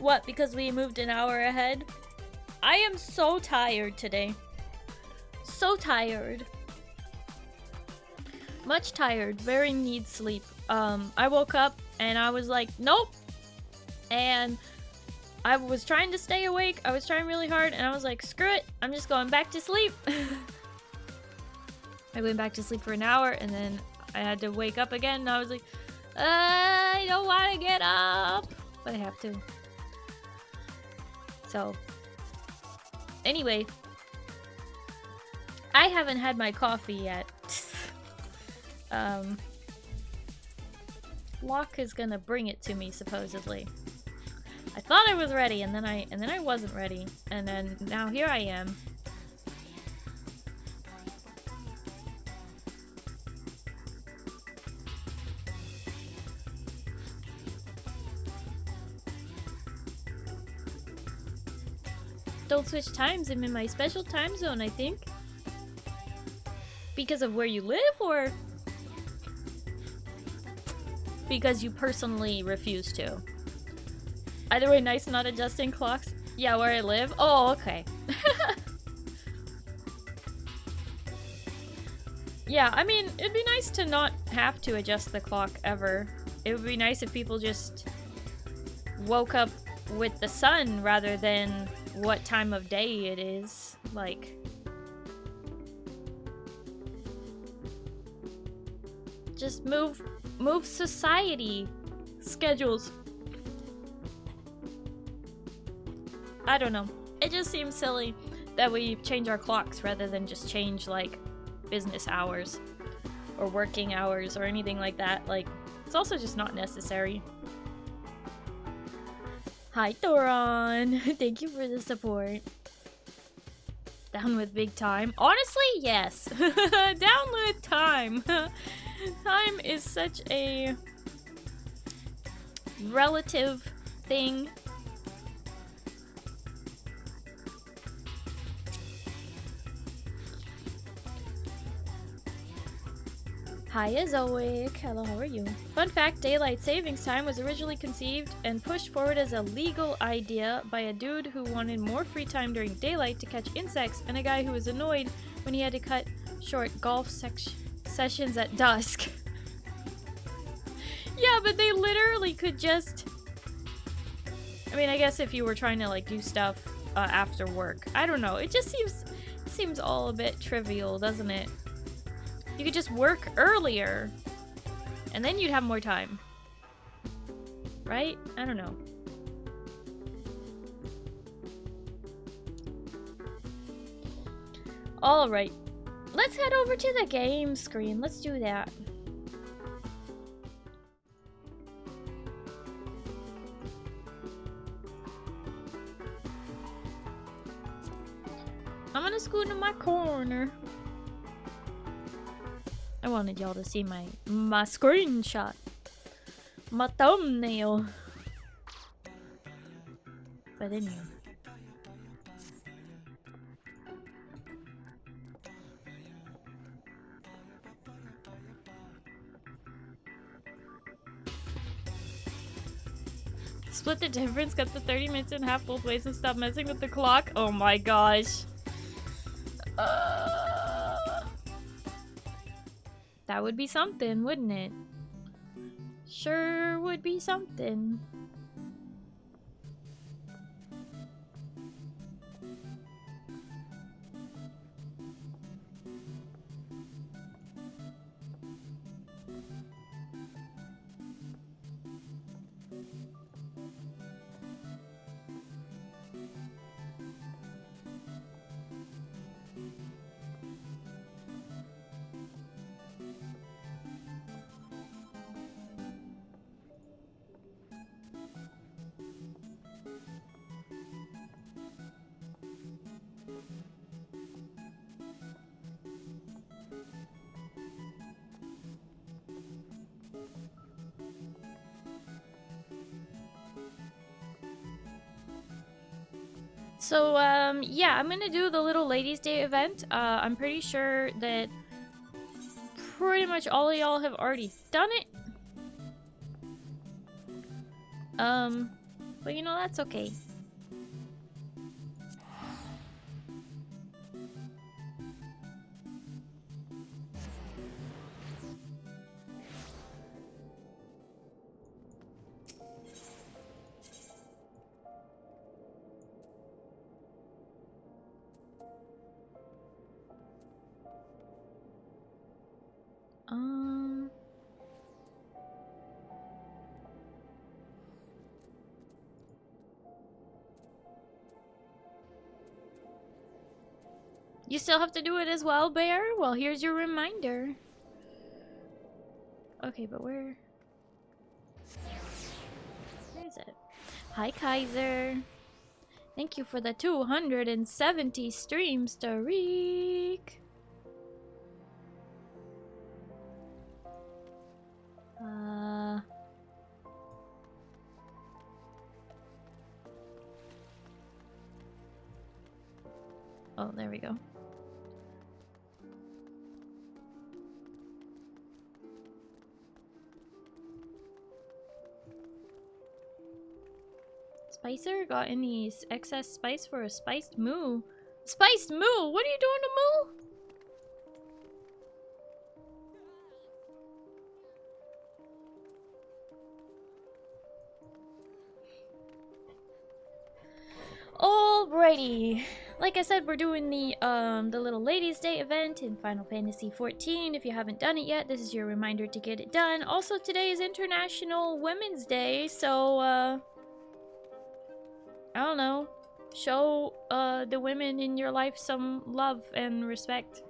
What, because we moved an hour ahead? I am so tired today. So tired. Much tired. Very need sleep. I woke up and I was like, nope. And I was trying to stay awake. I was trying really hard and I was like, screw it. I'm just going back to sleep. I went back to sleep for an hour and then I had to wake up again and I was like, I don't want to get up. But I have to. So, anyway. I haven't had my coffee yet. Locke is gonna bring it to me supposedly. I thought I was ready and then I wasn't ready. And then now here I am. Don't switch times, I'm in my special time zone, I think. Because of where you live, or because you personally refuse to? Either way, nice not adjusting clocks. Yeah, where I live? Oh, okay. Yeah, I mean, it'd be nice to not have to adjust the clock ever. It would be nice if people just woke up with the sun rather than what time of day it is. Like, just move society schedules. I don't know. It just seems silly that we change our clocks rather than just change, like, business hours or working hours or anything like that. Like, it's also just not necessary. Hi, Thoron. Thank you for the support. Down with big time. Honestly, yes. Down with time. Time is such a relative thing. Hiya, Zoic. Hello, how are you? Fun fact, daylight savings time was originally conceived and pushed forward as a legal idea by a dude who wanted more free time during daylight to catch insects and a guy who was annoyed when he had to cut short golf sessions at dusk. Yeah, but they literally could just... I mean, I guess if you were trying to, like, do stuff after work. I don't know. It just seems all a bit trivial, doesn't it? You could just work earlier, and then you'd have more time. Right? I don't know. Alright. Let's head over to the game screen. Let's do that. I'm gonna scoot in my corner. I wanted y'all to see my screenshot. My thumbnail. But anyway. Split the difference, cut the 30 minutes in half both ways and stop messing with the clock. Oh my gosh. That would be something, wouldn't it? Sure would be something. So, yeah, I'm gonna do the Little Ladies Day event. I'm pretty sure that pretty much all of y'all have already done it. But you know, that's okay. You still have to do it as well, Bear? Well, here's your reminder. Okay, but where is it? Hi, Kaiser. Thank you for the 270 streams, Tariq. Oh, there we go. Spicer, got any excess spice for a spiced moo? Spiced moo? What are you doing to moo? Alrighty. Like I said, we're doing the Little Ladies' Day event in Final Fantasy XIV. If you haven't done it yet, this is your reminder to get it done. Also, today is International Women's Day, so I don't know. Show the women in your life some love and respect.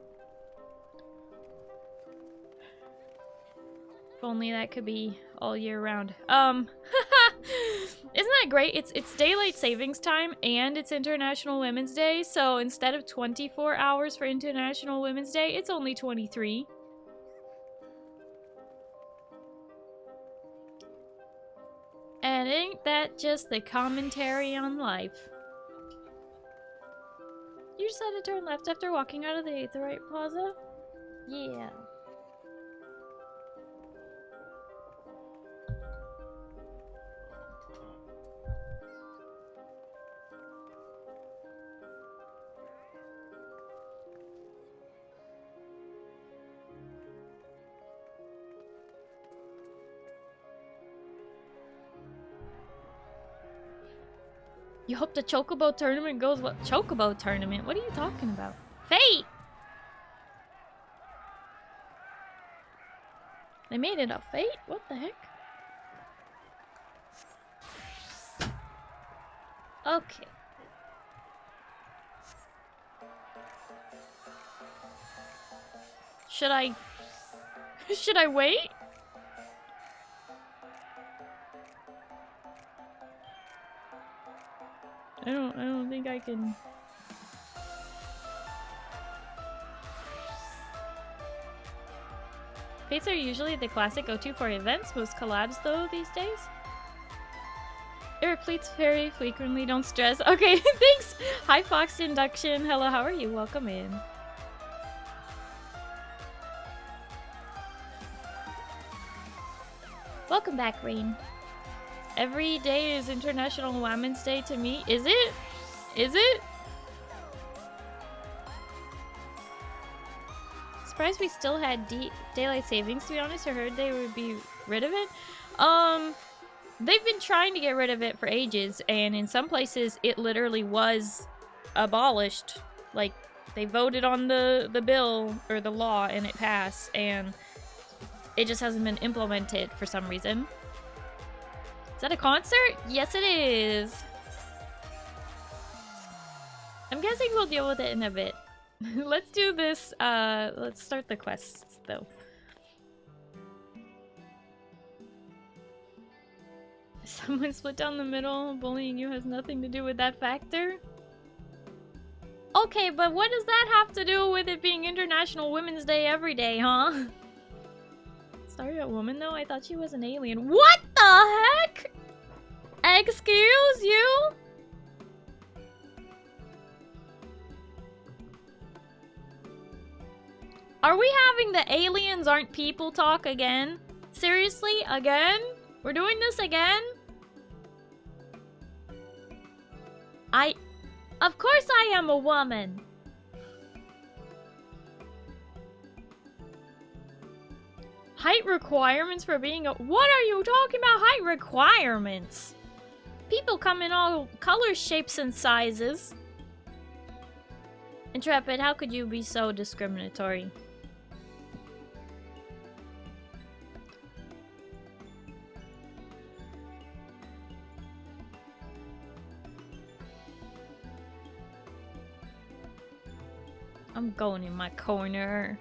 If only that could be all year round. Isn't that great? It's daylight savings time and it's International Women's Day, so instead of 24 hours for International Women's Day, it's only 23. And ain't that just the commentary on life? You just had to turn left after walking out of the Aetheryte Plaza? Yeah. You hope the Chocobo tournament goes well. Chocobo tournament? What are you talking about? Fate! They made it a Fate? What the heck? Okay. Should I... Should I wait? I don't think I can. Fates are usually the classic go-to for events, most collabs though these days. It repletes very frequently, don't stress. Okay, thanks! Hi Fox Induction, hello, how are you? Welcome in. Welcome back, Rain. Every day is International Women's Day to me. Is it? Is it? Surprised we still had daylight savings, to be honest. I heard they would be rid of it. They've been trying to get rid of it for ages, and in some places it literally was abolished. Like, they voted on the bill, or the law, and it passed, and it just hasn't been implemented for some reason. Is that a concert? Yes, it is. I'm guessing we'll deal with it in a bit. Let's do this. Let's start the quests, though. Someone split down the middle. Bullying you has nothing to do with that factor. Okay, but what does that have to do with it being International Women's Day every day, huh? Sorry, a woman though? I thought she was an alien. What the heck? Excuse you? Are we having the aliens aren't people talk again? Seriously? Again? We're doing this again? Of course I am a woman! Height requirements for being a— What are you talking about, height requirements? People come in all colors, shapes, and sizes. Intrepid, how could you be so discriminatory? I'm going in my corner.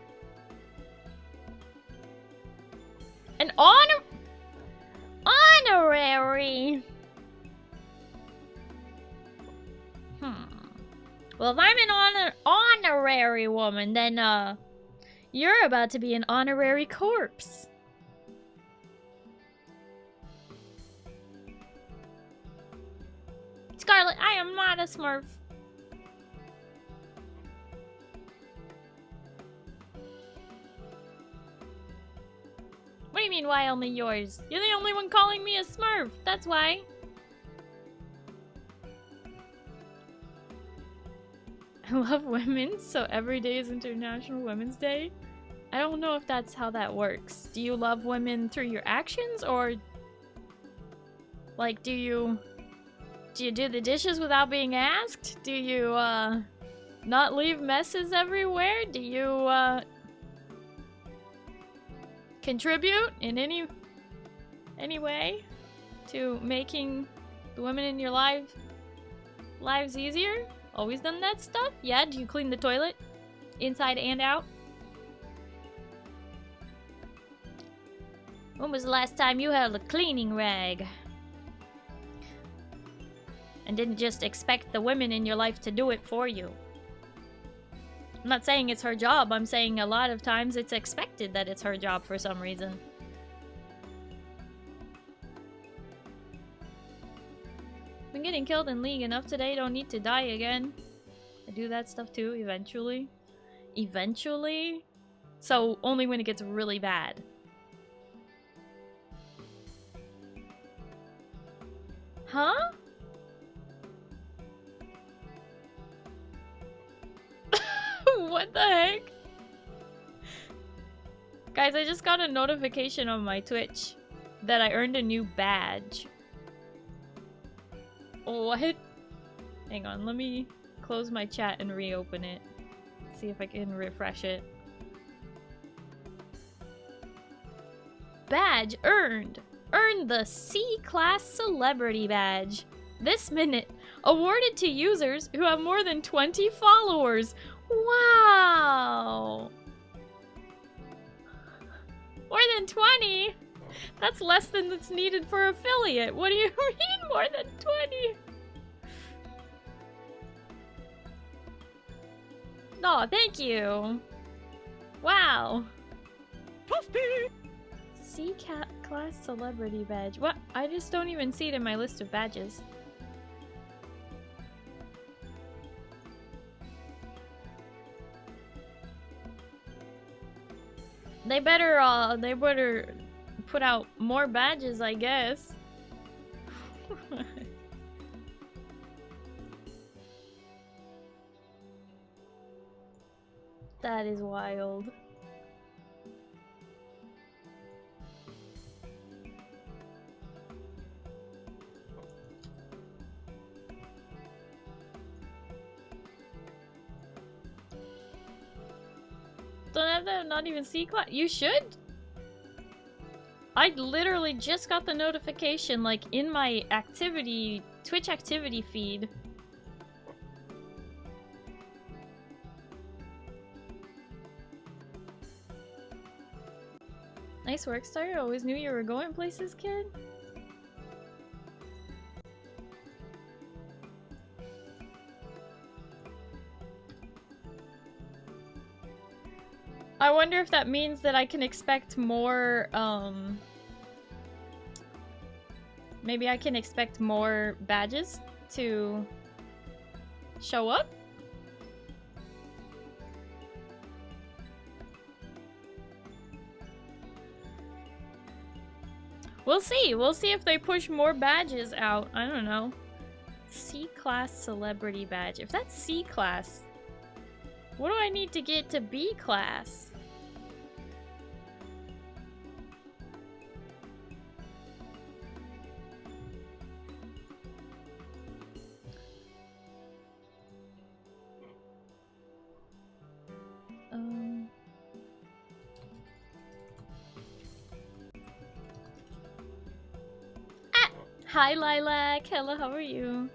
An honorary. Well, if I'm an honorary woman, then you're about to be an honorary corpse. Scarlet, I am not a Smurf. What do you mean, why only yours? You're the only one calling me a Smurf, that's why. I love women, so every day is International Women's Day. I don't know if that's how that works. Do you love women through your actions, or... Like, do you do the dishes without being asked? Do you, not leave messes everywhere? Do you, contribute in any way to making the women in your lives easier? Always done that stuff? Yeah, do you clean the toilet? Inside and out? When was the last time you held a cleaning rag? And didn't just expect the women in your life to do it for you? I'm not saying it's her job, I'm saying a lot of times it's expected that it's her job for some reason. Been getting killed in League enough today, don't need to die again. I do that stuff too, eventually. Eventually? So, only when it gets really bad. Huh? What the heck? Guys, I just got a notification on my Twitch that I earned a new badge. What? Hang on, let me close my chat and reopen it. See if I can refresh it. Badge earned! Earned the C-Class Celebrity Badge. This minute, awarded to users who have more than 20 followers. Wow! More than 20? That's less than that's needed for affiliate. What do you mean more than 20? Oh, thank you. Wow. C-Class Celebrity Badge. What? I just don't even see it in my list of badges. They better put out more badges, I guess. That is wild. Don't have that, not even C-Class? You should? I literally just got the notification, like, in my activity, Twitch activity feed. Nice work, Starry. I always knew you were going places, kid. I wonder if that means that I can expect more, maybe I can expect more badges to show up? We'll see. We'll see if they push more badges out. I don't know. C-class celebrity badge. If that's C-class, what do I need to get to B-class? Hi, Lilac. Hello, how are you?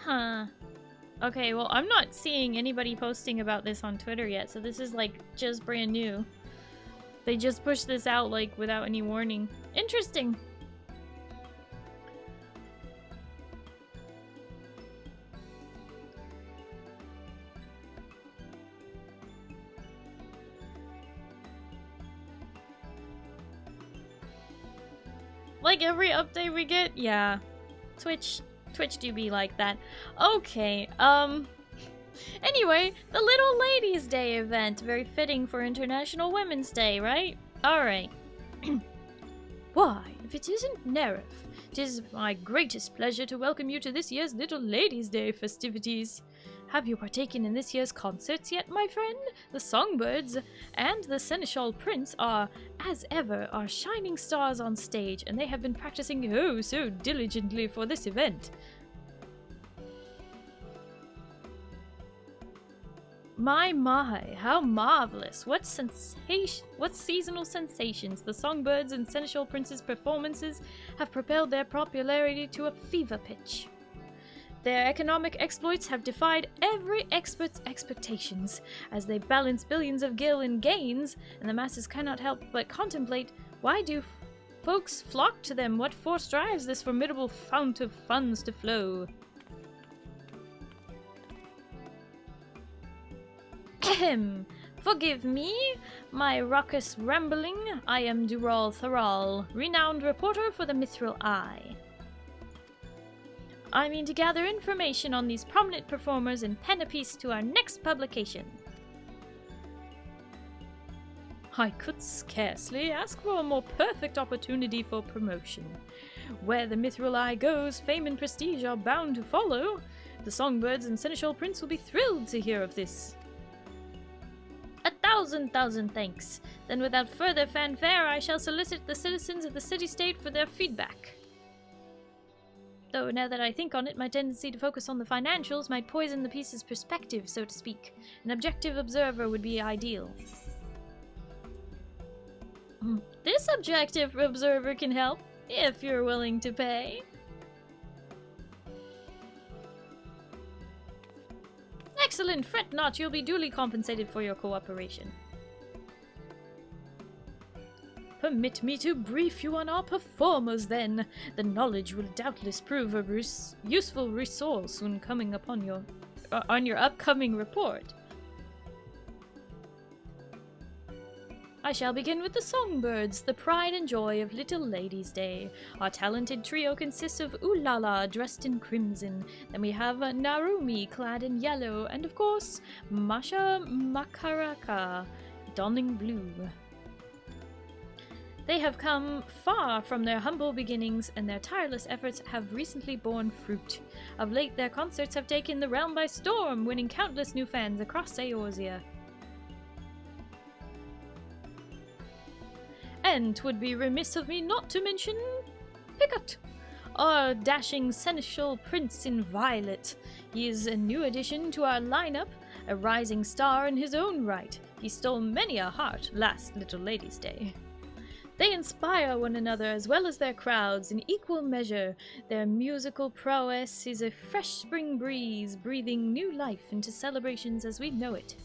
Huh. Okay, well, I'm not seeing anybody posting about this on Twitter yet, so this is, like, just brand new. They just pushed this out, like, without any warning. Interesting. Like every update we get? Yeah. Twitch do be like that. Okay, anyway, the Little Ladies' Day event. Very fitting for International Women's Day, right? Alright. Why, if it isn't Nerif, it is my greatest pleasure to welcome you to this year's Little Ladies' Day festivities. Have you partaken in this year's concerts yet, my friend? The Songbirds and the Seneschal Prince are, as ever, our shining stars on stage, and they have been practicing oh so diligently for this event. My, how marvelous! What seasonal sensations the Songbirds and Seneschal Prince's performances have propelled their popularity to a fever pitch. Their economic exploits have defied every expert's expectations, as they balance billions of gil in gains, and the masses cannot help but contemplate, why do folks flock to them? What force drives this formidable fount of funds to flow? Ahem. Forgive me, my raucous rambling. I am Dural Tharal, renowned reporter for the Mithril Eye. I mean to gather information on these prominent performers and pen a piece to our next publication. I could scarcely ask for a more perfect opportunity for promotion. Where the Mithril Eye goes, fame and prestige are bound to follow. The Songbirds and Seneschal Prince will be thrilled to hear of this. 1,000 thanks. Then without further fanfare, I shall solicit the citizens of the city-state for their feedback. Though, now that I think on it, my tendency to focus on the financials might poison the piece's perspective, so to speak. An objective observer would be ideal. This objective observer can help, if you're willing to pay. Excellent, fret not, you'll be duly compensated for your cooperation. Permit me to brief you on our performers, then. The knowledge will doubtless prove a useful resource when coming upon your on your upcoming report. I shall begin with the Songbirds, the pride and joy of Little Ladies' Day. Our talented trio consists of Ulala, dressed in crimson. Then we have Narumi, clad in yellow, and of course, Masha Makaraka, donning blue. They have come far from their humble beginnings, and their tireless efforts have recently borne fruit. Of late, their concerts have taken the realm by storm, winning countless new fans across Eorzea. And 'twould be remiss of me not to mention Picot, our dashing Seneschal Prince in violet. He is a new addition to our lineup, a rising star in his own right. He stole many a heart last Little Ladies' Day. They inspire one another as well as their crowds in equal measure. Their musical prowess is a fresh spring breeze, breathing new life into celebrations as we know it.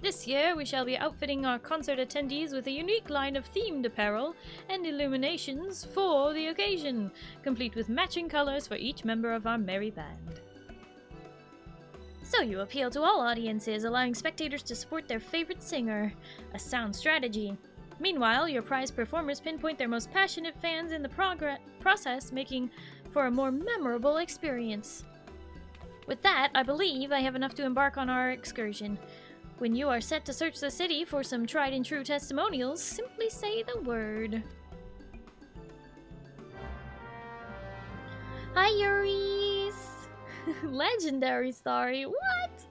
This year, we shall be outfitting our concert attendees with a unique line of themed apparel and illuminations for the occasion, complete with matching colors for each member of our merry band. So you appeal to all audiences, allowing spectators to support their favorite singer. A sound strategy. Meanwhile, your prize performers pinpoint their most passionate fans in the process, making for a more memorable experience. With that, I believe I have enough to embark on our excursion. When you are set to search the city for some tried and true testimonials, simply say the word. Hi, Yuris! Legendary Starry. What?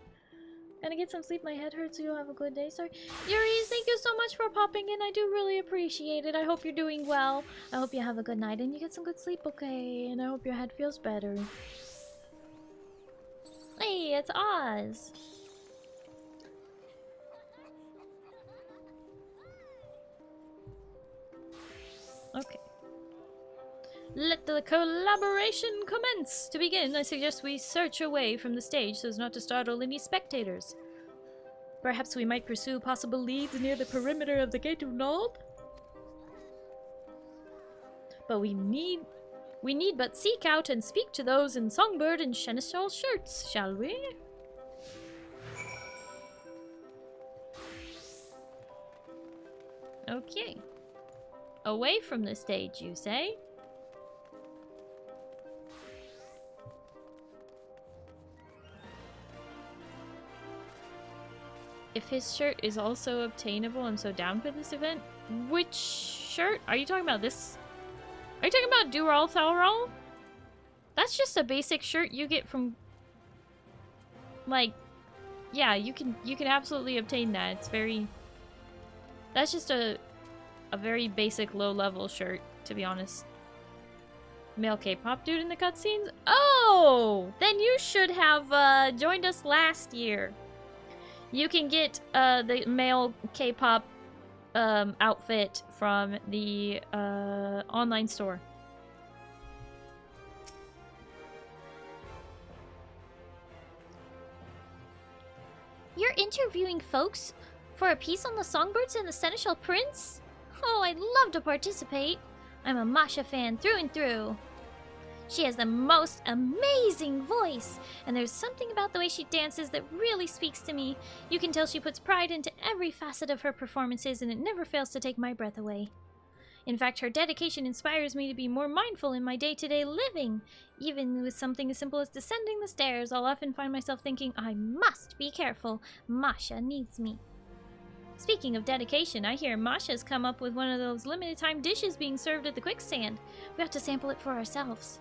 Gonna get some sleep. My head hurts. You'll have a good day, Starry. Yuris, thank you so much for popping in. I do really appreciate it. I hope you're doing well. I hope you have a good night and you get some good sleep, okay? And I hope your head feels better. Hey, it's Oz. Okay. Let the collaboration commence! To begin, I suggest we search away from the stage so as not to startle any spectators. Perhaps we might pursue possible leads near the perimeter of the Gate of Nod? But we need but seek out and speak to those in songbird and seneschal shirts, shall we? Okay. Away from the stage, you say? If his shirt is also obtainable, I'm so down for this event. Which shirt? Are you talking about this? Are you talking about Dural Thalral? That's just a basic shirt you get from... Like... Yeah, you can absolutely obtain that. It's very... That's just a very basic low-level shirt, to be honest. Male K-pop dude in the cutscenes? Oh! Then you should have joined us last year. You can get the male K-pop outfit from the online store. You're interviewing folks for a piece on the songbirds and the Seneschal Prince? Oh, I'd love to participate. I'm a Masha fan through and through. She has the most amazing voice, and there's something about the way she dances that really speaks to me. You can tell she puts pride into every facet of her performances, and it never fails to take my breath away. In fact, her dedication inspires me to be more mindful in my day-to-day living. Even with something as simple as descending the stairs, I'll often find myself thinking, I must be careful. Masha needs me. Speaking of dedication, I hear Masha's come up with one of those limited-time dishes being served at the quicksand. We have to sample it for ourselves.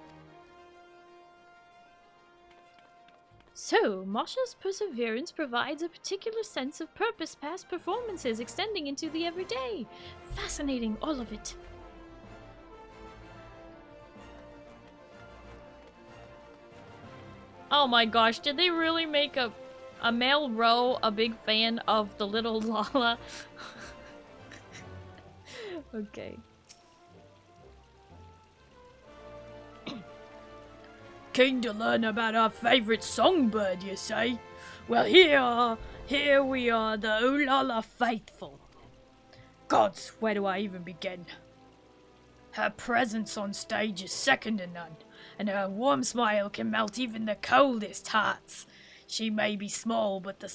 So, Masha's perseverance provides a particular sense of purpose past performances extending into the everyday. Fascinating, all of it. Oh my gosh, did they really make a male Ro a big fan of the little Lala? Okay. Keen to learn about our favourite songbird, you say? Well, here we are, the Ulala faithful. Gods, where do I even begin? Her presence on stage is second to none, and her warm smile can melt even the coldest hearts. She may be small, but the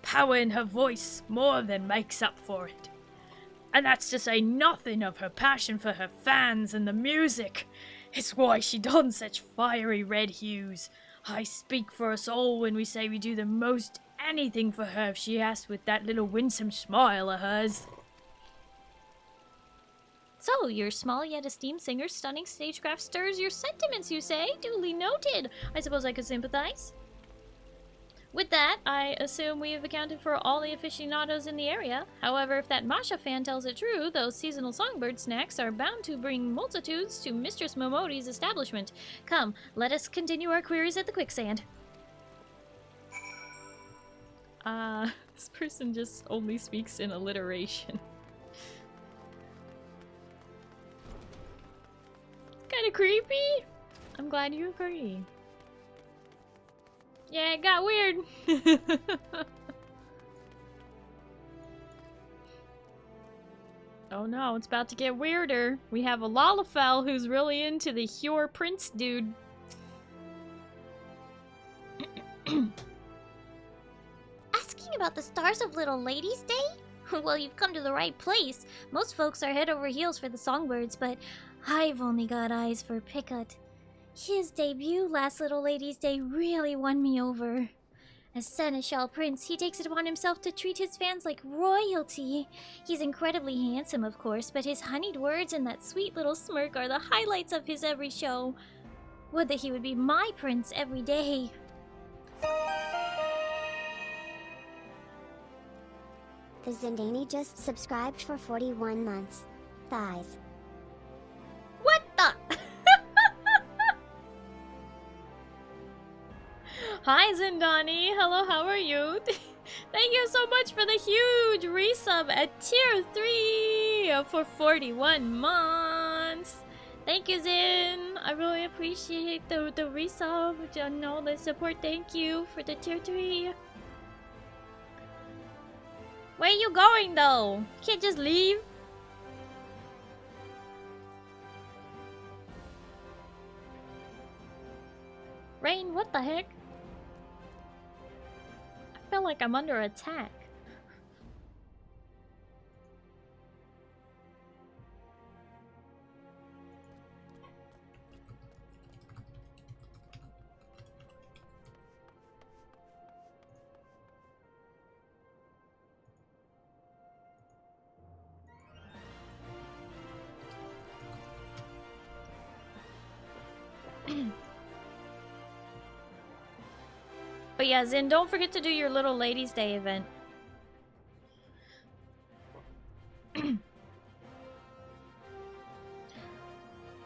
power in her voice more than makes up for it. And that's to say nothing of her passion for her fans and the music. It's why she dons such fiery red hues. I speak for us all when we say we do the most anything for her if she asks with that little winsome smile of hers. So, your small yet esteemed singer's stunning stagecraft stirs your sentiments, you say? Duly noted. I suppose I could sympathize. With that, I assume we have accounted for all the aficionados in the area. However, if that Masha fan tells it true, those seasonal songbird snacks are bound to bring multitudes to Mistress Momodi's establishment. Come, let us continue our queries at the quicksand. This person just only speaks in alliteration. Kinda creepy. I'm glad you agree. Yeah, it got weird. Oh no, it's about to get weirder. We have a Lalafell who's really into the Hyur Prince dude. Asking about the Stars of Little Ladies Day? Well, you've come to the right place. Most folks are head over heels for the Songbirds, but I've only got eyes for Picot. His debut last Little Ladies Day really won me over. As Seneschal Prince, he takes it upon himself to treat his fans like royalty. He's incredibly handsome, of course, but his honeyed words and that sweet little smirk are the highlights of his every show. Would that he would be my prince every day. The Zindani just subscribed for 41 months. Thighs. What the? Hi Zindani, hello, how are you? Thank you so much for the huge resub at tier 3 for 41 months. Thank you, Zin. I really appreciate the resub and all the support. Thank you for the tier 3. Where are you going though? Can't just leave. Rain, what the heck? I feel like I'm under attack. But yeah, Zin, don't forget to do your Little Ladies Day event.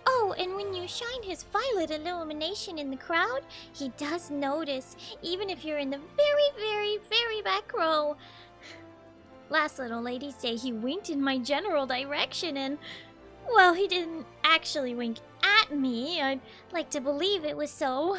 Oh, and when you shine his violet illumination in the crowd, he does notice, even if you're in the very back row. Last Little Ladies Day, he winked in my general direction and... well, he didn't actually wink at me. I'd like to believe it was so.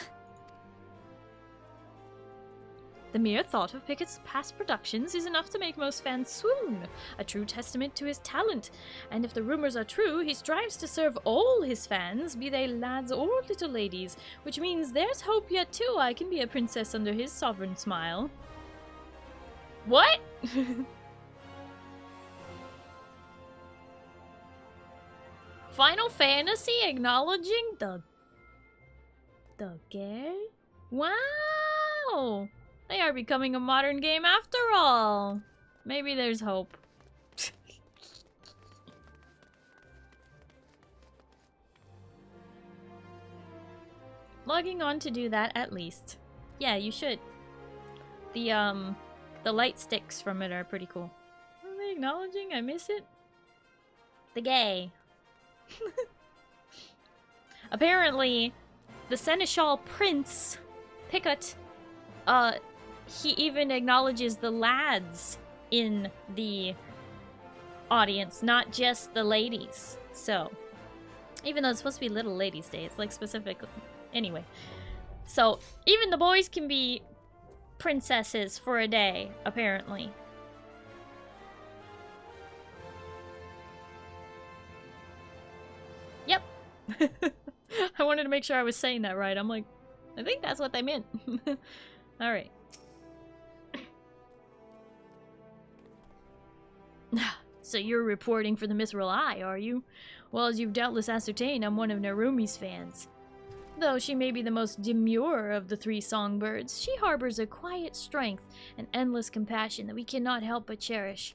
The mere thought of Picot's past productions is enough to make most fans swoon, a true testament to his talent. And if the rumors are true, he strives to serve all his fans, be they lads or little ladies, which means there's hope yet too I can be a princess under his sovereign smile. What? Final Fantasy acknowledging the gay? Wow! They are becoming a modern game after all. Maybe there's hope. Logging on to do that at least. Yeah, you should. The light sticks from it are pretty cool. What are they acknowledging? I miss it. The gay. Apparently, the Seneschal Prince, Picot, he even acknowledges the lads in the audience, not just the ladies. So, even though it's supposed to be Little Ladies Day, it's like specific. Anyway, so even the boys can be princesses for a day, apparently. Yep. I wanted to make sure I was saying that right. I'm like, I think that's what they meant. Alright. So you're reporting for the Mithril Eye, are you? Well, as you've doubtless ascertained, I'm one of Narumi's fans. Though she may be the most demure of the three songbirds, she harbors a quiet strength and endless compassion that we cannot help but cherish.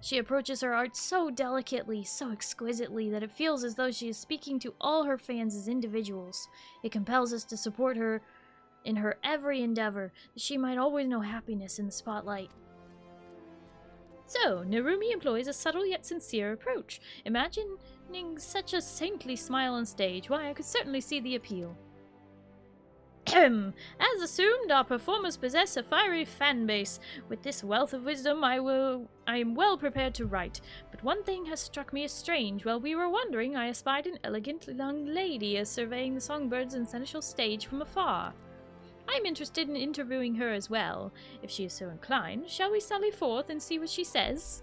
She approaches her art so delicately, so exquisitely, that it feels as though she is speaking to all her fans as individuals. It compels us to support her in her every endeavor, that she might always know happiness in the spotlight. So, Narumi employs a subtle yet sincere approach. Imagining such a saintly smile on stage, why, I could certainly see the appeal. As assumed, our performers possess a fiery fan base. With this wealth of wisdom, I am well prepared to write. But one thing has struck me as strange. While we were wandering, I espied an elegant young lady as surveying the songbirds and seneschal stage from afar. I am interested in interviewing her as well. If she is so inclined, shall we sally forth and see what she says?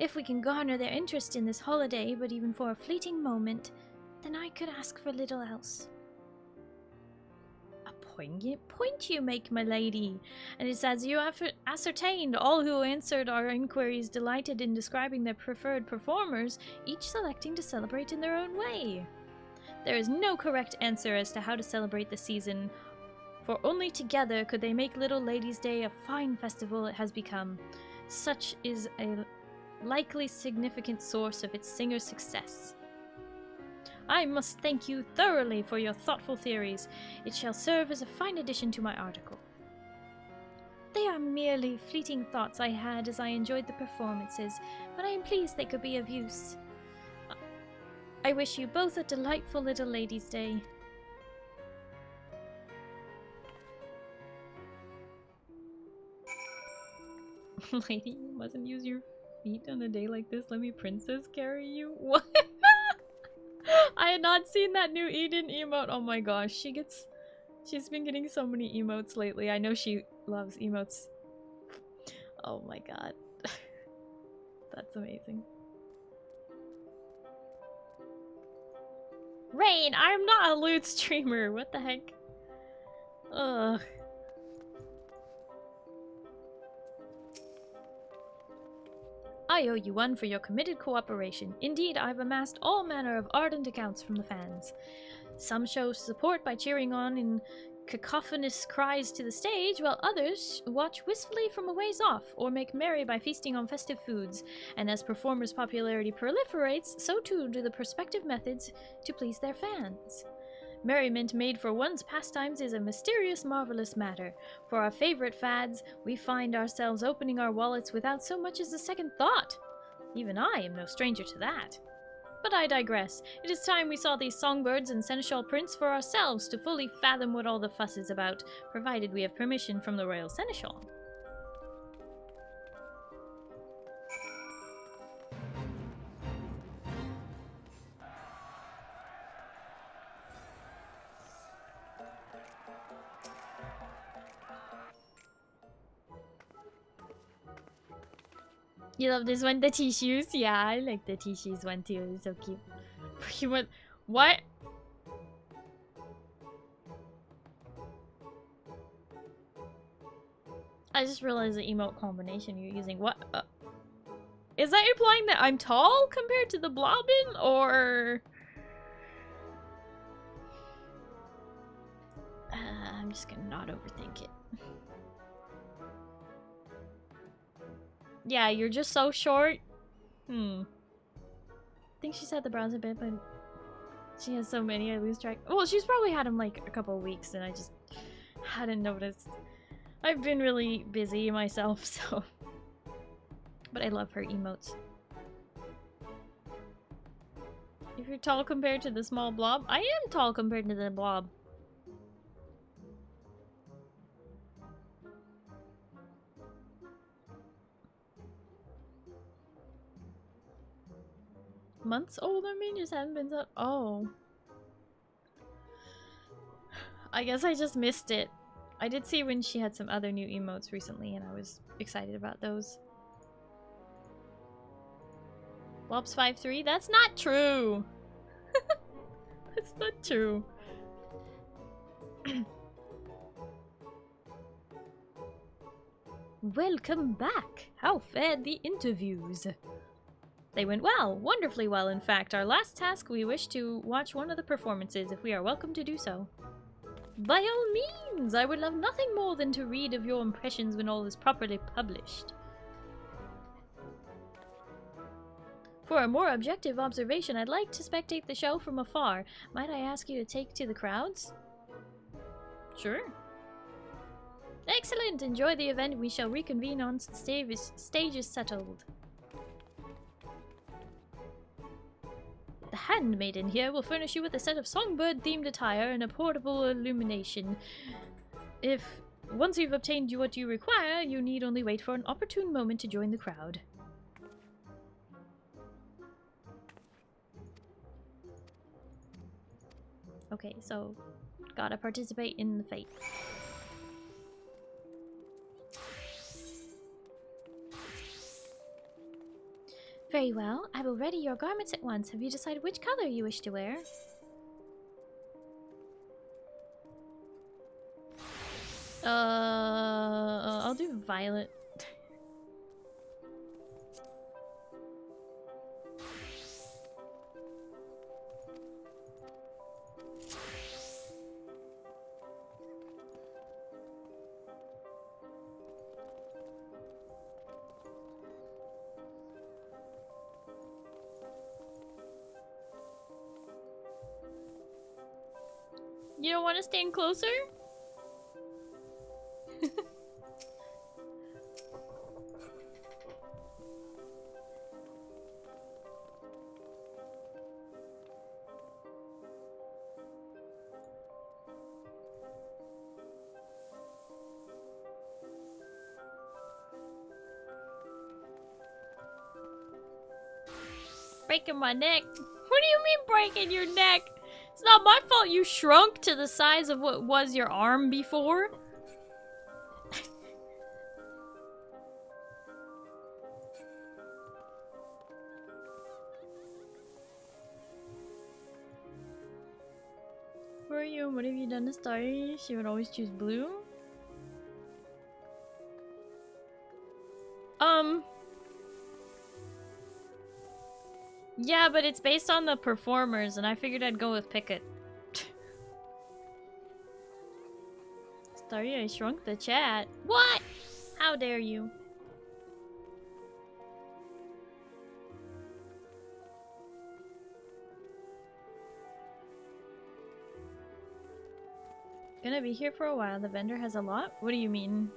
If we can garner their interest in this holiday, but even for a fleeting moment, then I could ask for little else. A poignant point you make, my lady, and it's as you have ascertained, all who answered our inquiries delighted in describing their preferred performers, each selecting to celebrate in their own way. There is no correct answer as to how to celebrate the season, for only together could they make Little Ladies' Day a fine festival it has become. Such is a likely significant source of its singer's success. I must thank you thoroughly for your thoughtful theories. It shall serve as a fine addition to my article. They are merely fleeting thoughts I had as I enjoyed the performances, but I am pleased they could be of use. I wish you both a delightful Little Ladies' Day. Lady, you mustn't use your feet on a day like this. Let me princess carry you. What? I had not seen that new Eden emote. Oh my gosh, she's been getting so many emotes lately. I know she loves emotes. Oh my god. That's amazing. Rain, I'm not a lewd streamer. What the heck? Ugh. I owe you one for your committed cooperation. Indeed, I've amassed all manner of ardent accounts from the fans. Some show support by cheering on in cacophonous cries to the stage, while others watch wistfully from a ways off, or make merry by feasting on festive foods. And as performers' popularity proliferates, so too do the prospective methods to please their fans. Merriment made for one's pastimes is a mysterious, marvelous matter. For our favorite fads, we find ourselves opening our wallets without so much as a second thought. Even I am no stranger to that. But I digress. It is time we saw these songbirds and seneschal prints for ourselves to fully fathom what all the fuss is about, provided we have permission from the royal seneschal. You love this one, the tissues? Yeah, I like the tissues one too. It's so cute. You want what? I just realized the emote combination you're using. What? Is that implying that I'm tall compared to the Blobbin, or? I'm just gonna not overthink it. Yeah, you're just so short. I think she's had the brows a bit, but she has so many I lose track. Well, she's probably had them like a couple of weeks and I just hadn't noticed. I've been really busy myself, so. But I love her emotes. If you're tall compared to the small blob, I am tall compared to the blob. Months old, I mean, just haven't been so. Oh. I guess I just missed it. I did see when she had some other new emotes recently, and I was excited about those. Blobs 5'3"? That's not true! That's not true. Welcome back! How fared the interviews? They went well, wonderfully well in fact. Our last task, we wish to watch one of the performances, if we are welcome to do so. By all means! I would love nothing more than to read of your impressions when all is properly published. For a more objective observation, I'd like to spectate the show from afar. Might I ask you to take to the crowds? Sure. Excellent! Enjoy the event. We shall reconvene once the stage is settled. The handmaiden here will furnish you with a set of songbird-themed attire and a portable illumination. If once you've obtained what you require, you need only wait for an opportune moment to join the crowd. Okay, so gotta participate in the fate. Very well. I will ready your garments at once. Have you decided which color you wish to wear? I'll do violet. You don't want to stand closer? Breaking my neck? What do you mean breaking your neck? It's not my fault you shrunk to the size of what was your arm before. Who are you? What have you done to Starry? She would always choose blue. Yeah, but it's based on the performers, and I figured I'd go with Picket. Starry, I shrunk the chat. What? How dare you? Gonna be here for a while. The vendor has a lot? What do you mean,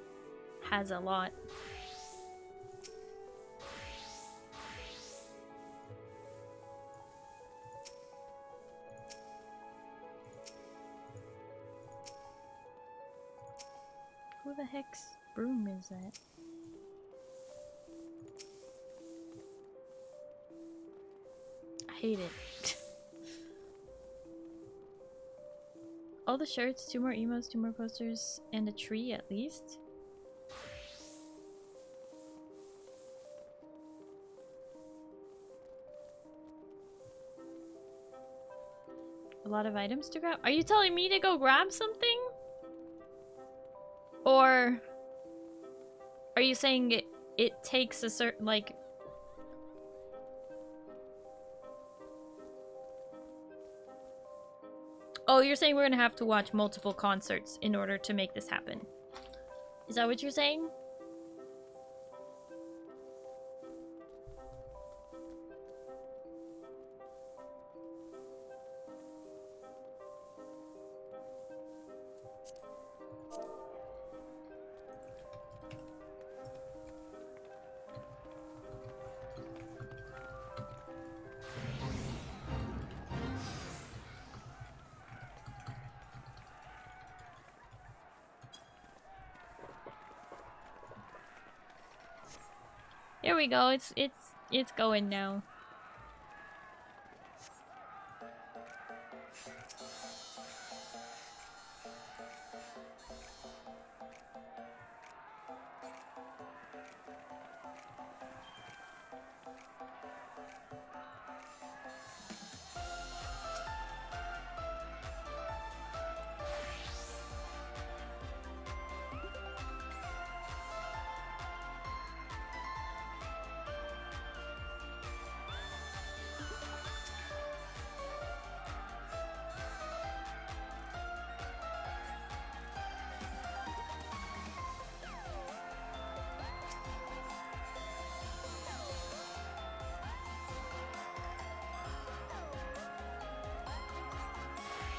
has a lot? Who the heck's broom is that? I hate it. All the shirts, 2 more emotes, 2 more posters, and a tree at least. A lot of items to grab. Are you telling me to go grab something? Or are you saying it takes a certain, like... Oh, you're saying we're gonna have to watch multiple concerts in order to make this happen. Is that what you're saying? Here we go. It's going now.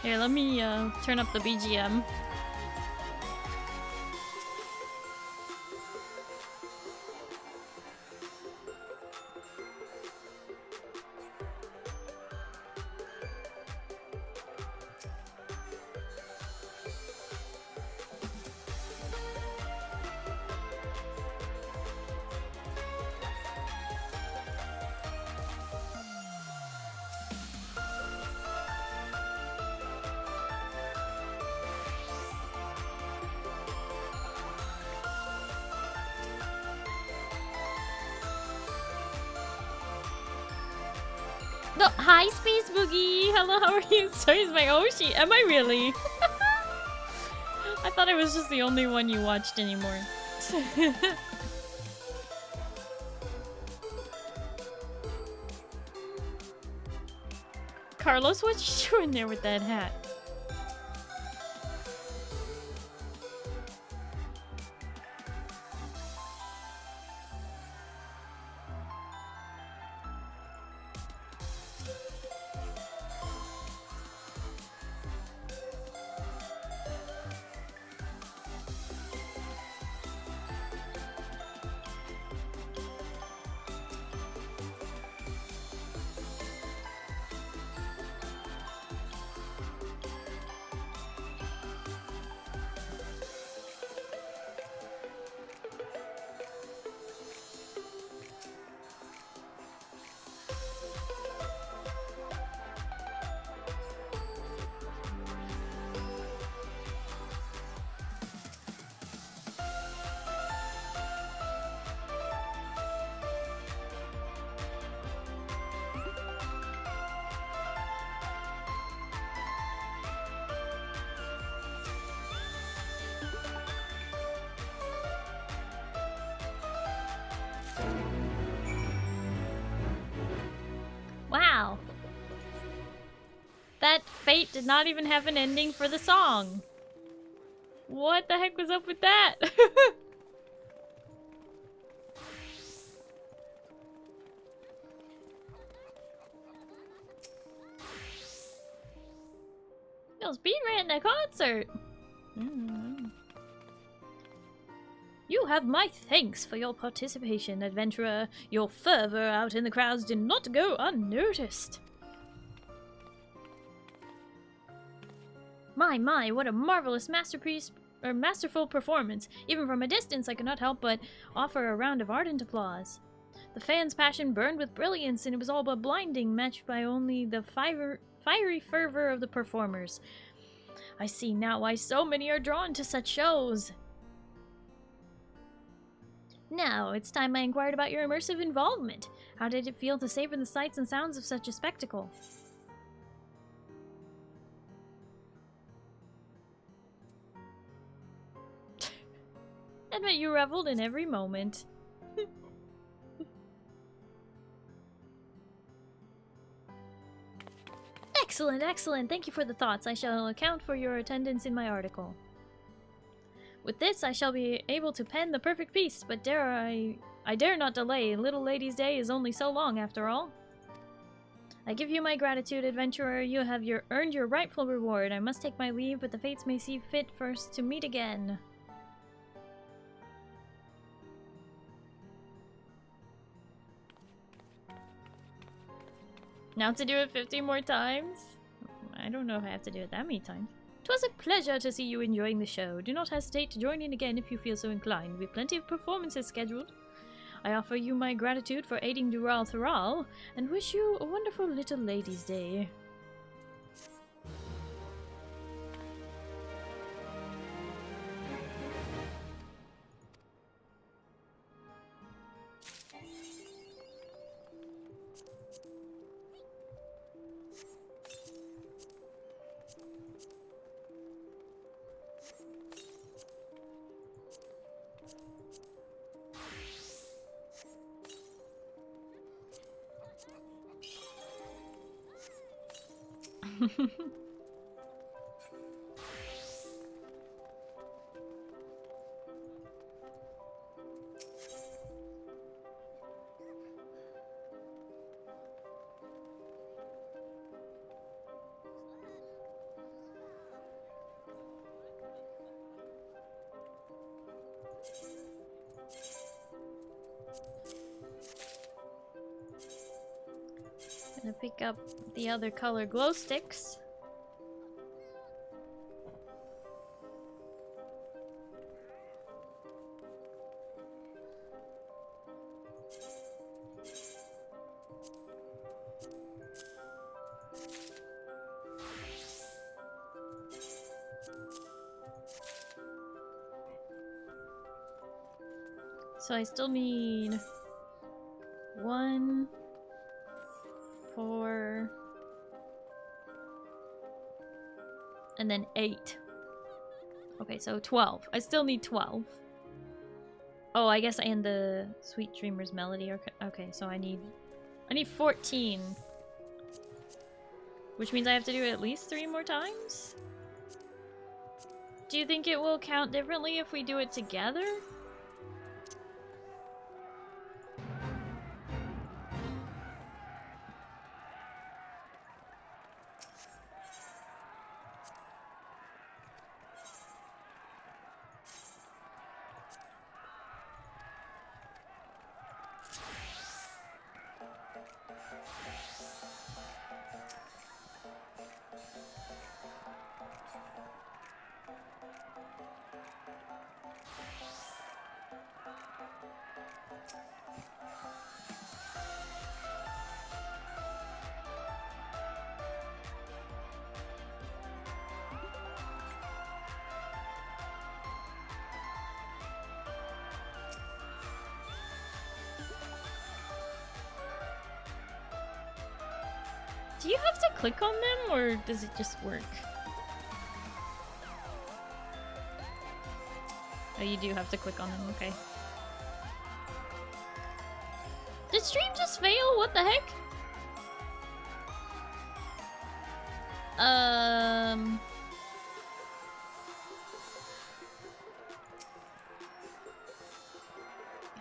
Here, let me turn up the BGM. No, hi, Space Boogie. Hello, how are you? Sorry, it's my Oshi. Am I really? I thought I was just the only one you watched anymore. Carlos, what you doing there with that hat? Wow. That fate did not even have an ending for the song. What the heck was up with that? Yo, speedran the concert. You have my thanks for your participation, adventurer. Your fervor out in the crowds did not go unnoticed. My, what a marvelous masterpiece, or masterful performance. Even from a distance, I could not help but offer a round of ardent applause. The fans' passion burned with brilliance, and it was all but blinding, matched by only the fiery fervor of the performers. I see now why so many are drawn to such shows. Now, it's time I inquired about your immersive involvement. How did it feel to savor the sights and sounds of such a spectacle? I bet you reveled in every moment. Excellent, excellent. Thank you for the thoughts. I shall account for your attendance in my article. With this, I shall be able to pen the perfect piece, but I dare not delay. Little Lady's Day is only so long, after all. I give you my gratitude, adventurer. You have earned your rightful reward. I must take my leave, but the fates may see fit for us to meet again. Now to do it 50 more times? I don't know if I have to do it that many times. 'Twas a pleasure to see you enjoying the show. Do not hesitate to join in again if you feel so inclined. We have plenty of performances scheduled. I offer you my gratitude for aiding Dural Thural, and wish you a wonderful Little Ladies' Day. Gonna pick up the other color glow sticks. So I still need 1, 4, And then 8. Okay, so 12. I still need 12. Oh, I guess and the Sweet Dreamer's Melody. Okay, so I need 14. Which means I have to do it at least 3 more times? Do you think it will count differently if we do it together? Do you have to click on them, or does it just work? Oh, you do have to click on them, okay. Did stream just fail? What the heck?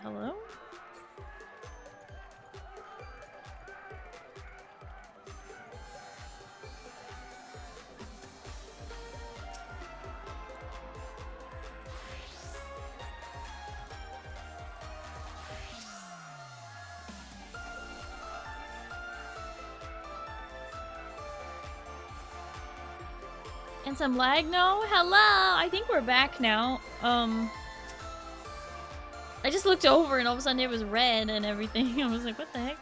Hello? And some lag? No? Hello! I think we're back now. I just looked over and all of a sudden it was red and everything. I was like, what the heck?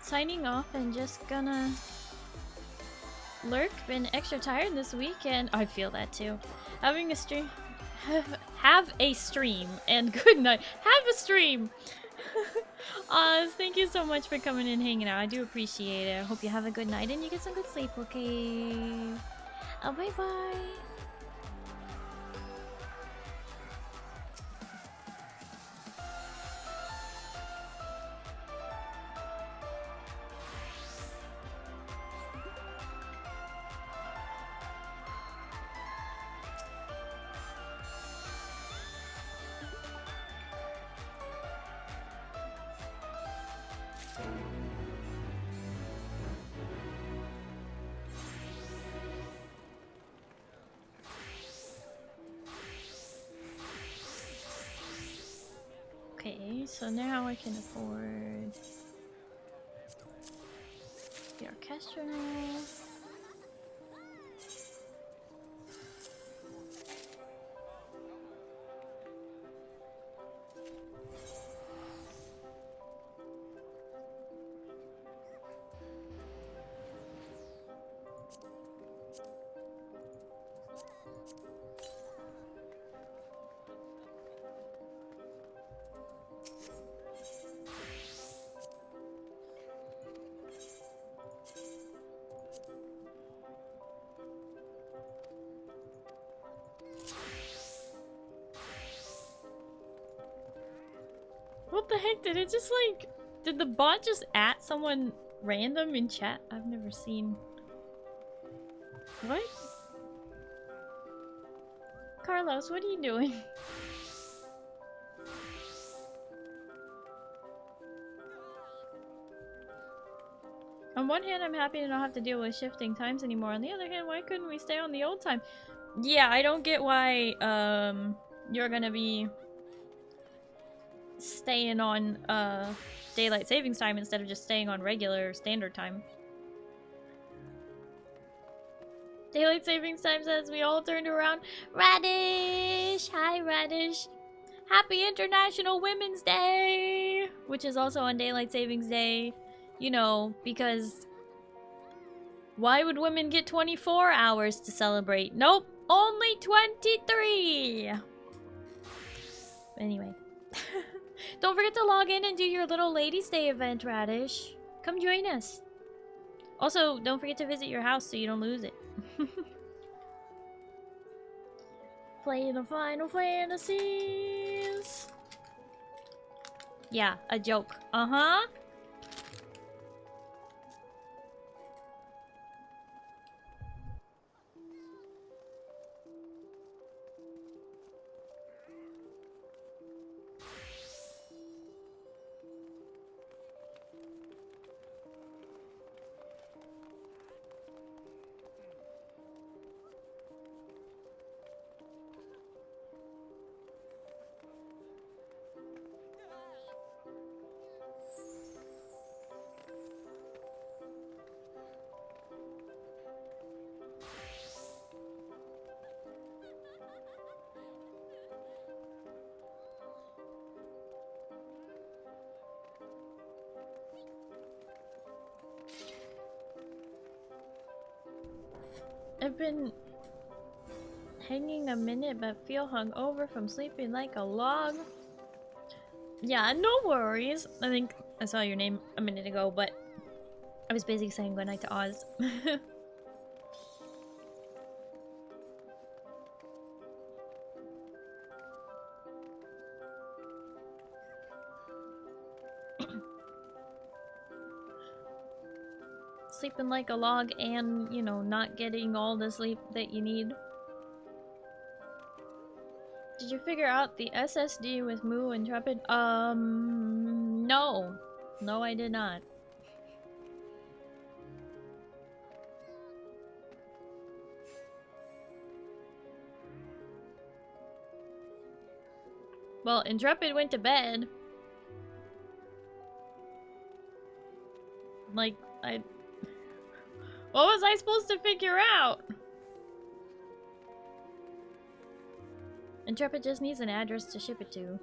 Signing off and just gonna lurk. Been extra tired this weekend. I feel that too. Having a stream. Have a stream and good night. Have a stream. Thank you so much for coming and hanging out. I do appreciate it. I hope you have a good night and you get some good sleep, okay? Bye bye. Okay, so now I can afford the orchestra. What the heck? Did it just like... Did the bot just at someone random in chat? I've never seen... What? Carlos, what are you doing? On one hand, I'm happy to not have to deal with shifting times anymore. On the other hand, why couldn't we stay on the old time? Yeah, I don't get why, you're gonna be staying on daylight savings time instead of just staying on regular standard time. Daylight savings time says we all turned around. Radish! Hi, Radish. Happy International Women's Day! Which is also on daylight savings day. You know, because why would women get 24 hours to celebrate? Nope, only 23! Anyway. Don't forget to log in and do your little Ladies' Day event, Radish. Come join us. Also, don't forget to visit your house so you don't lose it. Play the Final Fantasies. Yeah, a joke. Uh-huh. I've been hanging a minute but feel hungover from sleeping like a log. Yeah, no worries. I think I saw your name a minute ago, but I was busy saying goodnight to Oz. Sleeping like a log and, you know, not getting all the sleep that you need. Did you figure out the SSD with Moo and Intrepid? No. No, I did not. Well, Intrepid went to bed. Like, what was I supposed to figure out? Intrepid just needs an address to ship it to.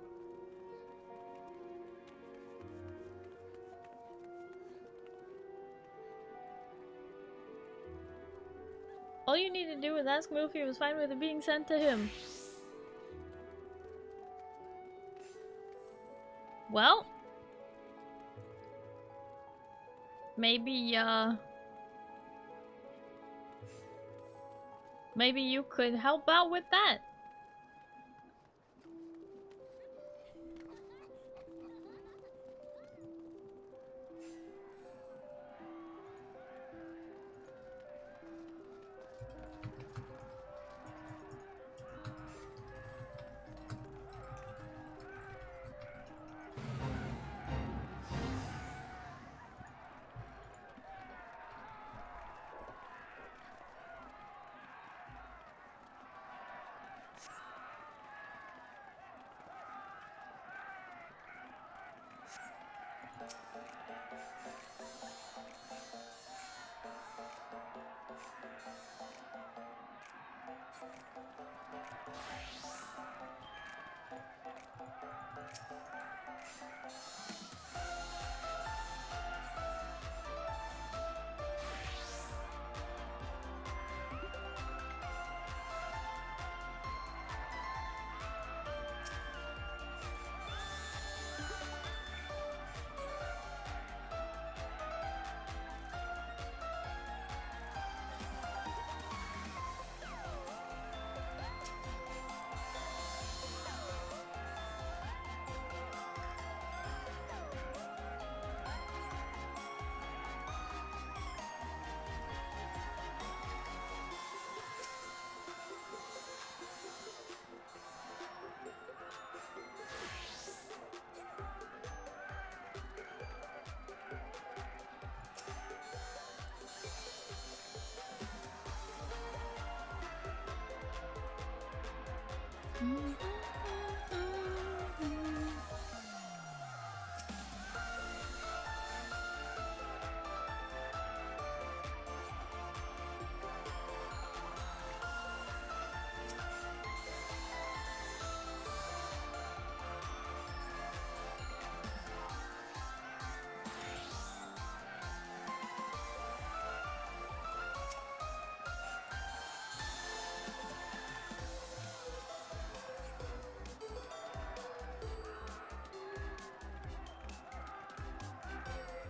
All you need to do is ask Moo if he was fine with it being sent to him. Well, maybe, maybe you could help out with that.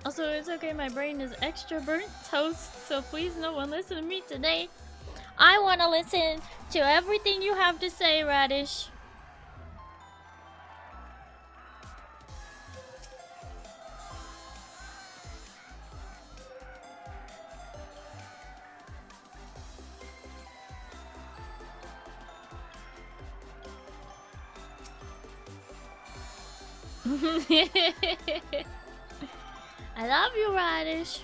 Also, it's okay, my brain is extra burnt toast, so please no one listen to me today. I want to listen to everything you have to say, Radish. I love you, Radish.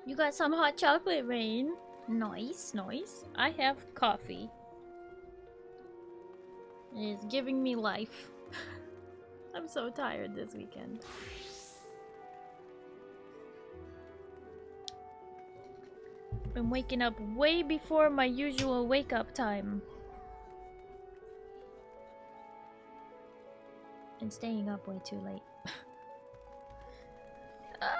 You got some hot chocolate, Rain. Nice, nice. I have coffee. It is giving me life. I'm so tired this weekend. Been waking up way before my usual wake up time. And staying up way too late. Ah!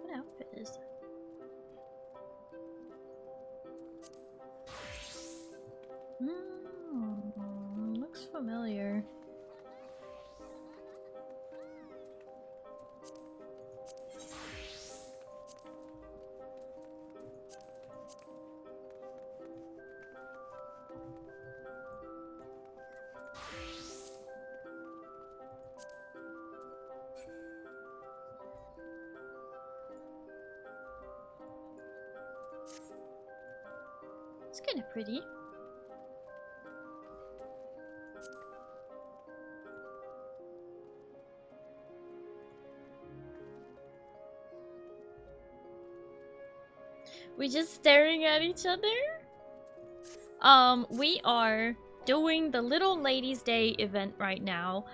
What outfit is that? Looks familiar. It's kind of pretty. We just staring at each other? We are doing the Little Ladies Day event right now.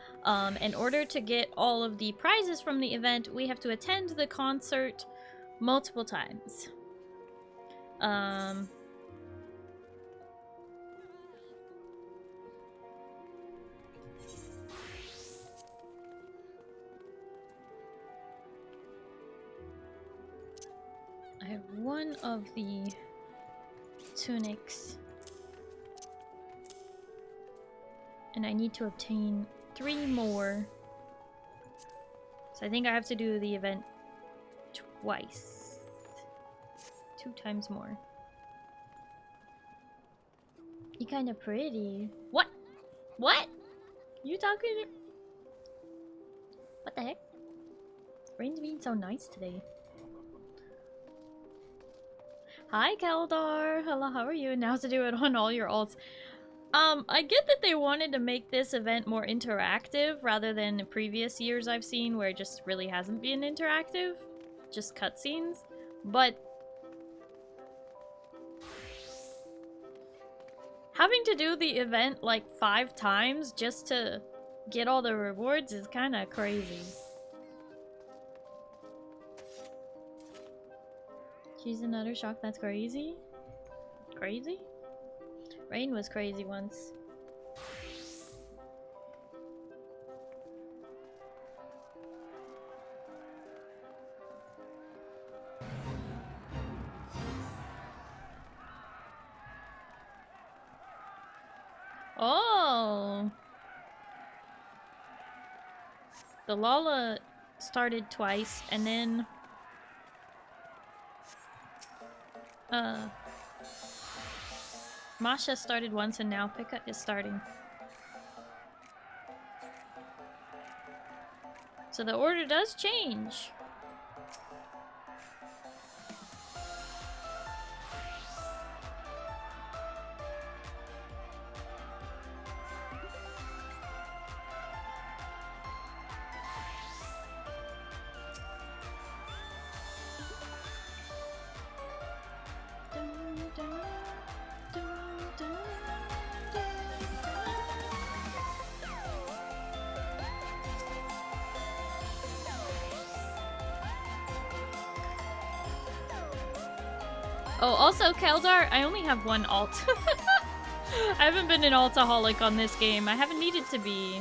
In order to get all of the prizes from the event, we have to attend the concert multiple times. I have one of the tunics. And I need to obtain 3 more. So I think I have to do the event twice. 2 times more. You kinda pretty. What? What? You talking? What the heck? Rain's being so nice today. Hi, Keldar. Hello, how are you? Now to do it on all your alts. I get that they wanted to make this event more interactive rather than previous years I've seen where it just really hasn't been interactive. Just cutscenes. But having to do the event like 5 times just to get all the rewards is kind of crazy. She's in utter shock. That's crazy. Crazy? Rain was crazy once. Oh! The Lala started twice, and then Masha started once, and now Pika is starting. So the order does change. Oh, also, Keldar, I only have 1 alt. I haven't been an altaholic on this game. I haven't needed to be.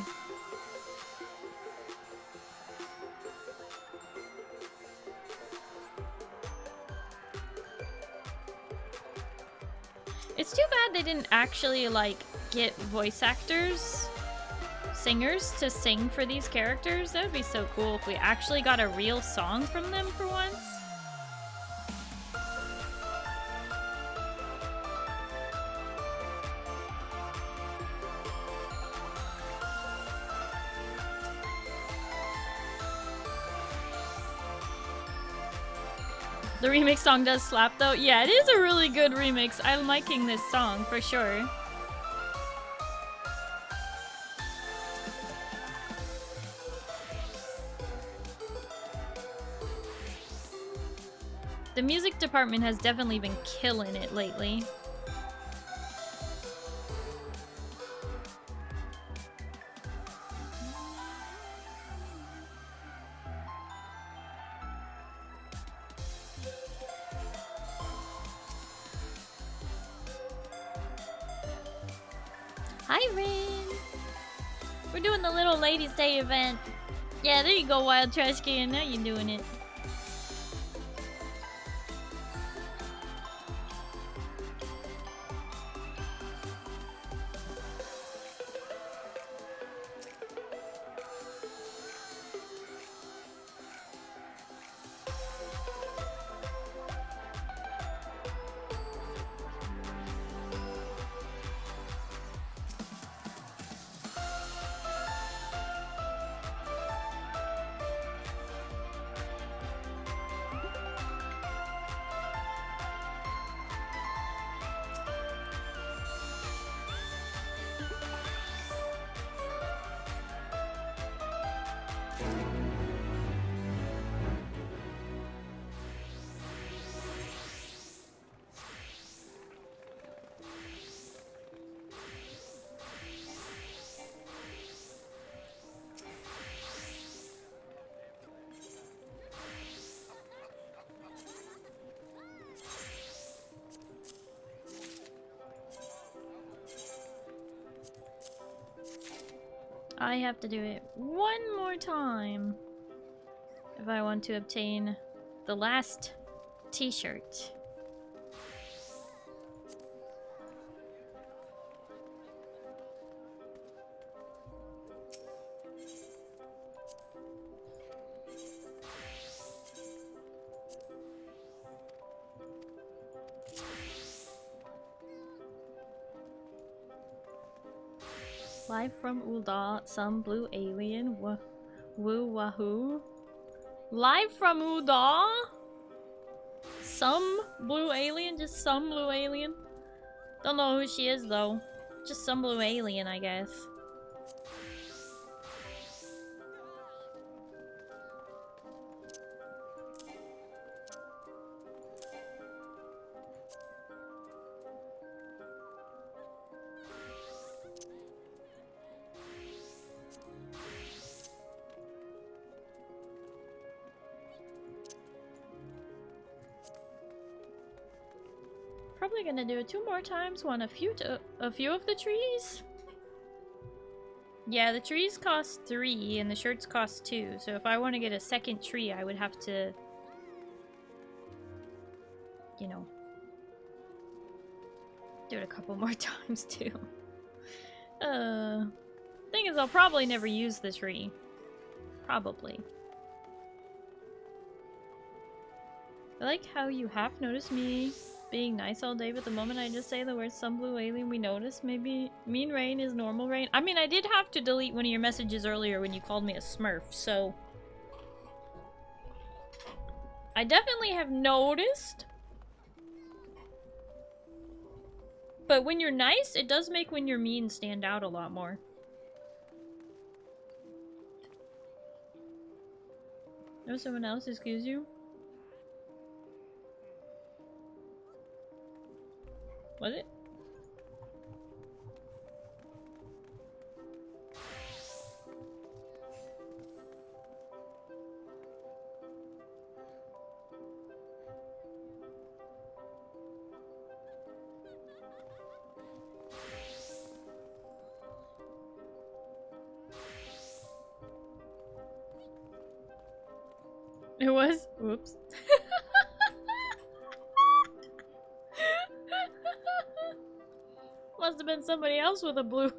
It's too bad they didn't actually, like, get voice actors, singers, to sing for these characters. That would be so cool if we actually got a real song from them for once. The remix song does slap though. Yeah, it is a really good remix. I'm liking this song for sure. The music department has definitely been killing it lately. Hi, Rin! We're doing the Little Ladies Day event. Yeah, there you go, Wild Trash Can. Now you're doing it. I have to do it one more time if I want to obtain the last t-shirt. Live from Ulda, some blue alien, woo wahoo. Live from Ulda? Some blue alien? Just some blue alien? Don't know who she is though. Just some blue alien, I guess. Probably gonna do it 2 more times. Want a few of the trees? Yeah, the trees cost 3 and the shirts cost 2. So if I want to get a second tree, I would have to, you know, do it a couple more times too. Thing is, I'll probably never use the tree. Probably. I like how you half noticed me being nice all day, but the moment I just say the word some blue alien, we notice maybe mean rain is normal rain. I mean, I did have to delete one of your messages earlier when you called me a smurf, so I definitely have noticed. But when you're nice, it does make when you're mean stand out a lot more. Know someone else, excuse you? Was it? It was? Whoops. Must have been somebody else with a blue name.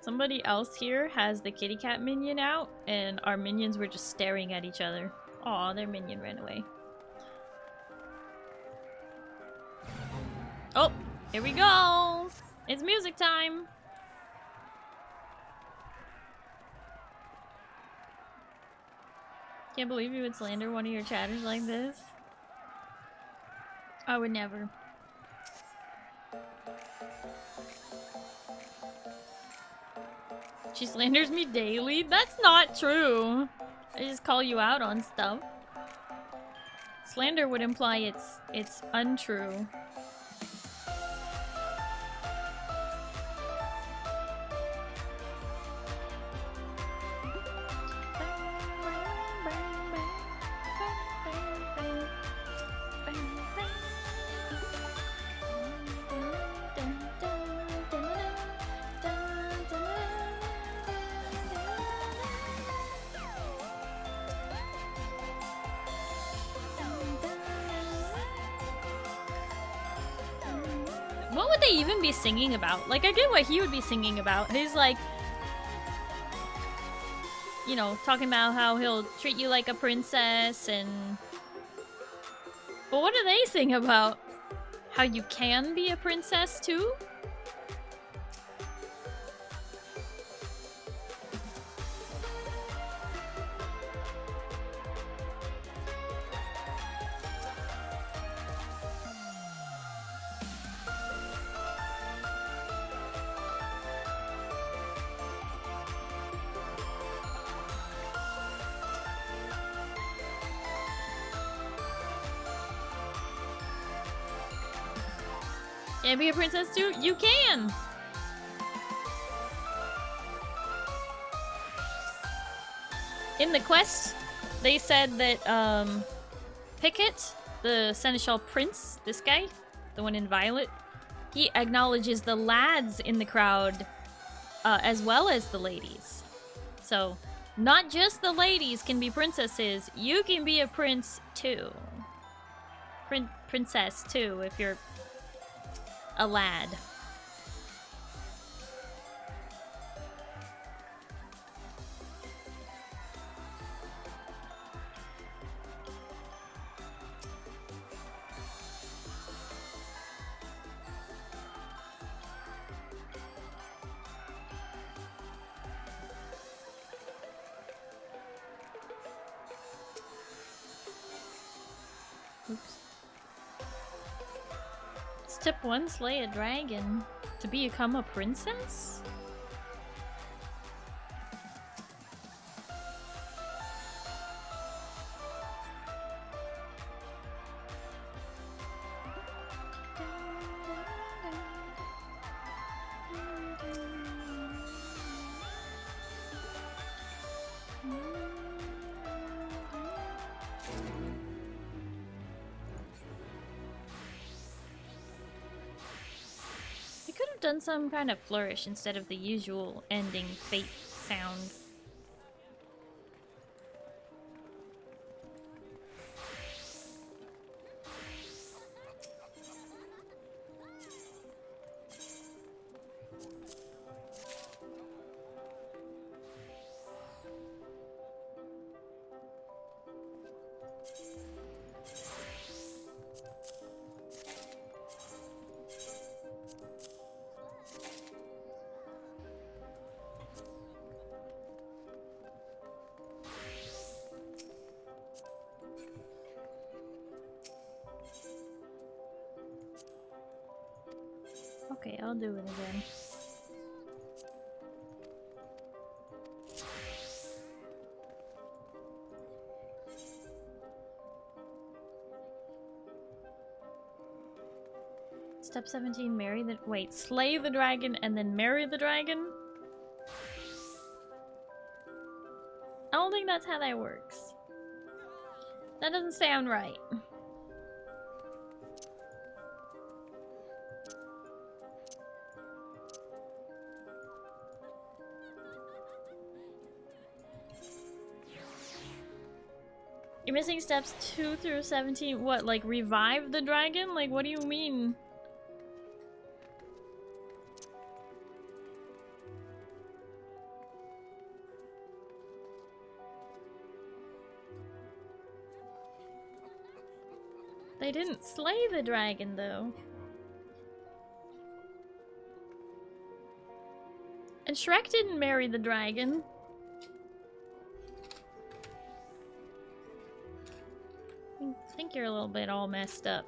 Somebody else here has the kitty cat minion out, and our minions were just staring at each other. Aw, their minion ran away. Oh, here we go! It's music time! Can't believe you would slander one of your chatters like this. I would never. She slanders me daily? That's not true. I just call you out on stuff. Slander would imply it's untrue. What would they even be singing about? Like, I get what he would be singing about. He's like, you know, talking about how he'll treat you like a princess and... But what do they sing about? How you can be a princess too? Can I be a princess too? You can! In the quest, they said that, Pickett, the Seneschal Prince, this guy, the one in violet, he acknowledges the lads in the crowd, as well as the ladies. So, not just the ladies can be princesses, you can be a prince too. Princess too, if you're a lad. Oops. Step 1, slay a dragon. To become a princess? Done some kind of flourish instead of the usual ending fate sound. Okay, I'll do it again. Step 17, marry the- wait, slay the dragon and then marry the dragon? I don't think that's how that works. That doesn't sound right. You're missing steps 2 through 17. What, like revive the dragon? Like, what do you mean? They didn't slay the dragon, though. And Shrek didn't marry the dragon. I think you're a little bit all messed up.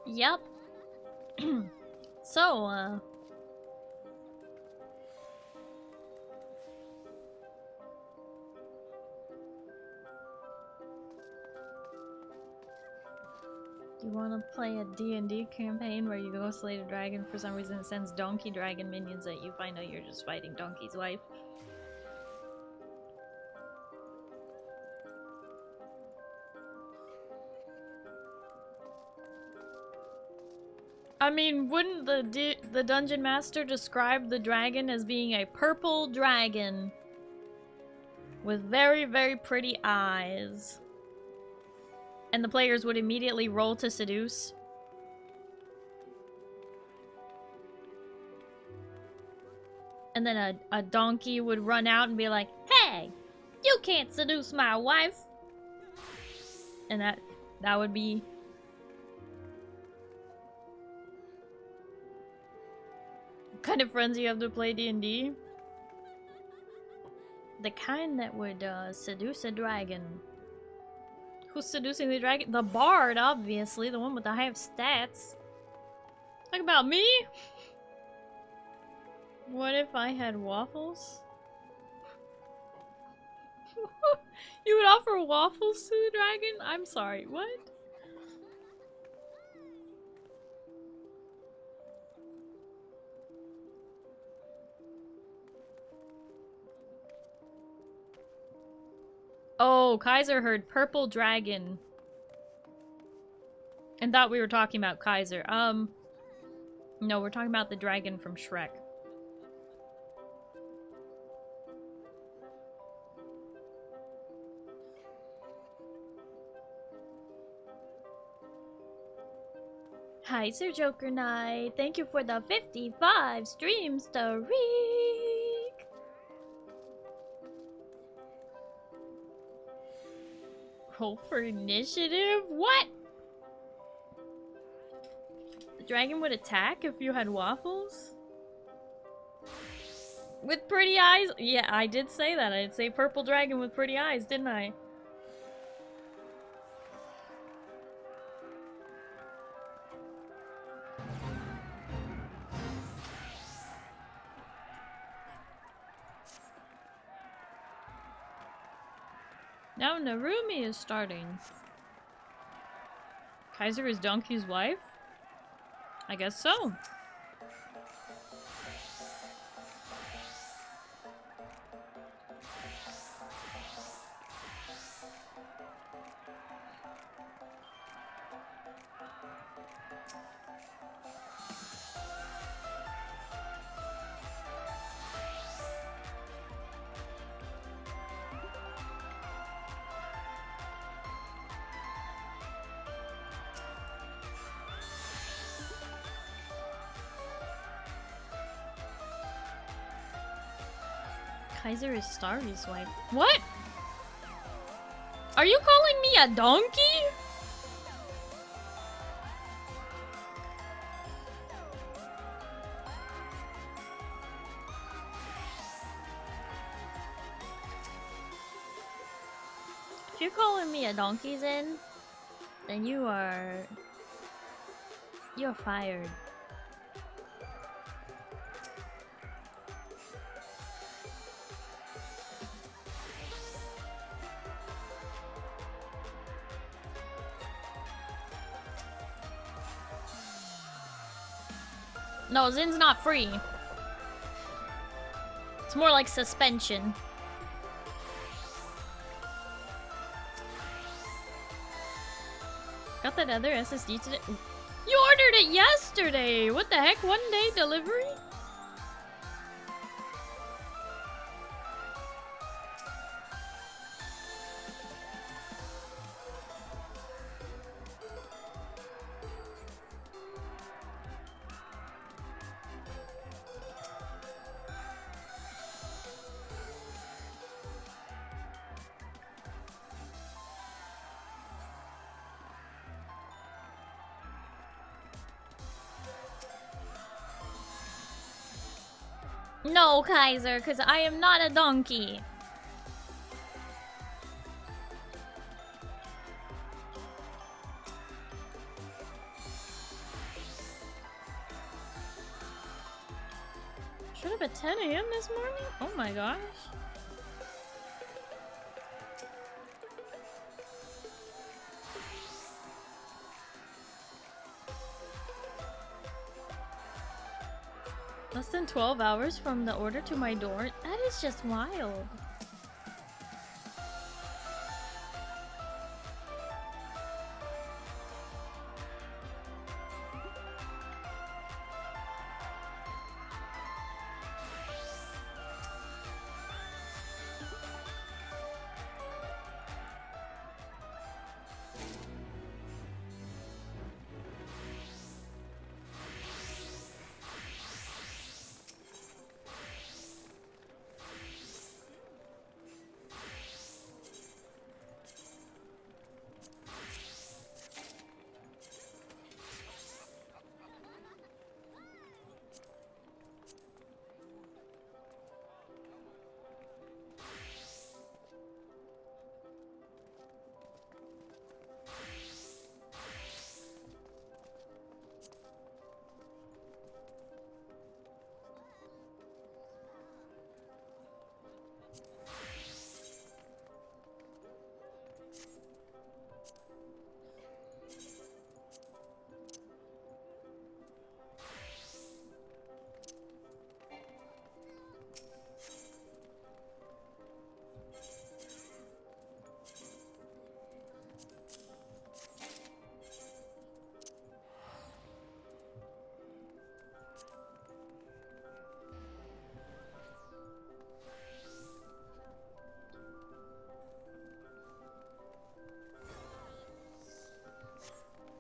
Yep. So, Do you want to play a D&D campaign where you go slay a dragon, for some reason it sends donkey dragon minions at you, find out you're just fighting Donkey's wife? I mean, wouldn't the Dungeon Master describe the dragon as being a purple dragon with very, very pretty eyes? And the players would immediately roll to seduce? And then a donkey would run out and be like, "Hey, you can't seduce my wife!" And that would be... What kind of friends you have to play D&D? The kind that would seduce a dragon. Who's seducing the dragon? The bard, obviously. The one with the highest stats. Talk about me? What if I had waffles? You would offer waffles to the dragon? I'm sorry, what? Oh, Kaiser heard purple dragon. And thought we were talking about Kaiser. No, we're talking about the dragon from Shrek. Hi, Sir Joker Knight. Thank you for the 55 streams to Reek. Roll for initiative? What? The dragon would attack if you had waffles? With pretty eyes? Yeah, I did say that. I did say purple dragon with pretty eyes, didn't I? Now Narumi is starting. Kaiser is Donkey's wife? I guess so. Kaiser is Starry's wife. What? Are you calling me a donkey? If you're calling me a donkey, then you're fired. No, Zin's not free. It's more like suspension. Got that other SSD today? You ordered it yesterday! What the heck? 1 day delivery? No, Kaiser, because I am not a donkey. Should have at 10 AM this morning? Oh my gosh. Less than 12 hours from the order to my door? That is just wild.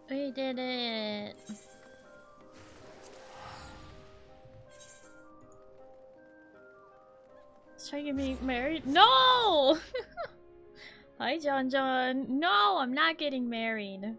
We did it! Let's try to get me married. No! Hi, John John. No, I'm not getting married.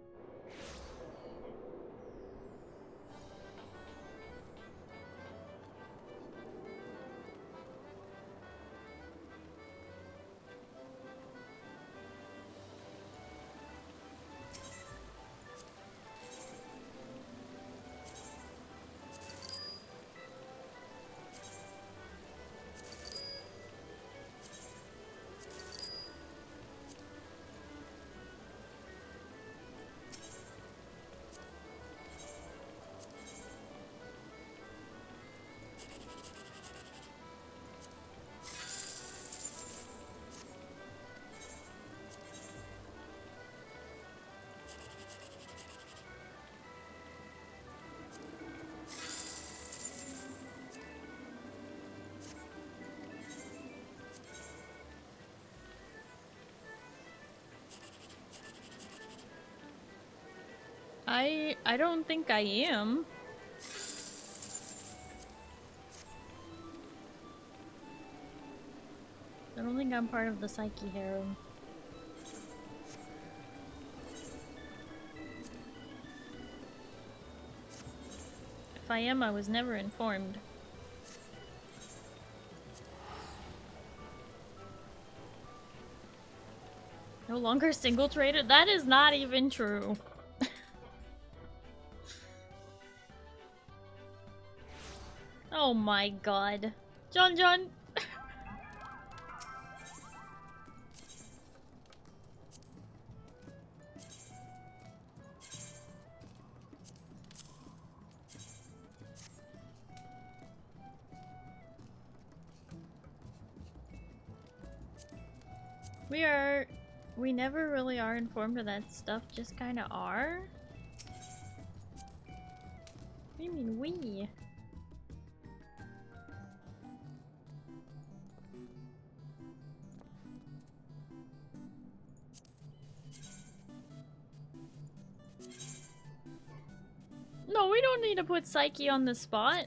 I don't think I am. I don't think I'm part of the Psyche harem. If I am, I was never informed. No longer single trader? That is not even true. Oh my god. John John! We never really are informed of that stuff, just kinda are? What do you mean we? No, we don't need to put Psyche on the spot.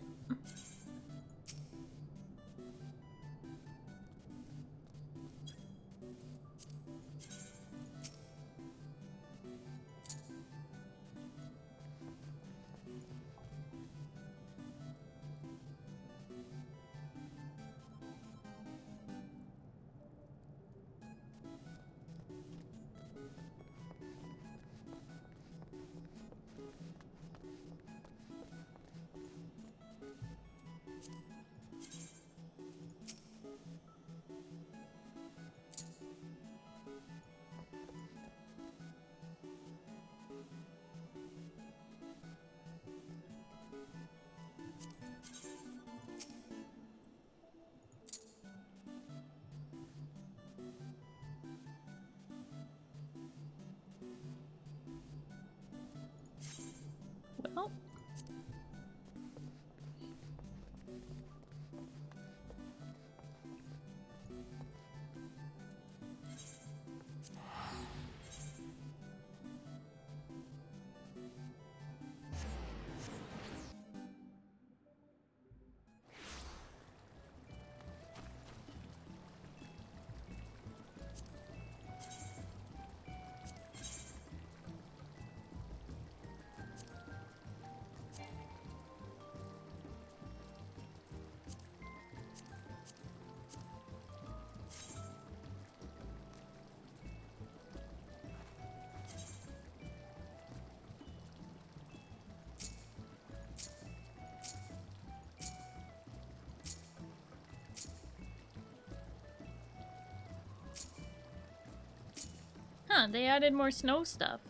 Yeah, they added more snow stuff.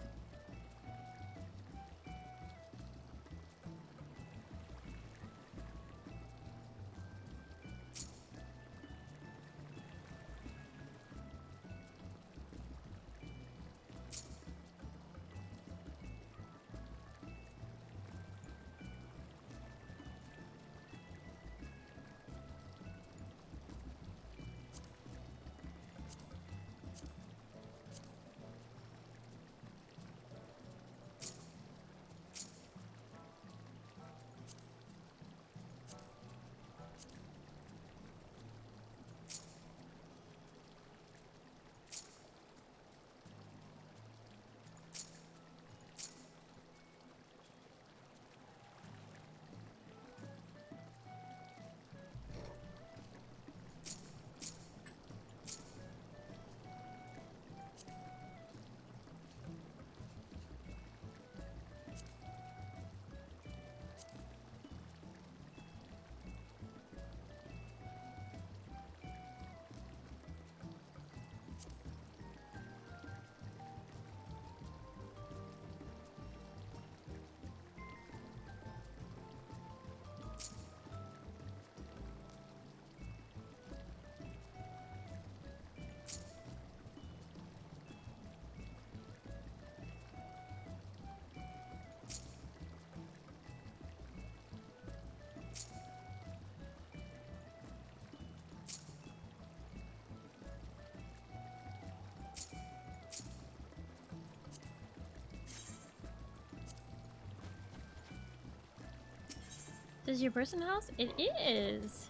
This is your person house? It is.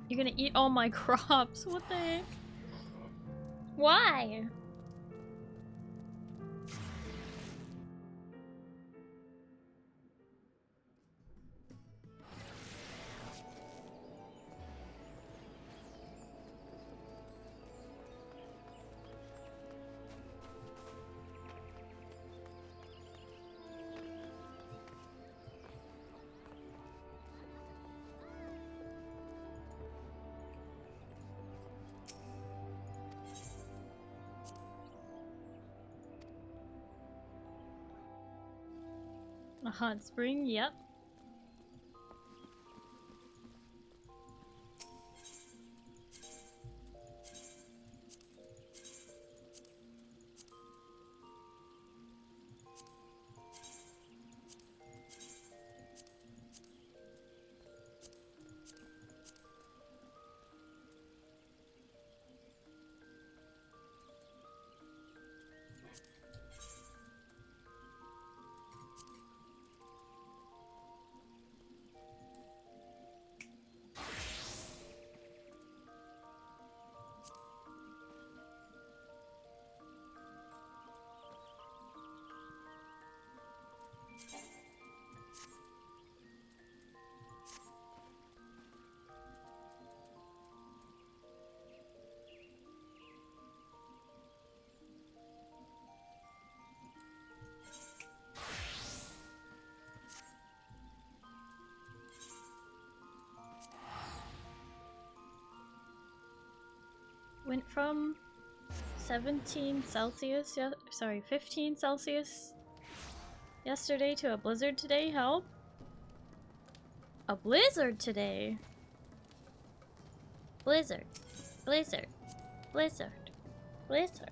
You're gonna eat all my crops. What the heck? Why? A hot spring, yep. Went from 17 Celsius, sorry, 15 Celsius yesterday to a blizzard today. Help! A blizzard today? Blizzard. Blizzard. Blizzard. Blizzard.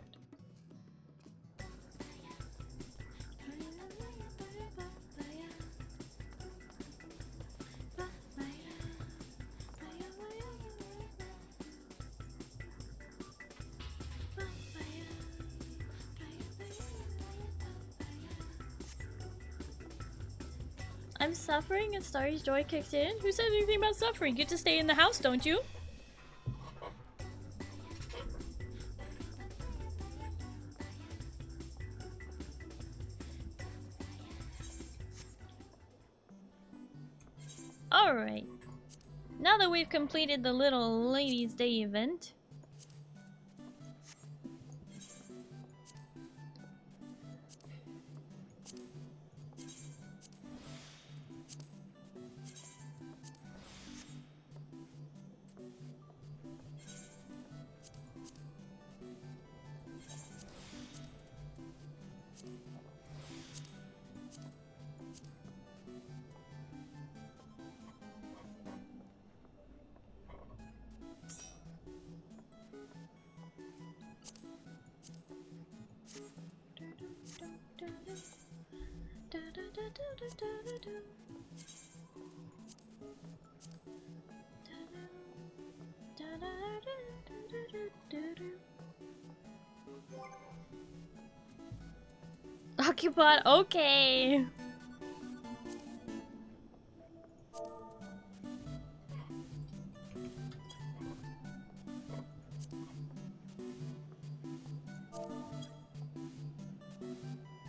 I'm suffering and Starry's joy kicked in? Who said anything about suffering? You get to stay in the house, don't you? Alright. Now that we've completed the little Ladies' Day event, Occupod, okay.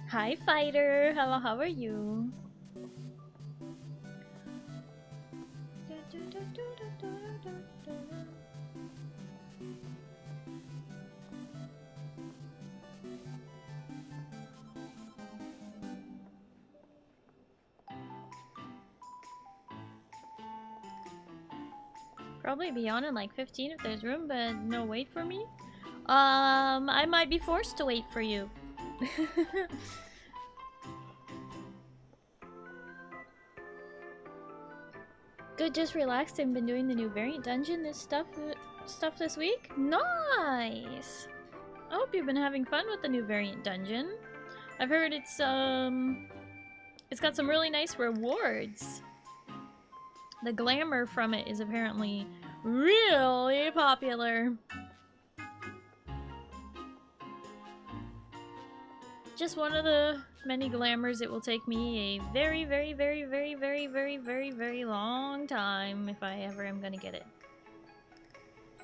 Hi, Fighter. Hello, how are you? Probably be on in like 15 if there's room, but no wait for me. I might be forced to wait for you. Good, just relaxed and been doing the new variant dungeon stuff this week. Nice! I hope you've been having fun with the new variant dungeon. I've heard it's got some really nice rewards. The glamour from it is apparently really popular. Just one of the many glamours. It will take me a very, very, very, very, very, very, very, very long time if I ever am gonna get it.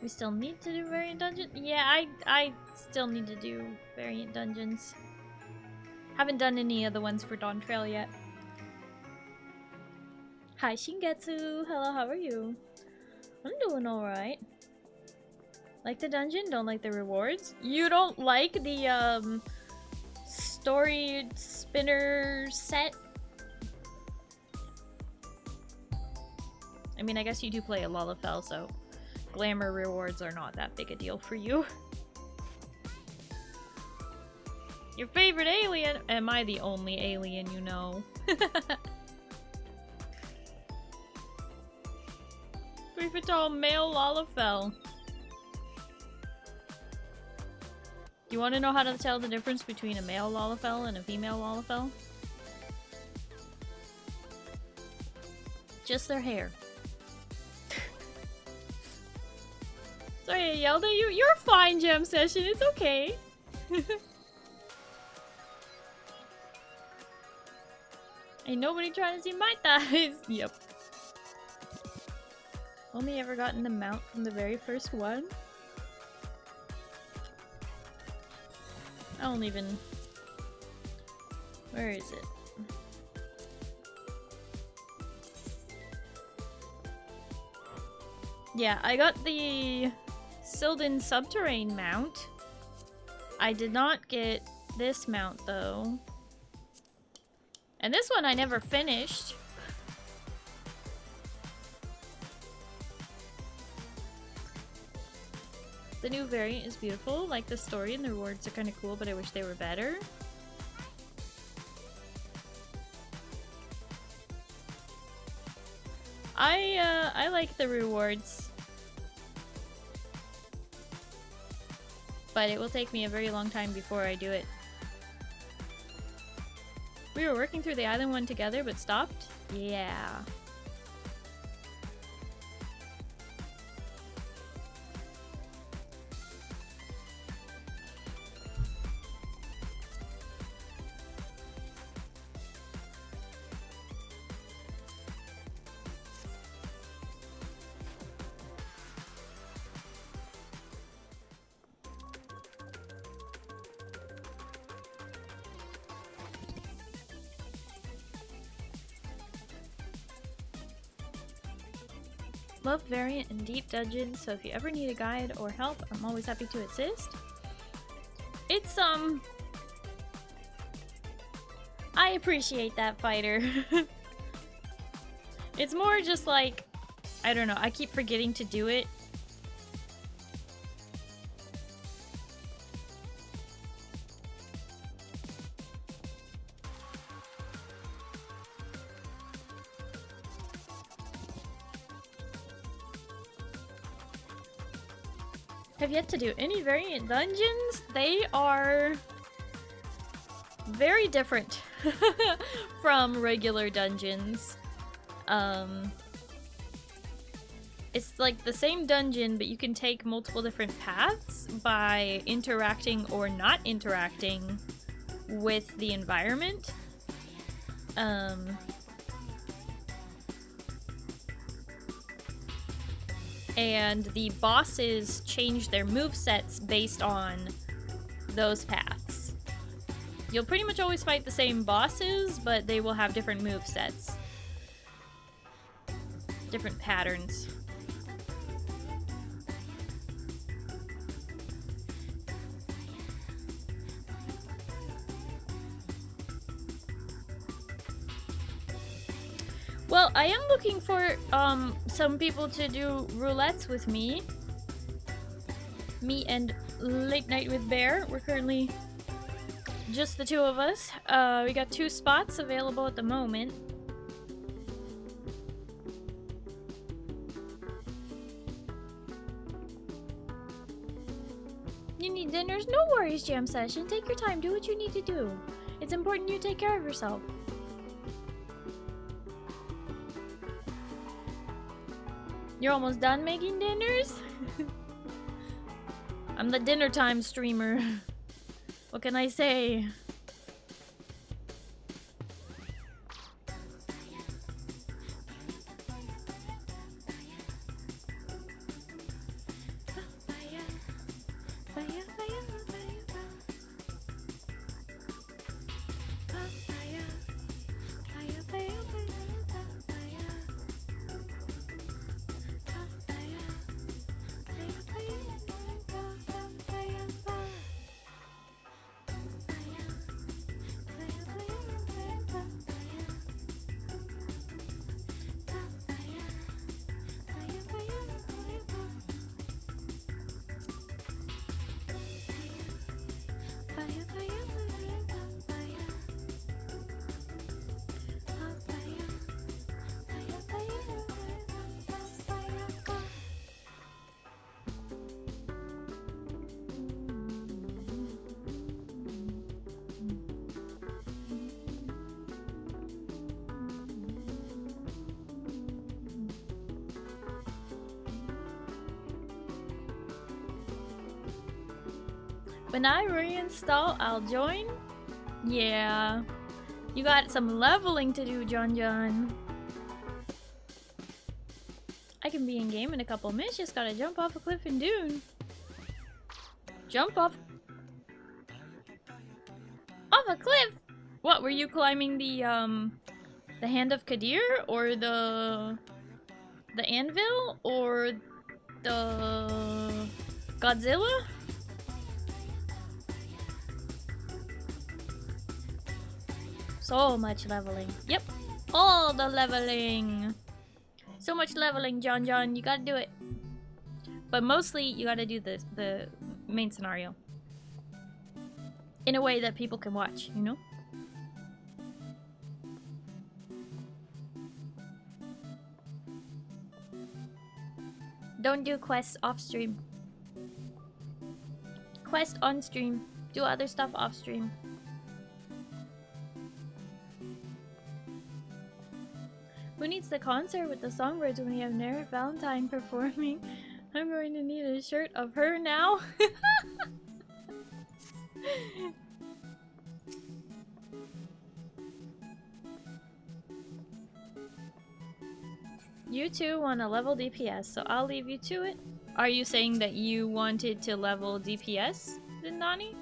We still need to do variant dungeon? Yeah, I still need to do variant dungeons. Haven't done any of the ones for Dawn Trail yet. Hi Shingetsu! Hello, how are you? I'm doing alright. Like the dungeon? Don't like the rewards? You don't like the story spinner set? I mean, I guess you do play a Lalafell, so glamour rewards are not that big a deal for you. Your favorite alien? Am I the only alien you know? Tall male Lalafell. Do you want to know how to tell the difference between a male Lalafell and a female Lalafell? Just their hair. Sorry I yelled at you. You're fine, Jam Session. It's okay. Ain't nobody trying to see my thighs. Yep. Only ever gotten the mount from the very first one. I don't even... Where is it? Yeah, I got the Sylvan Subterrane mount. I did not get this mount though. And this one I never finished. The new variant is beautiful, like the story and the rewards are kind of cool, but I wish they were better. I like the rewards. But it will take me a very long time before I do it. We were working through the island one together, but stopped? Yeah. Love variant and deep dungeons, so if you ever need a guide or help, I'm always happy to assist. It's, I appreciate that, fighter. It's more just like, I don't know, I keep forgetting to do it. Have yet to do any variant dungeons. They are very different from regular dungeons. It's like the same dungeon, but you can take multiple different paths by interacting or not interacting with the environment. And the bosses change their movesets based on those paths. You'll pretty much always fight the same bosses, but they will have different movesets. Different patterns. Well, I am looking for some people to do roulettes with me. Me and Late Night with Bear. We're currently just the two of us. We got 2 spots available at the moment. You need dinners? No worries, Jam Session. Take your time. Do what you need to do. It's important you take care of yourself. You're almost done making dinners? I'm the dinner time streamer. What can I say? When I reinstall, I'll join? Yeah. You got some leveling to do, John. I can be in game in a couple minutes, just gotta jump off a cliff in Dune. Jump off a cliff? What, were you climbing the Hand of Kadir? Or the Anvil? Or the Godzilla? So much leveling. Yep, all the leveling. So much leveling, John. You gotta do it. But mostly, you gotta do the main scenario. In a way that people can watch, you know? Don't do quests off stream. Quest on stream. Do other stuff off stream. Who needs the concert with the songbirds when we have Neret Valentine performing? I'm going to need a shirt of her now. You two want to level DPS, so I'll leave you to it. Are you saying that you wanted to level DPS, then, Nani?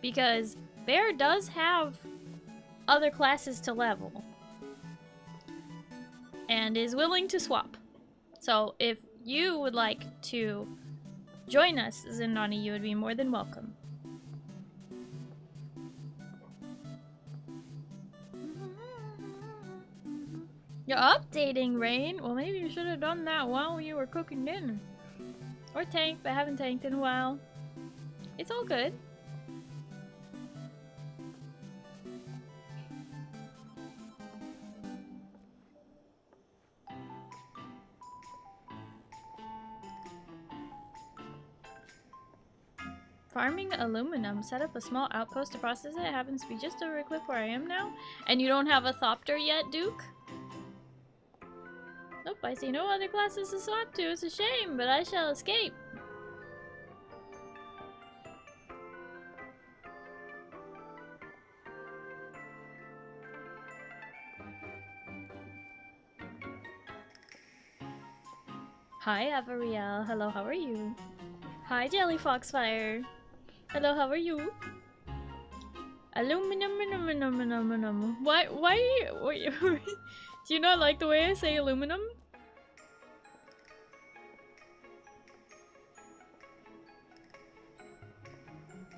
Because Bear does have other classes to level. And is willing to swap. So if you would like to join us, Zindani, you would be more than welcome. You're updating, Rain? Well, maybe you should have done that while you were cooking dinner. Or tanked, but haven't tanked in a while. It's all good. Farming aluminum. Set up a small outpost to process it. It happens to be just over a cliff where I am now. And you don't have a Thopter yet, Duke? Nope, I see no other classes to swap to. It's a shame, but I shall escape. Hi, Avariel. Hello, how are you? Hi, Jelly Foxfire. Hello, how are you? Aluminum. Why do you not like the way I say aluminum?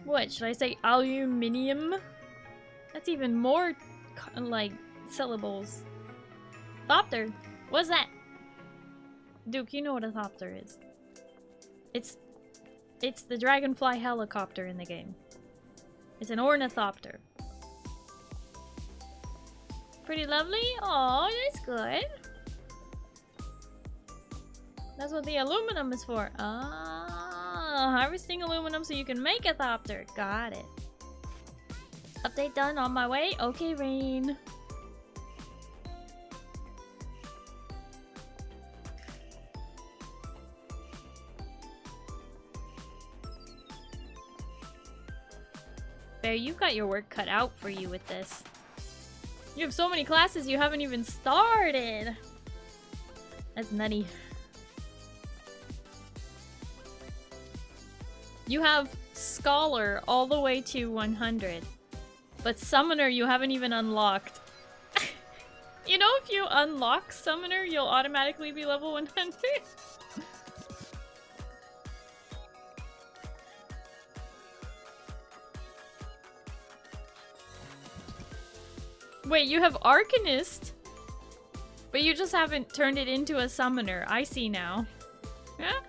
What, should I say aluminium? That's even more, like, syllables. Thopter! What's that? Duke, you know what a Thopter is. It's the dragonfly helicopter in the game. It's an ornithopter. Pretty lovely? Oh, that's good. That's what the aluminum is for. Ah, harvesting aluminum so you can make a Thopter. Got it. Update done, on my way. Okay, Rain. Bear, you've got your work cut out for you with this. You have so many classes you haven't even started. That's nutty. You have Scholar all the way to 100. But Summoner you haven't even unlocked. You know, if you unlock Summoner, you'll automatically be level 100. Wait, you have Arcanist? But you just haven't turned it into a Summoner. I see now. Yeah?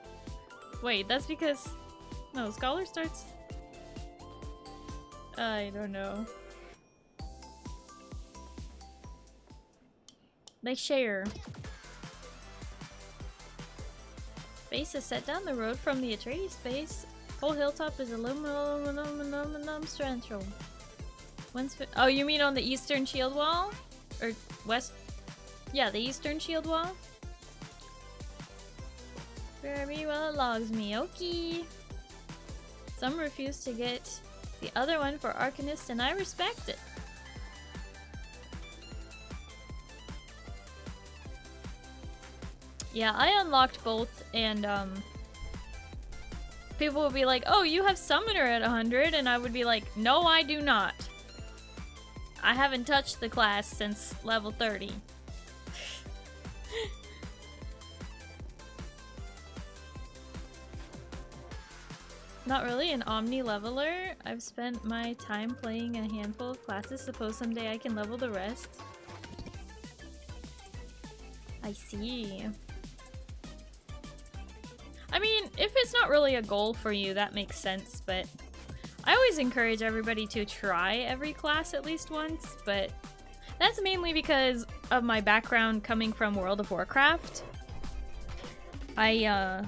Wait, that's because... No, Scholar starts... I don't know. They share. Base is set down the road from the Atreides base. Whole hilltop is aluminum central. Oh, you mean on the eastern shield wall? Or west? Yeah, the eastern shield wall. Very well, it logs me. Okay. Some refuse to get the other one for Arcanist, and I respect it. Yeah, I unlocked both, and people would be like, "Oh, you have Summoner at 100," and I would be like, "No, I do not. I haven't touched the class since level 30. Not really an omni-leveler. I've spent my time playing a handful of classes. Suppose someday I can level the rest. I see. I mean, if it's not really a goal for you, that makes sense, but I always encourage everybody to try every class at least once, but that's mainly because of my background coming from World of Warcraft. You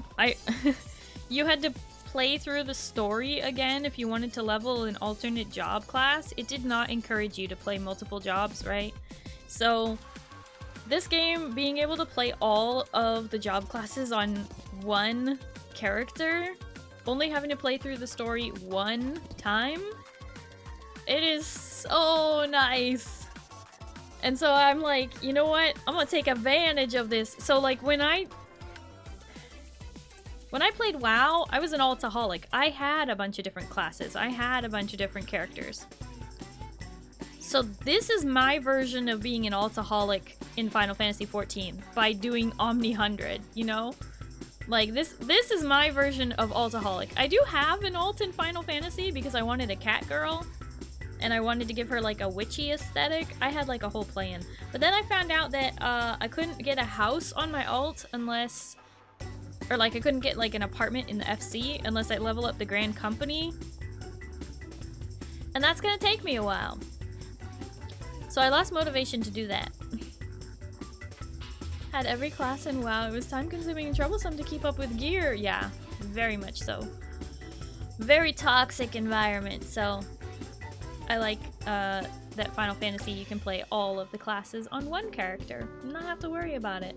had to play through the story again if you wanted to level an alternate job class. It did not encourage you to play multiple jobs, right? So this game, being able to play all of the job classes on one character, only having to play through the story one time, it is so nice. And so I'm like, you know what? I'm gonna take advantage of this. So like when I played WoW, I was an altaholic. I had a bunch of different classes. I had a bunch of different characters. So this is my version of being an altaholic in Final Fantasy XIV by doing Omni 100, you know? Like, this is my version of altaholic. I do have an alt in Final Fantasy because I wanted a cat girl, and I wanted to give her, like, a witchy aesthetic. I had, like, a whole plan. But then I found out that I couldn't get a house on my alt unless... Or, like, I couldn't get, like, an apartment in the FC unless I level up the Grand Company. And that's gonna take me a while. So I lost motivation to do that. Had every class in WoW. It was time-consuming and troublesome to keep up with gear. Yeah, very much so. Very toxic environment, so... I like that Final Fantasy you can play all of the classes on one character and not have to worry about it.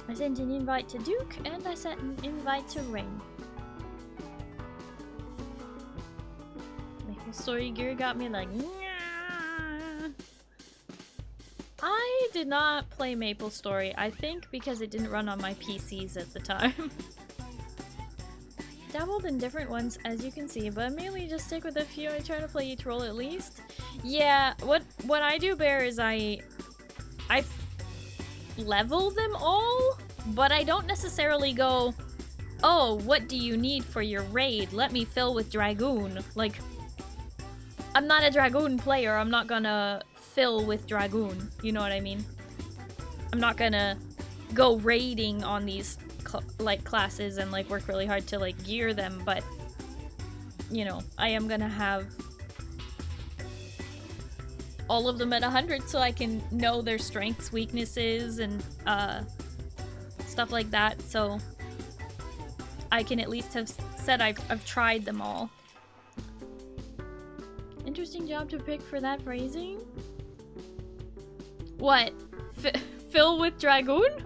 I sent an invite to Duke and I sent an invite to Ring. Maple Story Gear got me like, nyah. I did not play Maple Story, I think because it didn't run on my PCs at the time. Dabbled in different ones, as you can see, but mainly just stick with a few. I try to play each role at least. Yeah, what I do, Bear, is I level them all, but I don't necessarily go, oh, what do you need for your raid? Let me fill with Dragoon. Like, I'm not a Dragoon player. I'm not gonna fill with Dragoon. You know what I mean? I'm not gonna go raiding on these like classes and like work really hard to like gear them, but you know, I am gonna have all of them at 100 so I can know their strengths, weaknesses, and stuff like that, so I can at least have said I've tried them all. Interesting job to pick for that phrasing. What? Fill with Dragoon?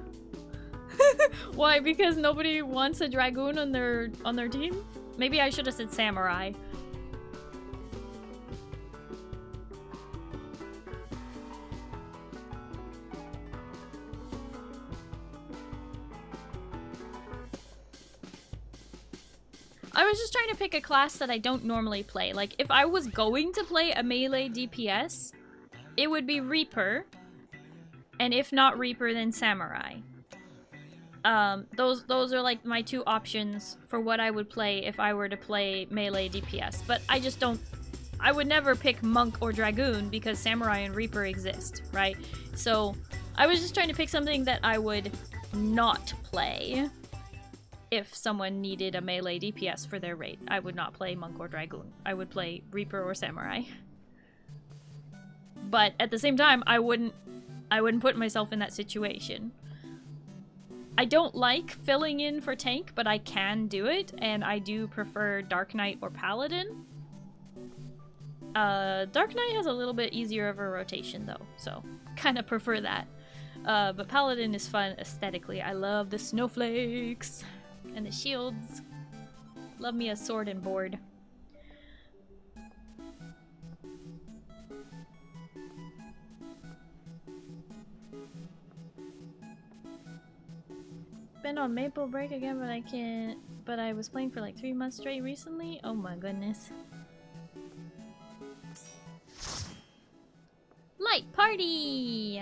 Why? Because nobody wants a Dragoon on their team? Maybe I should have said Samurai. I was just trying to pick a class that I don't normally play. Like, if I was going to play a melee DPS, it would be Reaper. And if not Reaper, then Samurai. Those are like my two options for what I would play if I were to play melee DPS. But I just don't... I would never pick Monk or Dragoon because Samurai and Reaper exist, right? So, I was just trying to pick something that I would not play. If someone needed a melee DPS for their raid, I would not play Monk or Dragoon. I would play Reaper or Samurai. But at the same time, I wouldn't put myself in that situation. I don't like filling in for tank, but I can do it, and I do prefer Dark Knight or Paladin. Dark Knight has a little bit easier of a rotation though, so kind of prefer that. But Paladin is fun aesthetically. I love the snowflakes. And the shields. Love me a sword and board. Been on Maple break again, but I can't. But I was playing for like 3 months straight recently. Oh my goodness. Light party!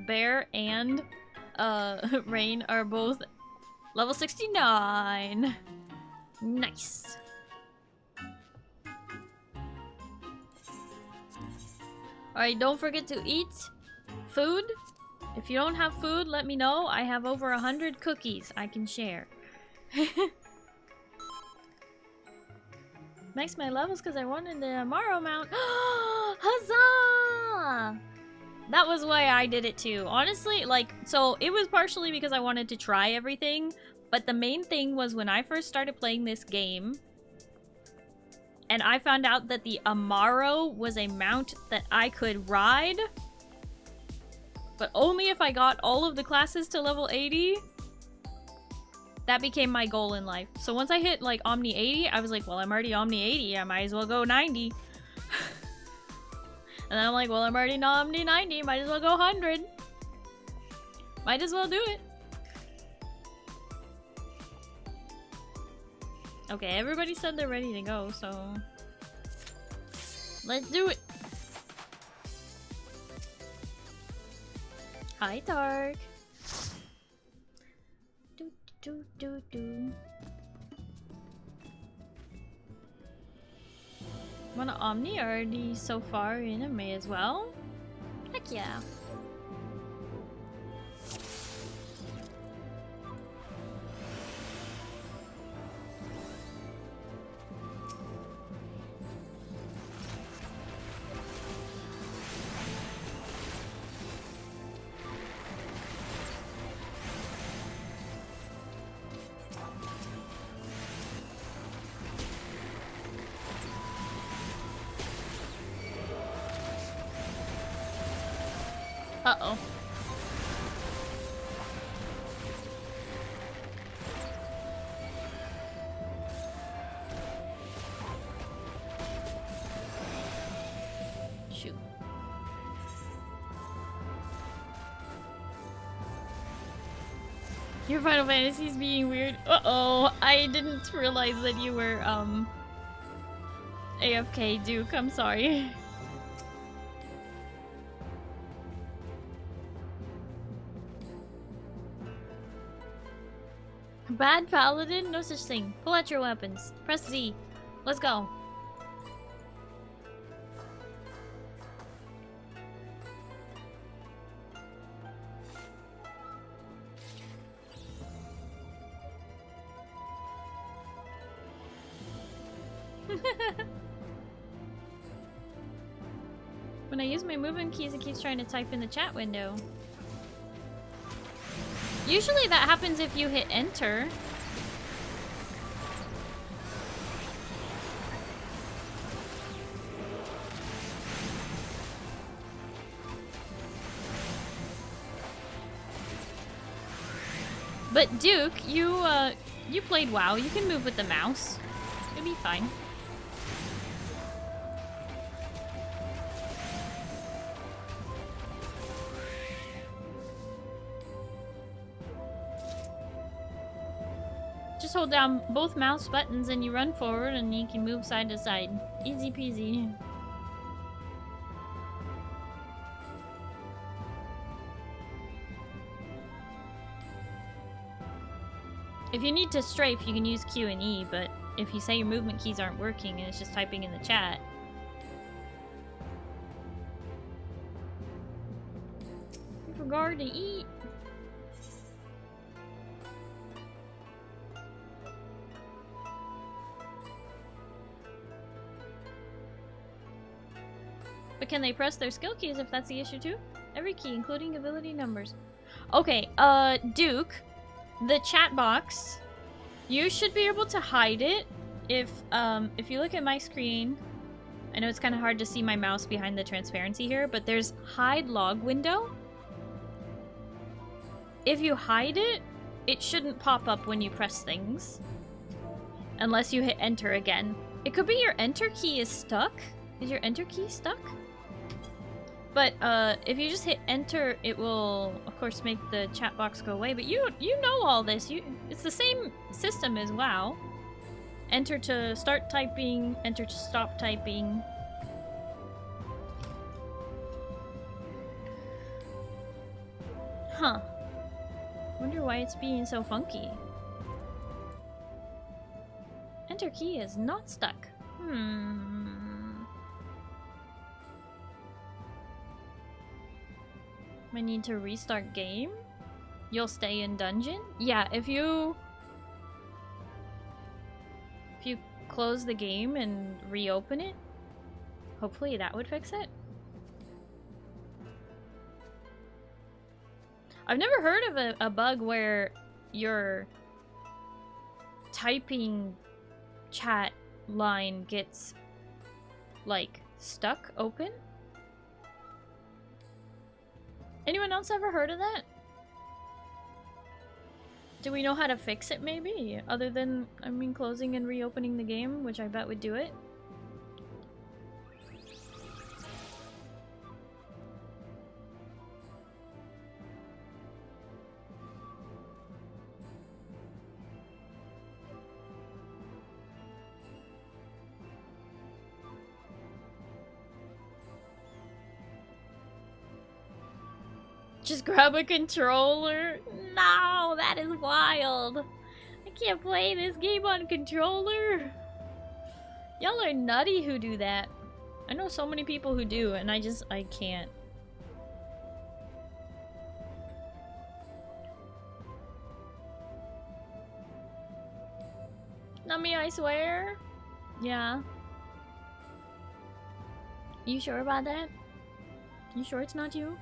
Bear and Rain are both level 69. Nice. Alright, don't forget to eat food. If you don't have food, let me know. I have over 100 cookies I can share. Max my levels because I wanted the Amaro mount. Huzzah! That was why I did it too. Honestly, like, so it was partially because I wanted to try everything, but the main thing was when I first started playing this game, and I found out that the Amaro was a mount that I could ride, but only if I got all of the classes to level 80. That became my goal in life. So once I hit like Omni 80, I was like, well, I'm already Omni 80, I might as well go 90. And then I'm like, well, I'm already Omni 90, might as well go 100. Might as well do it. Okay, everybody said they're ready to go, so let's do it. Hi, Dark. Do. Wanna Omni already so far in, I may as well. Heck yeah. Uh-oh. Shoot. Your Final Fantasy's being weird. Uh-oh. I didn't realize that you were, AFK, Duke. I'm sorry. Bad paladin? No such thing. Pull out your weapons. Press Z. Let's go. When I use my movement keys, it keeps trying to type in the chat window. Usually that happens if you hit enter. But Duke, you played WoW. You can move with the mouse. You'll be fine. Just hold down both mouse buttons and you run forward and you can move side to side. Easy peasy. If you need to strafe, you can use Q and E, but if you say your movement keys aren't working and it's just typing in the chat. I forgot to eat. But can they press their skill keys if that's the issue too? Every key, including ability numbers. Okay, Duke, the chat box, you should be able to hide it if you look at my screen. I know it's kind of hard to see my mouse behind the transparency here, but there's hide log window. If you hide it, it shouldn't pop up when you press things. Unless you hit enter again. It could be your enter key is stuck. Is your enter key stuck? But if you just hit enter, it will, of course, make the chat box go away. But you know all this. It's the same system as WoW. Enter to start typing, enter to stop typing. Huh. Wonder why it's being so funky. Enter key is not stuck. I need to restart game? You'll stay in dungeon? Yeah, if you close the game and reopen it, hopefully that would fix it. I've never heard of a bug where your typing chat line gets, like, stuck open. Anyone else ever heard of that? Do we know how to fix it, maybe? Other than, I mean, closing and reopening the game, which I bet would do it. Just grab a controller? No, that is wild. I can't play this game on controller. Y'all are nutty who do that. I know so many people who do, and I can't. Not me, I swear. Yeah. You sure about that? You sure it's not you?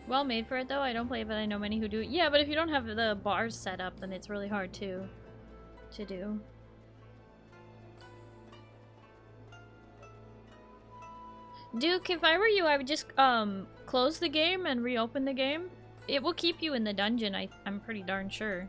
Well made for it though. I don't play it, but I know many who do. Yeah, but if you don't have the bars set up, then it's really hard to do. Duke, if I were you, I would just close the game and reopen the game. It will keep you in the dungeon, I'm pretty darn sure.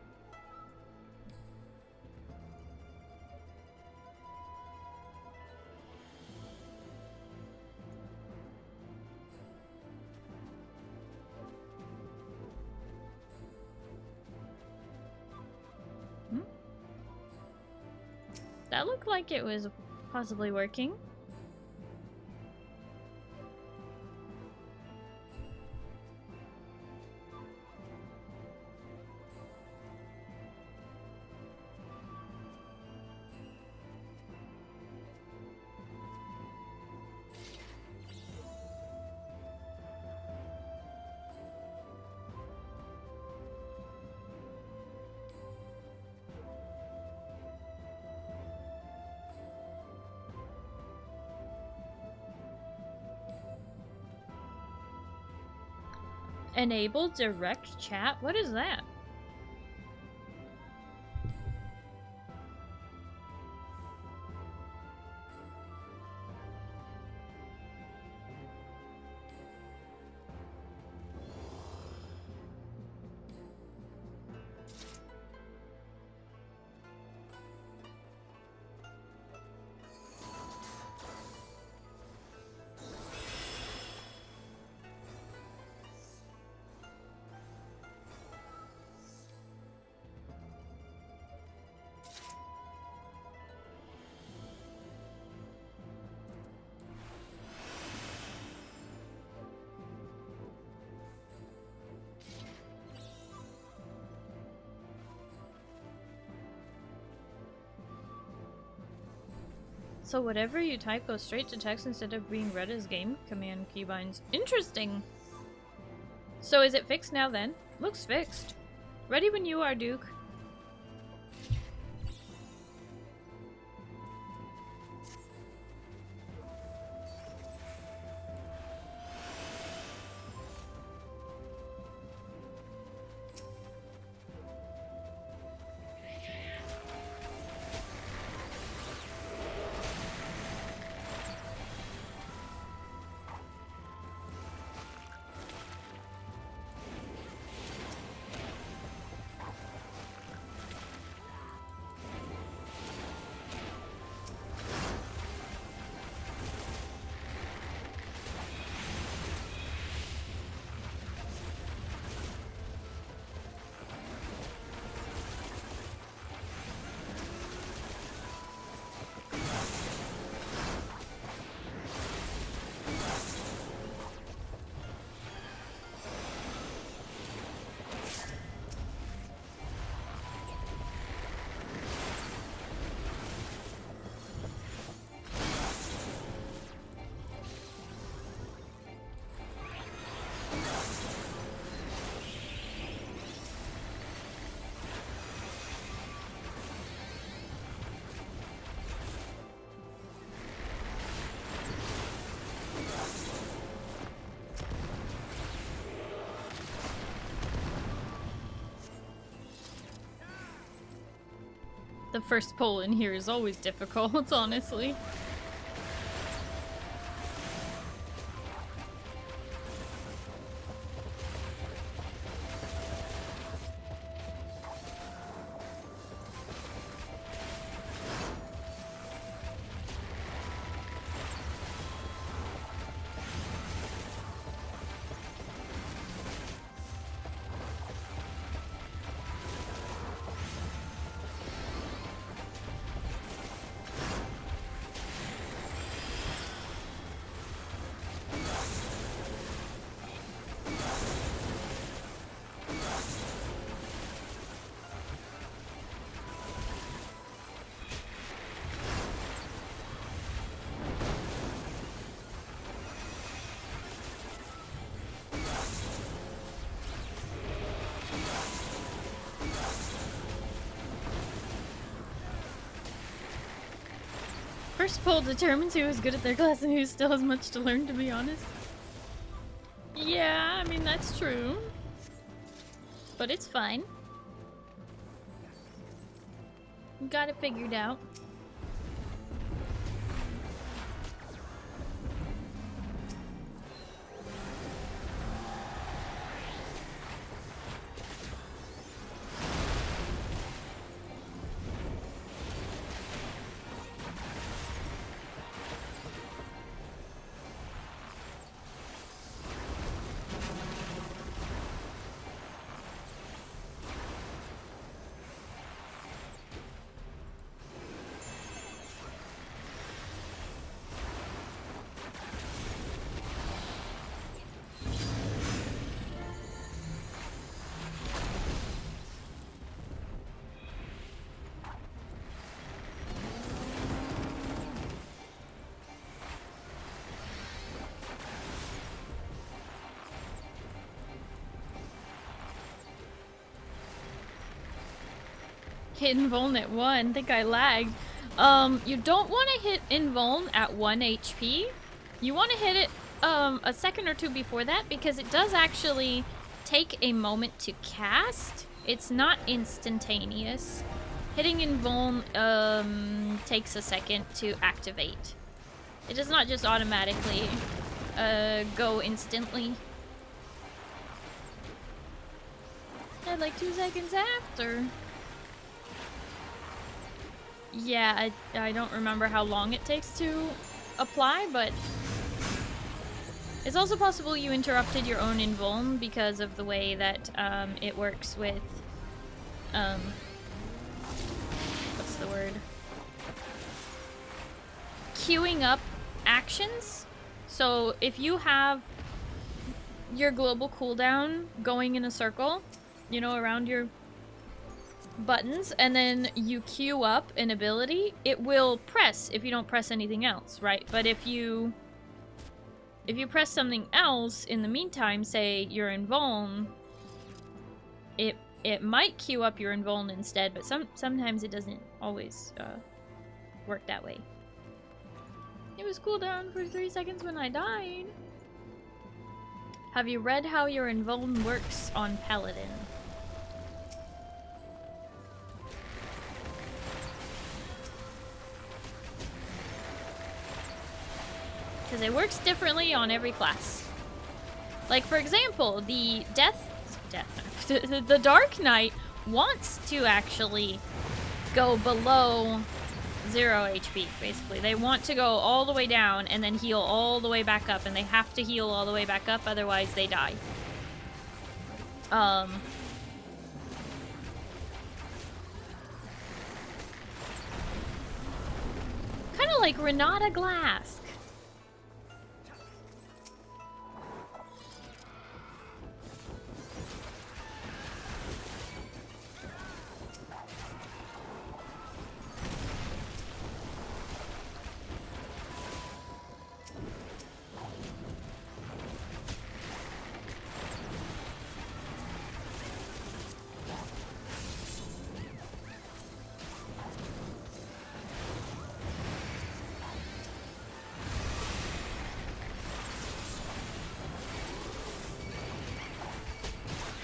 That looked like it was possibly working. Enable direct chat? What is that? So whatever you type goes straight to text instead of being read as game command keybinds. Interesting. So is it fixed now then? Looks fixed. Ready when you are, Duke. The first pull in here is always difficult, honestly. First pull determines who is good at their class and who still has much to learn, to be honest. Yeah, I mean, that's true. But it's fine. We got it figured out. Hit invuln at 1. I think I lagged. You don't want to hit invuln at 1 HP. You want to hit it a second or two before that because it does actually take a moment to cast. It's not instantaneous. Hitting invuln takes a second to activate. It does not just automatically go instantly. And like 2 seconds after. Yeah, I don't remember how long it takes to apply, but it's also possible you interrupted your own invuln because of the way that it works with what's the word? Queuing up actions. So if you have your global cooldown going in a circle, you know, around your buttons, and then you queue up an ability, it will press if you don't press anything else, right? But if you press something else in the meantime, say your invuln, it might queue up your invuln instead, but sometimes it doesn't always work that way. It was cooldown for 3 seconds when I died. Have you read how your invuln works on Paladin? Because it works differently on every class. Like, for example, the the Dark Knight wants to actually go below 0 HP, basically. They want to go all the way down and then heal all the way back up, and they have to heal all the way back up, otherwise they die. Kind of like Renata Glass.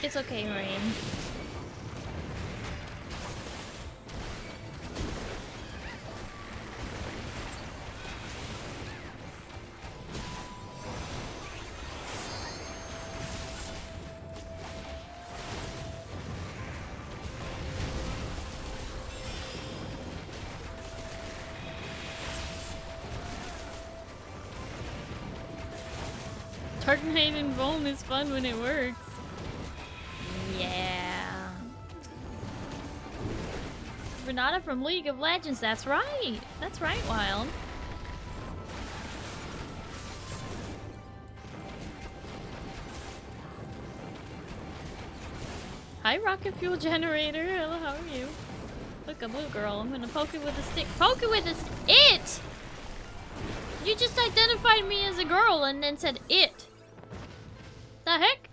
It's okay, Rain. Arcade and Foam is fun when it works. Yeah. Renata from League of Legends, that's right. That's right, Wild. Hi, Rocket Fuel Generator. Hello, how are you? Look, a blue girl. I'm gonna poke it with a stick. Poke it with it! You just identified me as a girl and then said it. The heck?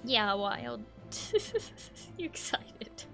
Yeah, Wild. You excited?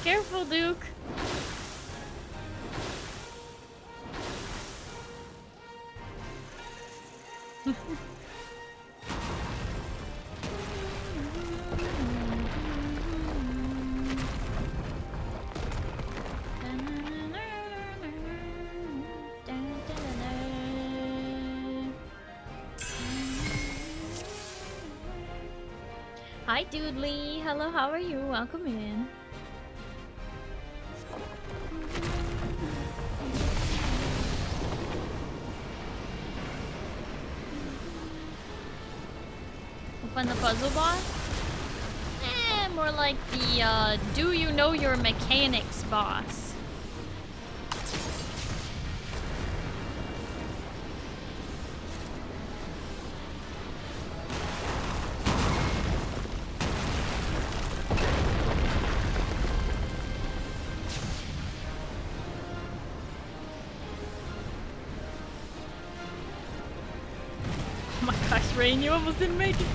Careful, Duke. Hi, Doodly. Hello, how are you? Welcome in. Find the puzzle boss? More like the, do you know your mechanics boss? Oh my gosh, Rain, you almost didn't make it.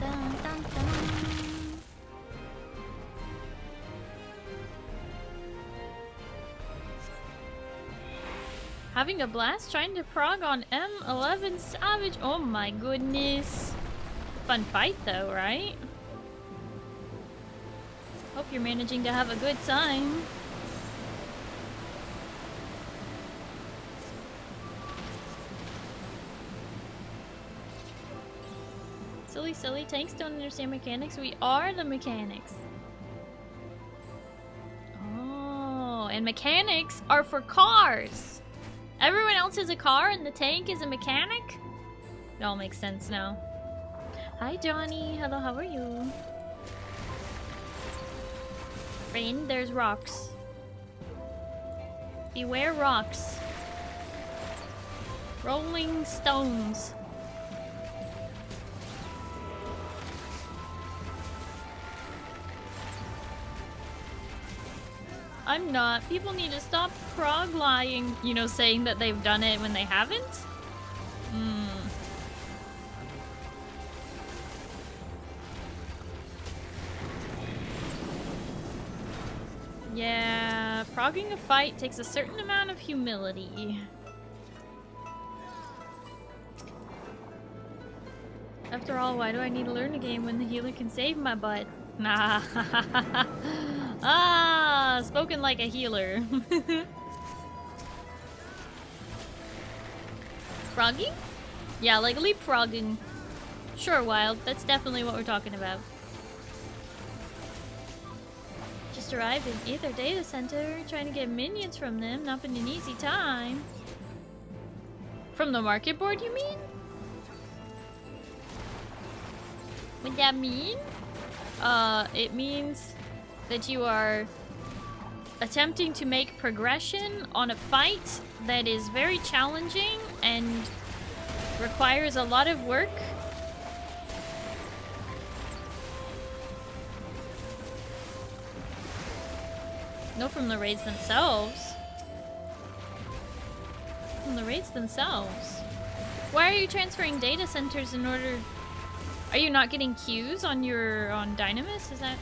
Dun, dun, dun. Having a blast trying to prog on M11 Savage. Oh my goodness. Fun fight though, right? Hope you're managing to have a good time. Silly tanks don't understand mechanics. We are the mechanics. Oh, and mechanics are for cars. Everyone else is a car and the tank is a mechanic? It all makes sense now. Hi, Johnny. Hello, how are you? Rain, there's rocks. Beware rocks. Rolling stones. I'm not. People need to stop prog lying, you know, saying that they've done it when they haven't. Yeah, progging a fight takes a certain amount of humility. After After all, why do I need to learn a game when the healer can save my butt? Nah. Ah, spoken like a healer. Frogging? Yeah, like leapfrogging. Sure, Wild. That's definitely what we're talking about. Just arrived in Ether Data Center, trying to get minions from them. Not been an easy time. From the market board, you mean? What that mean? It means that you are attempting to make progression on a fight that is very challenging and requires a lot of work. No, from the raids themselves. From the raids themselves. Why are you transferring data centers in order... Are you not getting queues on your... on Dynamis? Is that...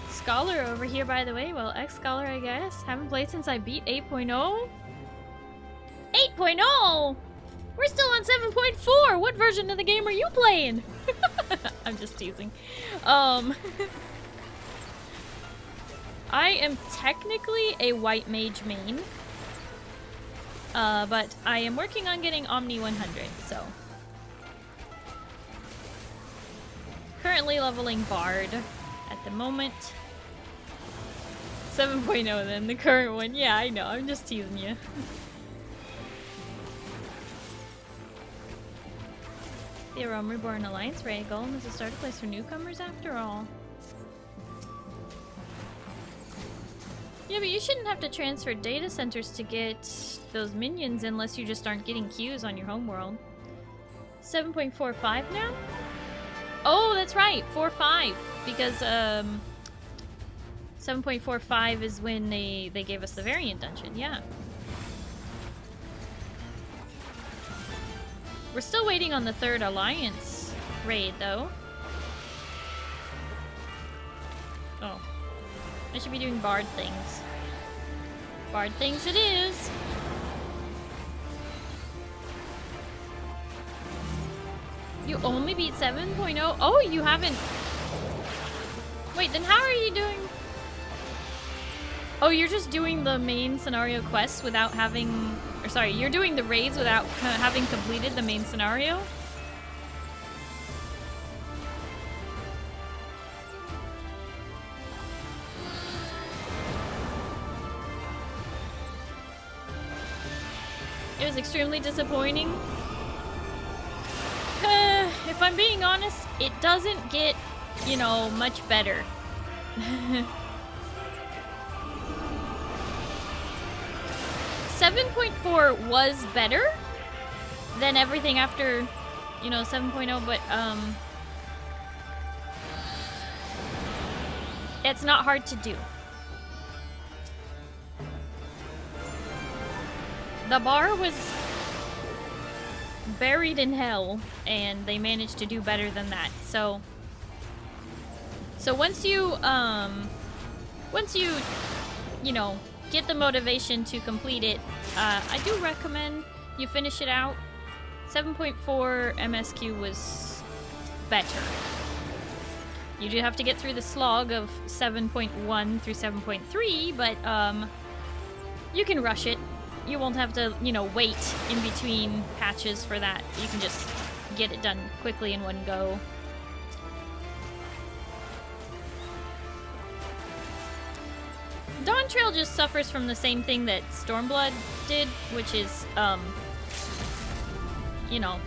Scholar over here, by the way. Well, ex-Scholar, I guess. Haven't played since I beat 8.0. 8.0? We're still on 7.4! What version of the game are you playing? I'm just teasing. I am technically a white mage main. But I am working on getting Omni 100, so. Currently leveling Bard at the moment. 7.0 then, the current one. Yeah, I know, I'm just teasing you. The Rome Reborn Alliance raid Golem is a starter place for newcomers after all. Yeah, but you shouldn't have to transfer data centers to get those minions unless you just aren't getting queues on your homeworld. 7.45 now? Oh, that's right, 4.5. Because 7.45 is when they gave us the variant dungeon, yeah. We're still waiting on the third Alliance raid, though. Oh. I should be doing Bard things. Bard things it is! You only beat 7.0? Oh, you haven't... Wait, then how are you doing... Oh, you're just doing the main scenario quests without having... Or sorry, you're doing the raids without having completed the main scenario? It was extremely disappointing. If I'm being honest, it doesn't get, you know, much better. 7.4 was better than everything after, you know, 7.0, but it's not hard to do. The bar was buried in hell, and they managed to do better than that. So once you, you know, get the motivation to complete it, I do recommend you finish it out. 7.4 MSQ was better. You do have to get through the slog of 7.1 through 7.3, but you can rush it. You won't have to, you know, wait in between patches for that. You can just get it done quickly in one go. Dawn Trail just suffers from the same thing that Stormblood did, which is, you know,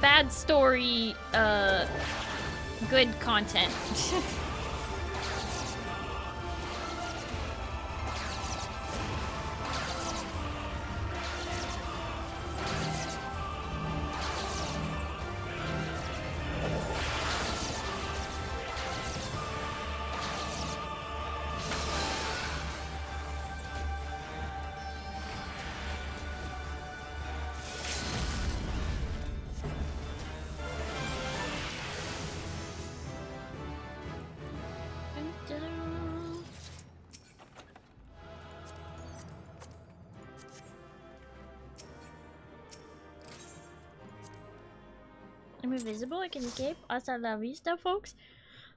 bad story, good content. I'm invisible. I can escape. Hasta la vista, folks.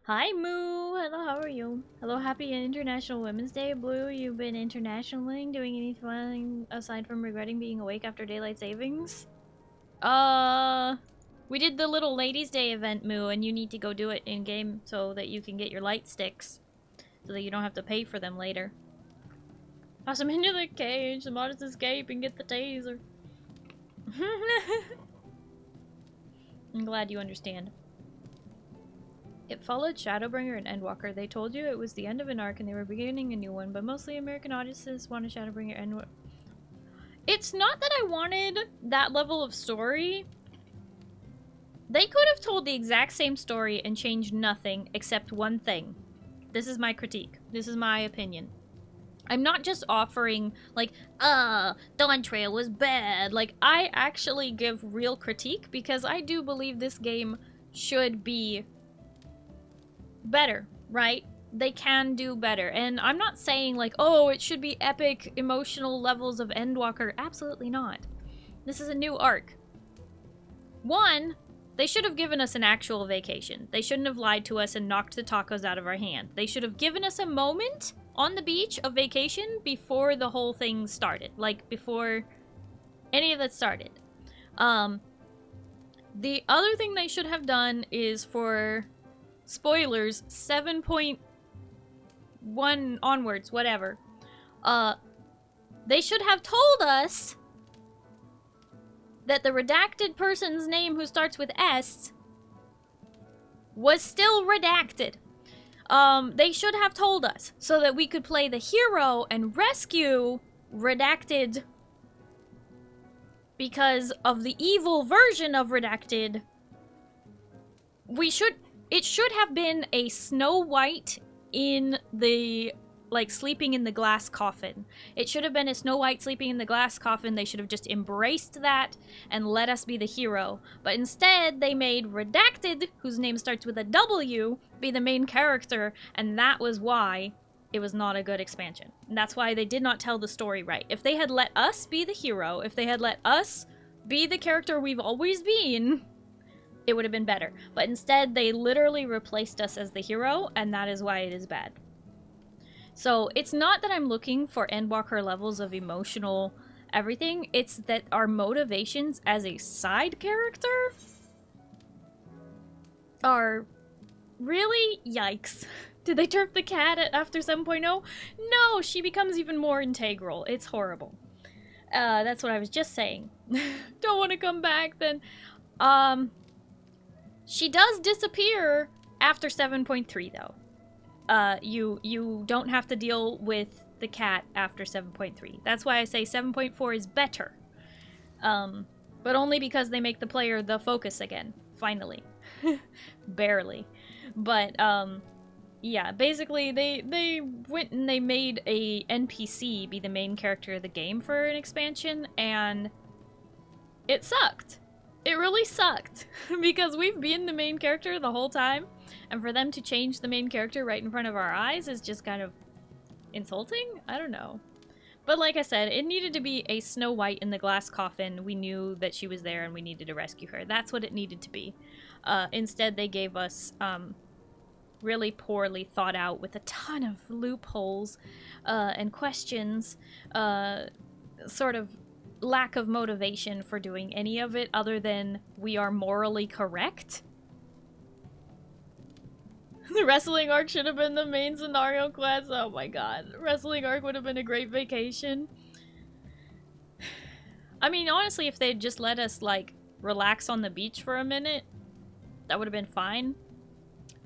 Hi, Moo. Hello, how are you? Hello, happy International Women's Day. Blue, you've been internationaling, doing anything aside from regretting being awake after daylight savings? We did the little Ladies' Day event, Moo, and you need to go do it in-game so that you can get your light sticks. So that you don't have to pay for them later. Toss him into the cage, the modest escape, and get the taser. I'm glad you understand. It followed Shadowbringer and Endwalker. They told you it was the end of an arc and they were beginning a new one, but mostly American audiences wanted Shadowbringer and It's not that I wanted that level of story. They could have told the exact same story and changed nothing except one thing. This is my critique. This is my opinion. I'm not just offering, like, Dawn Trail was bad. Like, I actually give real critique because I do believe this game should be better, right? They can do better. And I'm not saying, like, oh, it should be epic emotional levels of Endwalker. Absolutely not. This is a new arc. One, they should have given us an actual vacation. They shouldn't have lied to us and knocked the tacos out of our hand. They should have given us a moment on the beach of vacation before the whole thing started. Like, before any of that started. The other thing they should have done is for, spoilers, 7.1 onwards, whatever. They should have told us that the redacted person's name who starts with S was still redacted. They should have told us so that we could play the hero and rescue redacted because of the evil version of redacted. It should have been a Snow White in the, like, sleeping in the glass coffin. It should have been a Snow White sleeping in the glass coffin. They should have just embraced that and let us be the hero. But instead, they made Redacted, whose name starts with a W, be the main character, and that was why it was not a good expansion. And that's why they did not tell the story right. If they had let us be the hero, if they had let us be the character we've always been, it would have been better. But instead, they literally replaced us as the hero, and that is why it is bad. So, it's not that I'm looking for Endwalker levels of emotional everything, it's that our motivations as a side character are really yikes. Did they turf the cat after 7.0? No, she becomes even more integral. It's horrible. That's what I was just saying. Don't want to come back then. She does disappear after 7.3 though. You don't have to deal with the cat after 7.3. That's why I say 7.4 is better. But only because they make the player the focus again, finally. Barely. But, yeah, basically they went and they made a NPC be the main character of the game for an expansion, and it sucked. It really sucked. Because we've been the main character the whole time, and for them to change the main character right in front of our eyes is just kind of insulting? I don't know. But like I said, it needed to be a Snow White in the glass coffin. We knew that she was there and we needed to rescue her. That's what it needed to be. Instead, they gave us really poorly thought out with a ton of loopholes and questions, sort of lack of motivation for doing any of it other than we are morally correct. The wrestling arc should have been the main scenario class. Oh my god. Wrestling arc would have been a great vacation. I mean, honestly, if they'd just let us, like, relax on the beach for a minute, that would have been fine.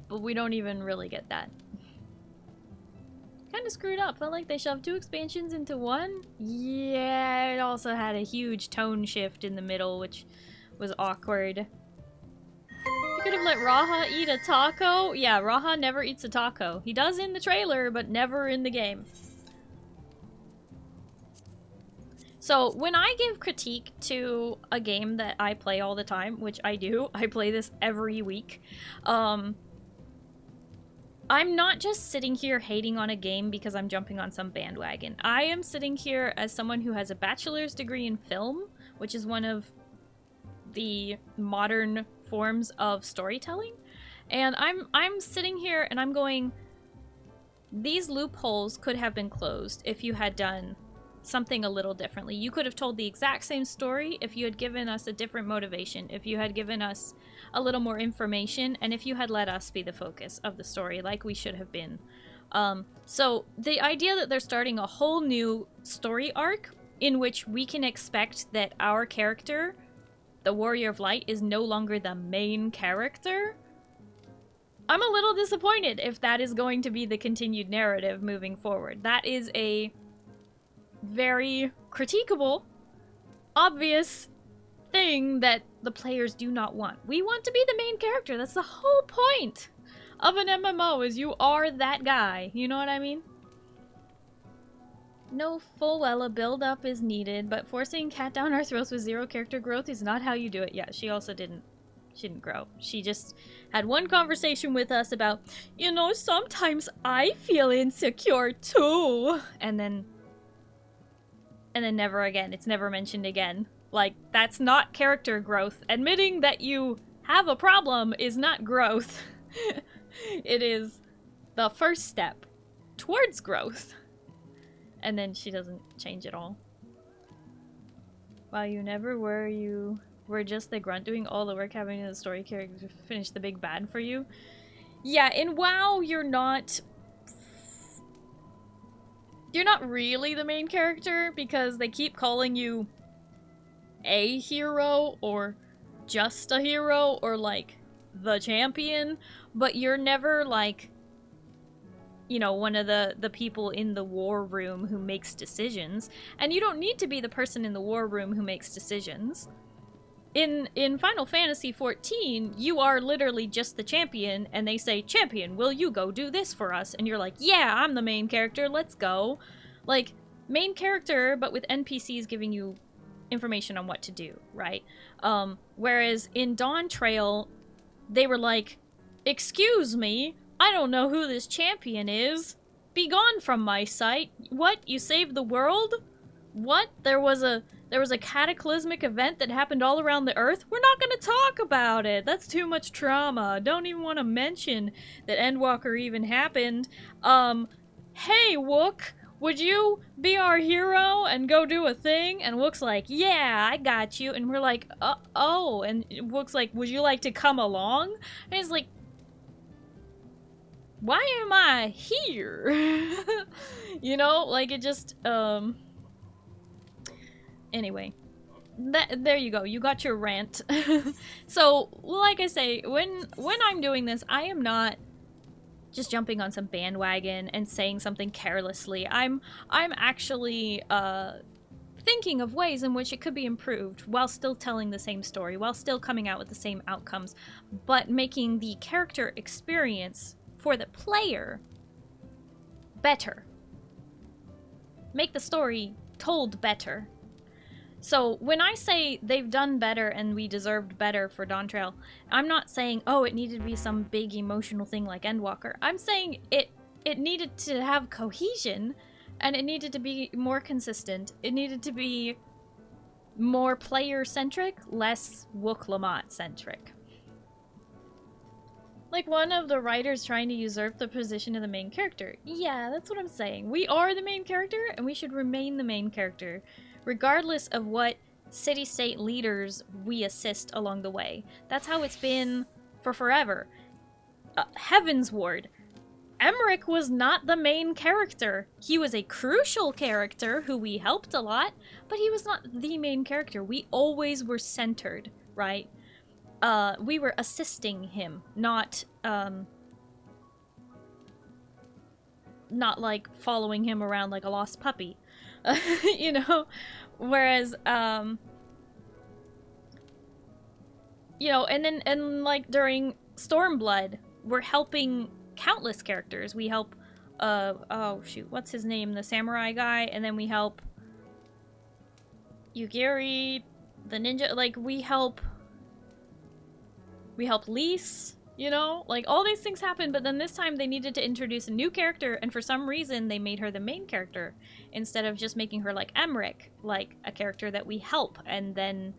But we don't even really get that. Kind of screwed up. Felt like they shoved 2 expansions into one. Yeah, it also had a huge tone shift in the middle, which was awkward. You could have let Raha eat a taco. Yeah, Raha never eats a taco. He does in the trailer, but never in the game. So, when I give critique to a game that I play all the time, which I do, I play this every week, I'm not just sitting here hating on a game because I'm jumping on some bandwagon. I am sitting here as someone who has a bachelor's degree in film, which is one of the modern forms of storytelling. And I'm sitting here and I'm going, these loopholes could have been closed if you had done something a little differently. You could have told the exact same story if you had given us a different motivation, if you had given us a little more information, and if you had let us be the focus of the story like we should have been. So the idea that they're starting a whole new story arc in which we can expect that our character, the Warrior of Light, is no longer the main character, I'm a little disappointed if that is going to be the continued narrative moving forward. That is a very critiquable, obvious thing that the players do not want. We want to be the main character. That's the whole point of an MMO, is you are that guy. You know what I mean? No, full well a build-up is needed, but forcing cat down our throats with zero character growth is not how you do it. Yeah, she also didn't grow. She just had one conversation with us about, you know, sometimes I feel insecure too. And then never again. It's never mentioned again. Like, that's not character growth. Admitting that you have a problem is not growth. It is the first step towards growth. And then she doesn't change at all. Wow, you never were. You were just the grunt doing all the work, having the story character finish the big bad for you. Yeah, in WoW, you're not really the main character because they keep calling you a hero or just a hero or like the champion, but you're never like, you know, one of the people in the war room who makes decisions. And you don't need to be the person in the war room who makes decisions. In Final Fantasy XIV, you are literally just the champion, and they say, "Champion, will you go do this for us?" And you're like, "Yeah, I'm the main character, let's go." Like, main character, but with NPCs giving you information on what to do, right? Whereas in Dawn Trail, they were like, "Excuse me, I don't know who this champion is. Be gone from my sight. What? You saved the world? What? There was a cataclysmic event that happened all around the earth? We're not gonna talk about it. That's too much trauma. Don't even want to mention that Endwalker even happened. Hey, Wook, would you be our hero and go do a thing?" And Wook's like, "Yeah, I got you." And we're like, oh. And Wook's like, "Would you like to come along?" And he's like, "Why am I here?" You know, like, it just, anyway, there you go. You got your rant. So, like I say, when I'm doing this, I am not just jumping on some bandwagon and saying something carelessly. I'm actually thinking of ways in which it could be improved while still telling the same story, while still coming out with the same outcomes, but making the character experience for the player better. Make the story told better. So when I say they've done better and we deserved better for Dawn Trail, I'm not saying, oh, it needed to be some big emotional thing like Endwalker. I'm saying it needed to have cohesion, and it needed to be more consistent. It needed to be more player-centric, less Wook Lamont-centric. Like one of the writers trying to usurp the position of the main character. Yeah, that's what I'm saying. We are the main character, and we should remain the main character, regardless of what city-state leaders we assist along the way. That's how it's been for forever. Heavensward. Emmerich was not the main character. He was a crucial character who we helped a lot, but he was not the main character. We always were centered, right? We were assisting him, not like following him around like a lost puppy. You know, whereas, you know, and like during Stormblood, we're helping countless characters. We help, oh shoot, what's his name? The samurai guy, and then we help Yugiri, the ninja, like, we help Lise, you know? Like, all these things happen, but then this time they needed to introduce a new character, and for some reason they made her the main character, instead of just making her like Emmerich, like a character that we help, and then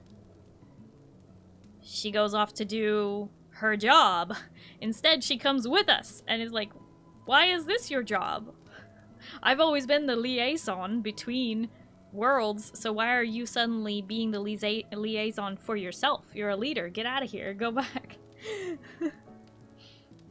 she goes off to do her job. Instead, she comes with us and is like, why is this your job? I've always been the liaison between worlds, so why are you suddenly being the liaison for yourself? You're a leader. Get out of here. Go back.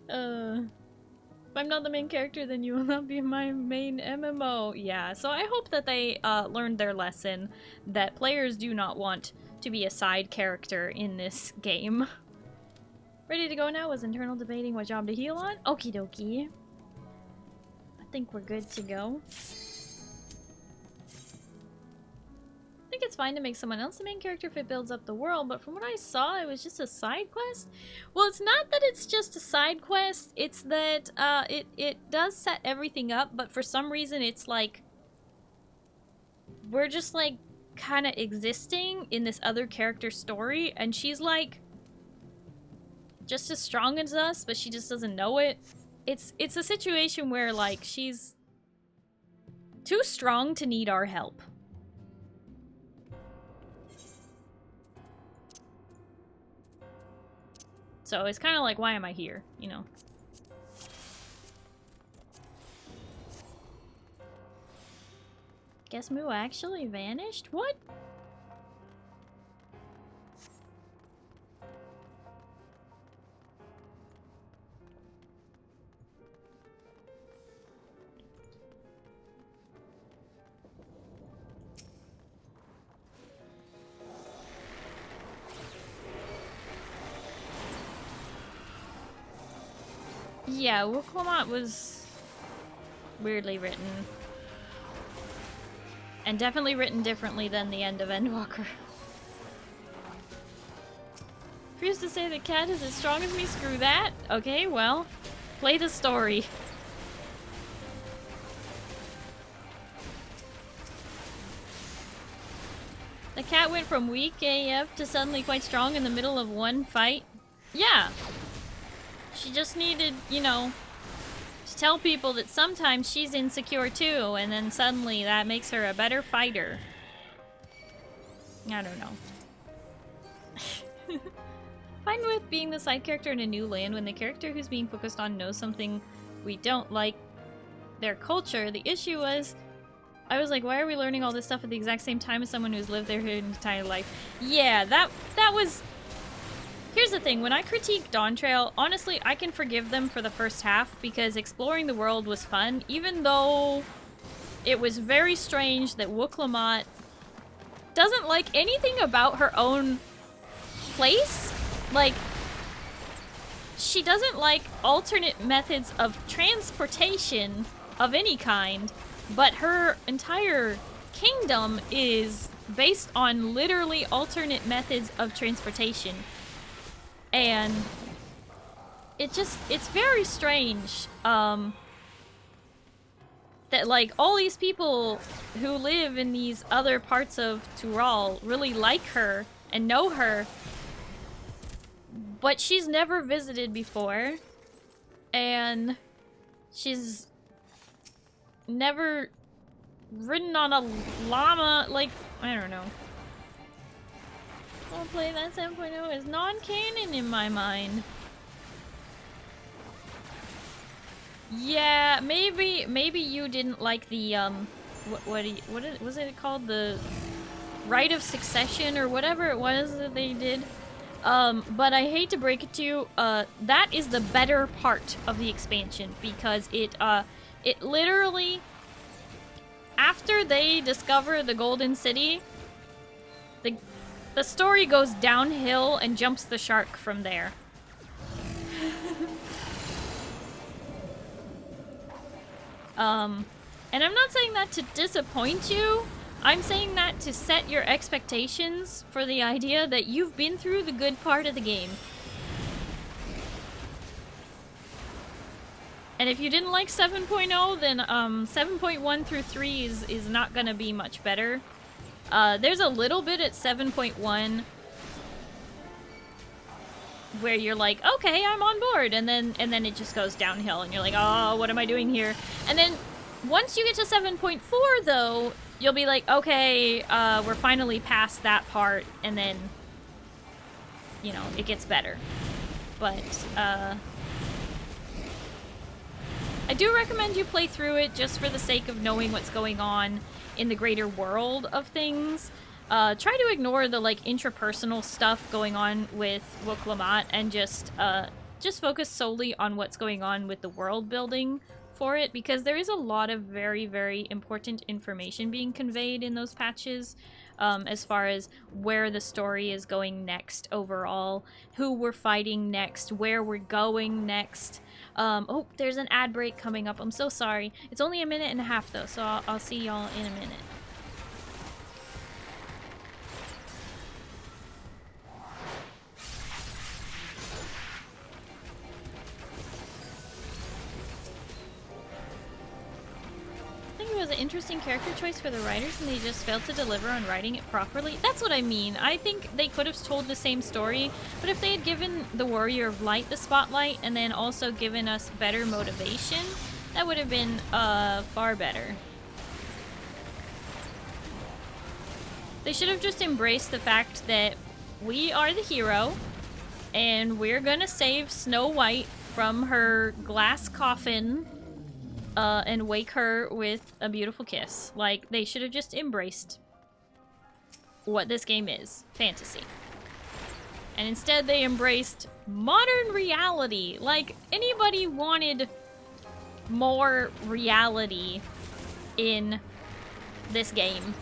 If I'm not the main character, then you will not be my main MMO. Yeah, so I hope that they learned their lesson that players do not want to be a side character in this game. Ready to go now? Was internal debating what job to heal on? Okie dokie. I think we're good to go. I think it's fine to make someone else the main character if it builds up the world, but from what I saw, it was just a side quest. Well, it's not that it's just a side quest, it's that it does set everything up, but for some reason it's like we're just like kind of existing in this other character's story, and she's like just as strong as us, but she just doesn't know it. It's a situation where like she's too strong to need our help. So it's kind of like, why am I here? You know? Guess Moo actually vanished? What? Yeah, Wukwamat was weirdly written. And definitely written differently than the end of Endwalker. Refuse to say the cat is as strong as me? Screw that. Okay, well, play the story. The cat went from weak AF to suddenly quite strong in the middle of one fight. Yeah. She just needed, you know, to tell people that sometimes she's insecure too, and then suddenly that makes her a better fighter. I don't know. Fine with being the side character in a new land when the character who's being focused on knows something we don't like their culture. The issue was, I was like, why are we learning all this stuff at the exact same time as someone who's lived their entire life? Yeah, that was... Here's the thing, when I critique Dawntrail, honestly, I can forgive them for the first half because exploring the world was fun, even though it was very strange that Wukwamat doesn't like anything about her own place. Like, she doesn't like alternate methods of transportation of any kind, but her entire kingdom is based on literally alternate methods of transportation. And it's very strange, that like all these people who live in these other parts of Tural really like her and know her, but she's never visited before, and she's never ridden on a llama, like, I don't know. I'll play that 7.0 is non-canon in my mind. Yeah, maybe you didn't like the was it called, the Rite of Succession or whatever it was that they did. But I hate to break it to you, that is the better part of the expansion because it literally, after they discover the Golden City, the story goes downhill and jumps the shark from there. And I'm not saying that to disappoint you. I'm saying that to set your expectations for the idea that you've been through the good part of the game. And if you didn't like 7.0, then 7.1 through 3 is not gonna be much better. There's a little bit at 7.1 where you're like, okay, I'm on board, and then it just goes downhill, and you're like, oh, what am I doing here? And then once you get to 7.4, though, you'll be like, okay, we're finally past that part, and then you know, it gets better. But, I do recommend you play through it just for the sake of knowing what's going on in the greater world of things. Try to ignore the, like, intrapersonal stuff going on with Wuklamot and just focus solely on what's going on with the world building for it, because there is a lot of very, very important information being conveyed in those patches, as far as where the story is going next overall, who we're fighting next, where we're going next. Oh, there's an ad break coming up. I'm so sorry. It's only a minute and a half though, so I'll see y'all in a minute. It was an interesting character choice for the writers and they just failed to deliver on writing it properly. That's what I mean. I think they could have told the same story, but if they had given the Warrior of Light the spotlight and then also given us better motivation, that would have been far better. They should have just embraced the fact that we are the hero and we're gonna save Snow White from her glass coffin and wake her with a beautiful kiss. Like, they should have just embraced what this game is. Fantasy. And instead they embraced modern reality. Like, anybody wanted more reality in this game.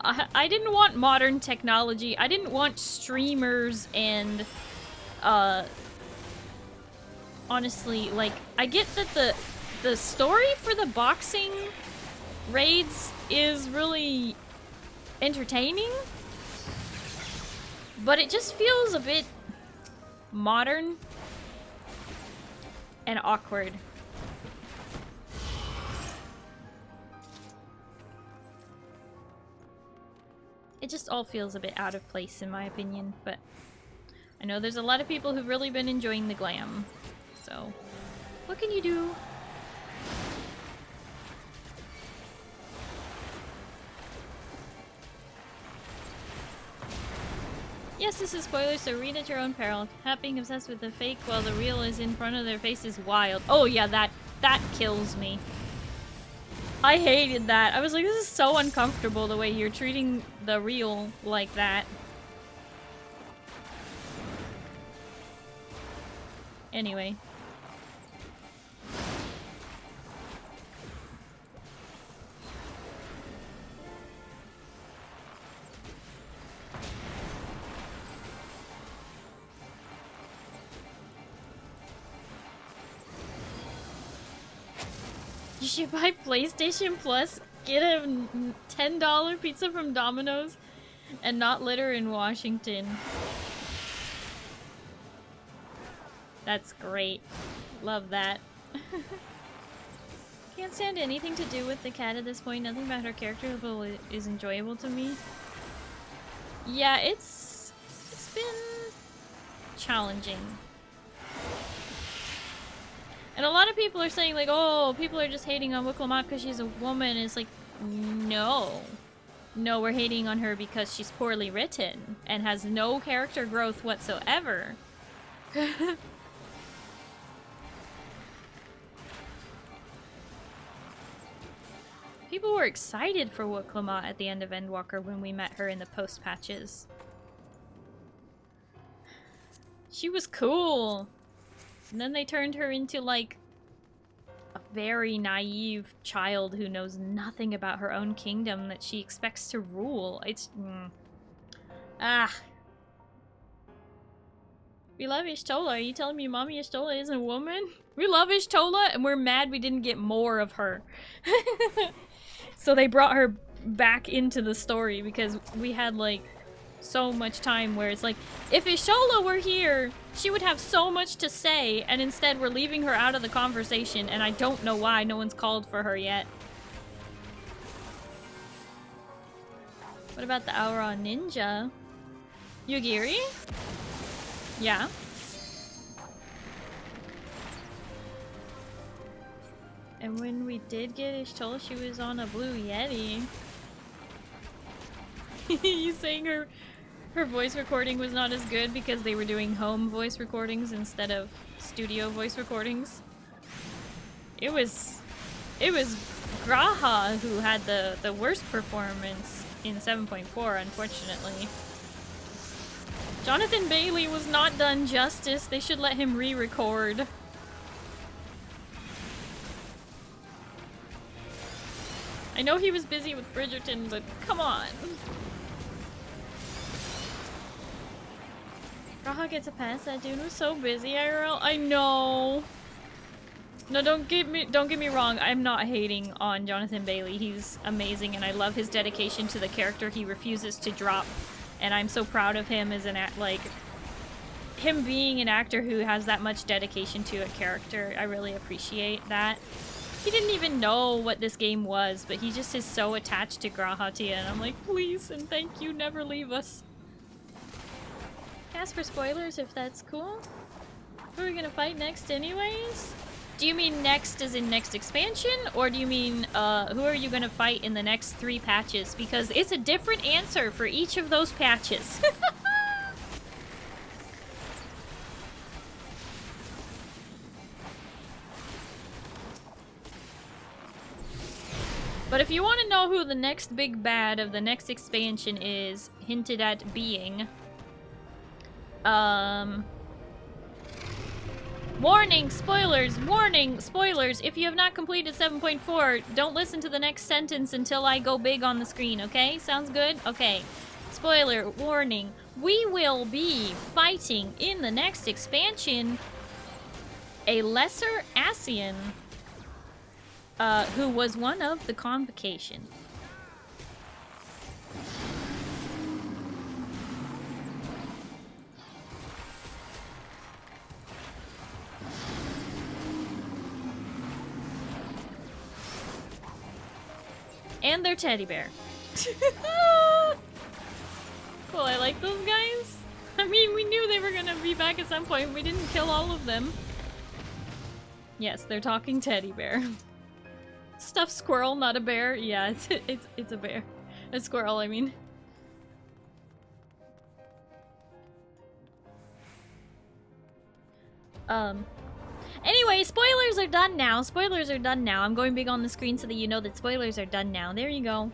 I didn't want modern technology. I didn't want streamers and, honestly, like, I get that the story for the boxing raids is really entertaining, but it just feels a bit modern and awkward. It just all feels a bit out of place in my opinion, but I know there's a lot of people who've really been enjoying the glam. So, what can you do? Yes, this is spoilers, so read at your own peril. Not being obsessed with the fake while the real is in front of their face is wild. Oh yeah, that kills me. I hated that. I was like, this is so uncomfortable the way you're treating the real like that. Anyway. You should buy PlayStation Plus, get a $10 pizza from Domino's, and not litter in Washington. That's great. Love that. Can't stand anything to do with the cat at this point. Nothing about her character level is enjoyable to me. Yeah, it's been challenging. And a lot of people are saying, like, oh, people are just hating on Wuklamot because she's a woman. And it's like, no. No, we're hating on her because she's poorly written and has no character growth whatsoever. People were excited for Wuklamot at the end of Endwalker when we met her in the post-patches. She was cool. And then they turned her into, like, a very naive child who knows nothing about her own kingdom that she expects to rule. It's... We love Ishtola. Are you telling me Mommy Ishtola isn't a woman? We love Ishtola, and we're mad we didn't get more of her. So they brought her back into the story because we had, like, so much time where it's like, if Ishtola were here, she would have so much to say, and instead we're leaving her out of the conversation, and I don't know why no one's called for her yet. What about the Aura Ninja? Yugiri? Yeah. And when we did get Ishtola, she was on a blue Yeti. You saying her her voice recording was not as good because they were doing home voice recordings instead of studio voice recordings. It was Graha who had the worst performance in 7.4, unfortunately. Jonathan Bailey was not done justice. They should let him re-record. I know he was busy with Bridgerton, but come on. Graha gets a pass. That dude was so busy, IRL. I know. No, don't get me wrong. I'm not hating on Jonathan Bailey. He's amazing, and I love his dedication to the character he refuses to drop. And I'm so proud of him as him being an actor who has that much dedication to a character. I really appreciate that. He didn't even know what this game was, but he just is so attached to Grahatia, and I'm like, please and thank you, never leave us. Ask for spoilers if that's cool. Who are we gonna fight next anyways? Do you mean next as in next expansion, or do you mean who are you gonna fight in the next 3 patches? Because it's a different answer for each of those patches. But if you want to know who the next big bad of the next expansion is hinted at being, warning, spoilers, warning, spoilers. If you have not completed 7.4, don't listen to the next sentence until I go big on the screen, okay? Sounds good? Okay. Spoiler, warning. We will be fighting in the next expansion a lesser Asian, who was one of the Convocation. And their teddy bear. Cool, I like those guys. I mean, we knew they were gonna be back at some point. We didn't kill all of them. Yes, they're talking teddy bear. Stuffed squirrel, not a bear. Yeah, it's a bear. A squirrel, I mean. Anyway, spoilers are done now. Spoilers are done now. I'm going big on the screen so that you know that spoilers are done now. There you go.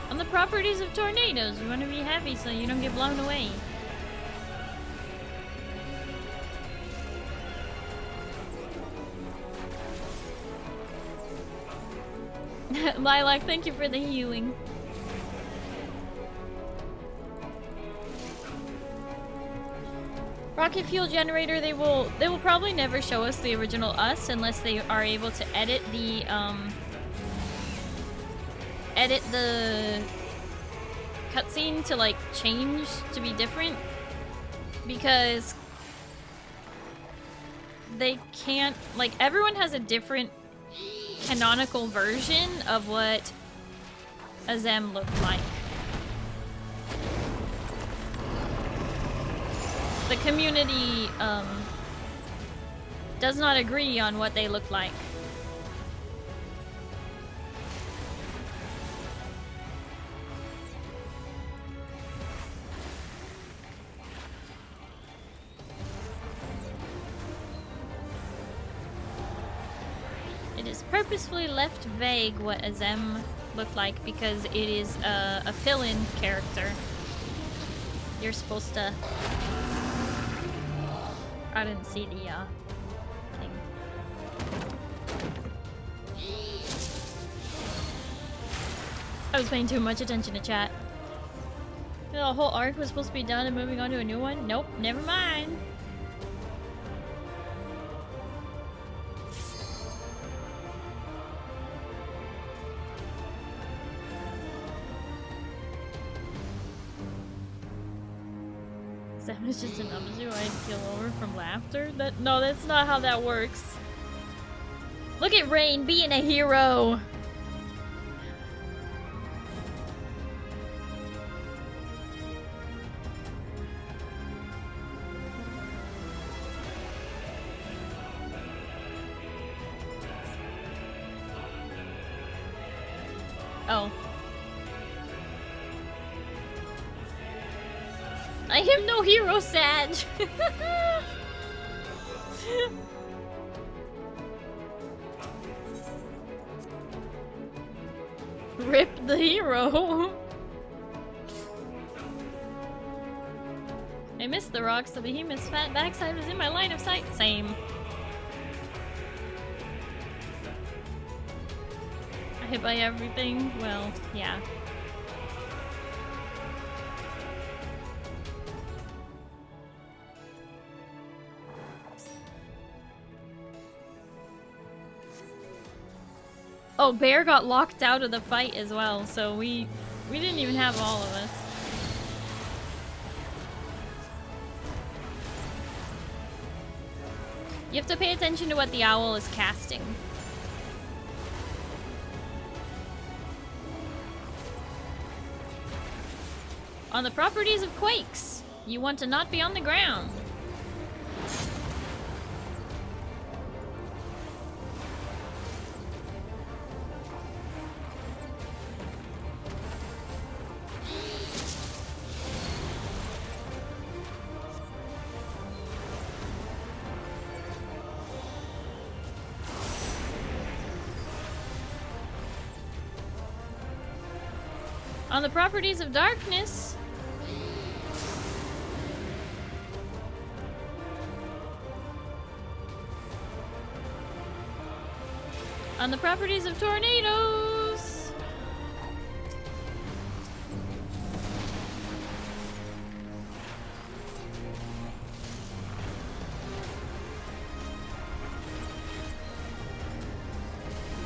On the properties of tornadoes, we want to be heavy so you don't get blown away. Lilac, thank you for the healing. Rocket fuel generator, they will probably never show us the original us unless they are able to edit the cutscene to like change to be different, because they can't, like, everyone has a different canonical version of what Azem looked like. The community does not agree on what they look like. It is purposefully left vague what Azem looked like because it is a fill-in character. You're supposed to... I didn't see the, thing. I was paying too much attention to chat. The whole arc was supposed to be done and moving on to a new one? Nope, never mind. Sam is just a Numiieo I'd kill over from laughter? No, that's not how that works. Look at Rain being a hero! Oh. I am no hero, Sag! Rip the hero! I missed the rocks, the behemoth's fat backside was in my line of sight. Same. I hit by everything? Well, yeah. Oh, Bear got locked out of the fight as well, so we didn't even have all of us. You have to pay attention to what the owl is casting. On the properties of quakes, you want to not be on the ground. On the properties of darkness, on the properties of tornadoes,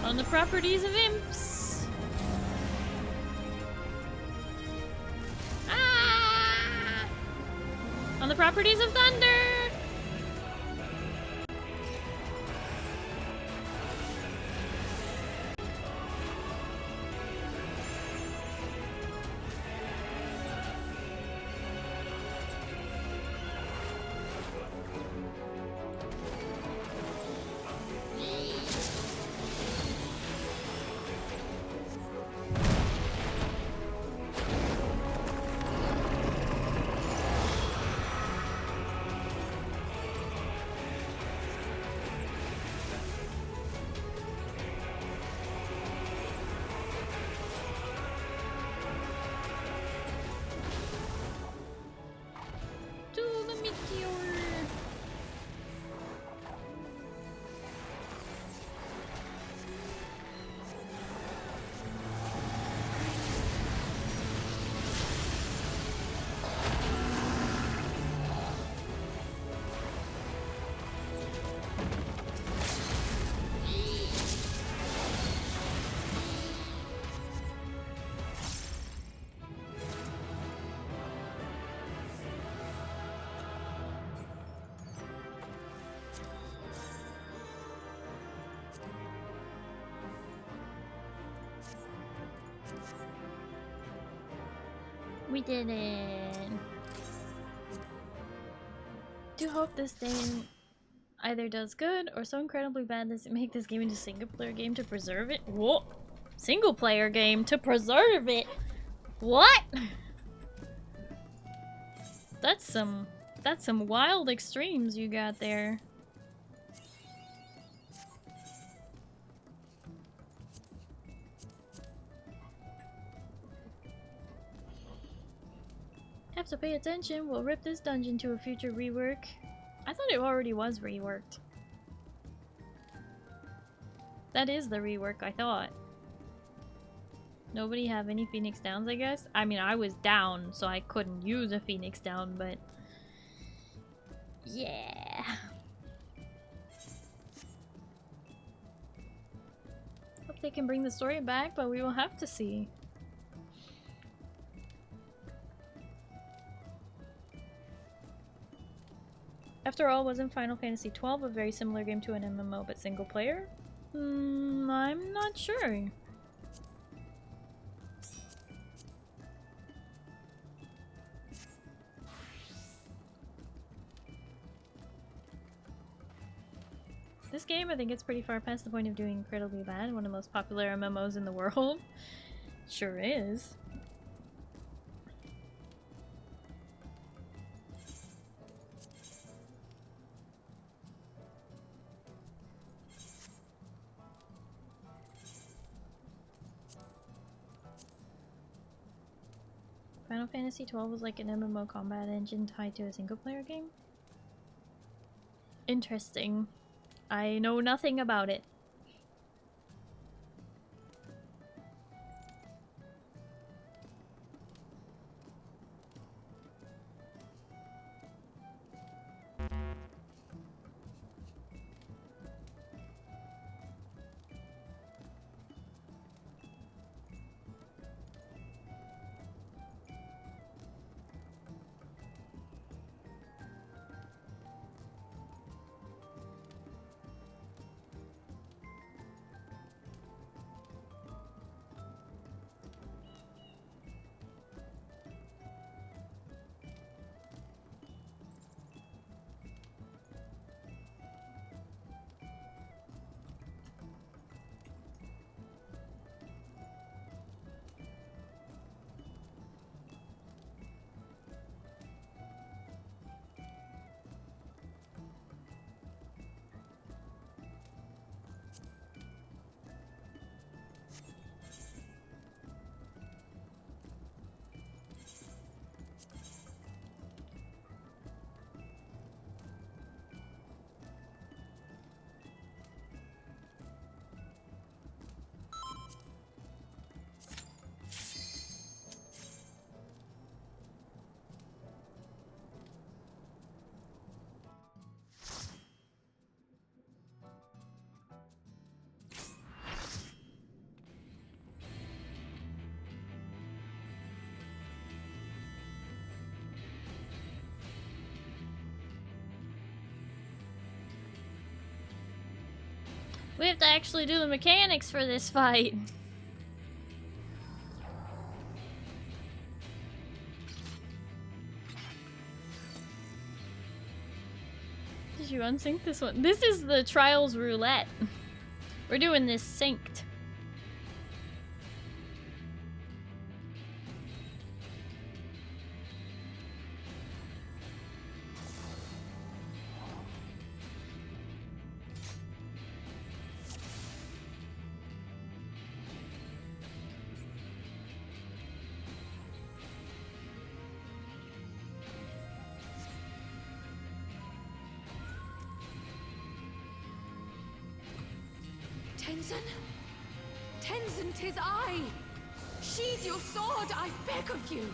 on the properties of imps. On the properties of thunder! We did it. Do hope this thing either does good or so incredibly bad does it make this game into a single player game to preserve it. Whoa! Single player game to preserve it? What? That's some wild extremes you got there. Have to pay attention. We'll rip this dungeon to a future rework. I thought it already was reworked. That is the rework, I thought. Nobody have any Phoenix Downs, I guess? I mean, I was down, so I couldn't use a Phoenix Down, but... yeah. Hope they can bring the story back, but we will have to see. After all, wasn't Final Fantasy XII a very similar game to an MMO but single player? I'm not sure. This game, I think it's pretty far past the point of doing incredibly bad. One of the most popular MMOs in the world. Sure is. Final Fantasy XII was like an MMO combat engine tied to a single player game? Interesting. I know nothing about it. We have to actually do the mechanics for this fight. Did you unsync this one? This is the Trials Roulette. We're doing this synced. Tenzin, 'tis I! Sheathe your sword, I beg of you!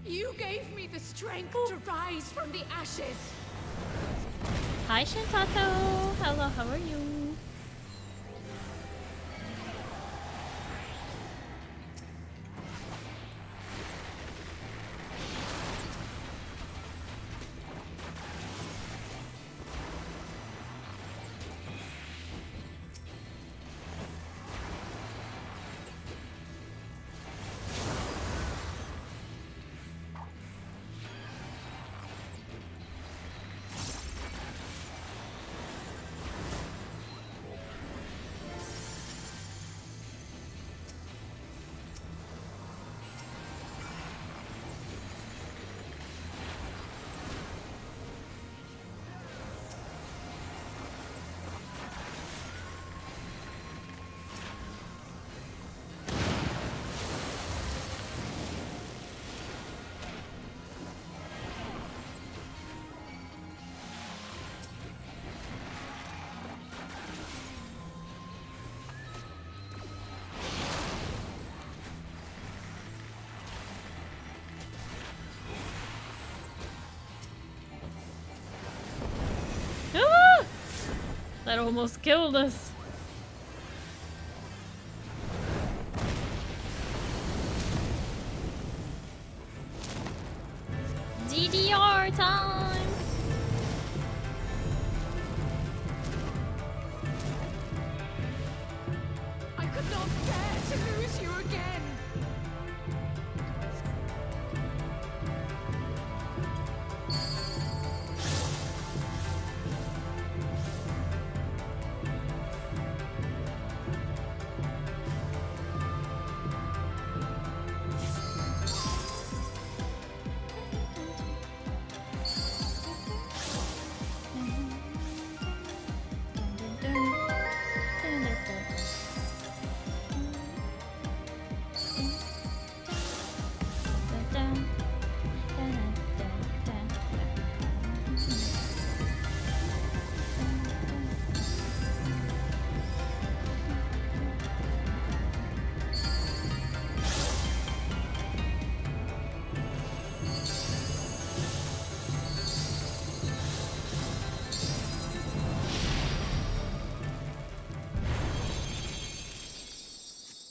You gave me the strength to rise from the ashes! Hi Shintato! Hello, how are you? That almost killed us. DDR time! I could not bear to lose you again.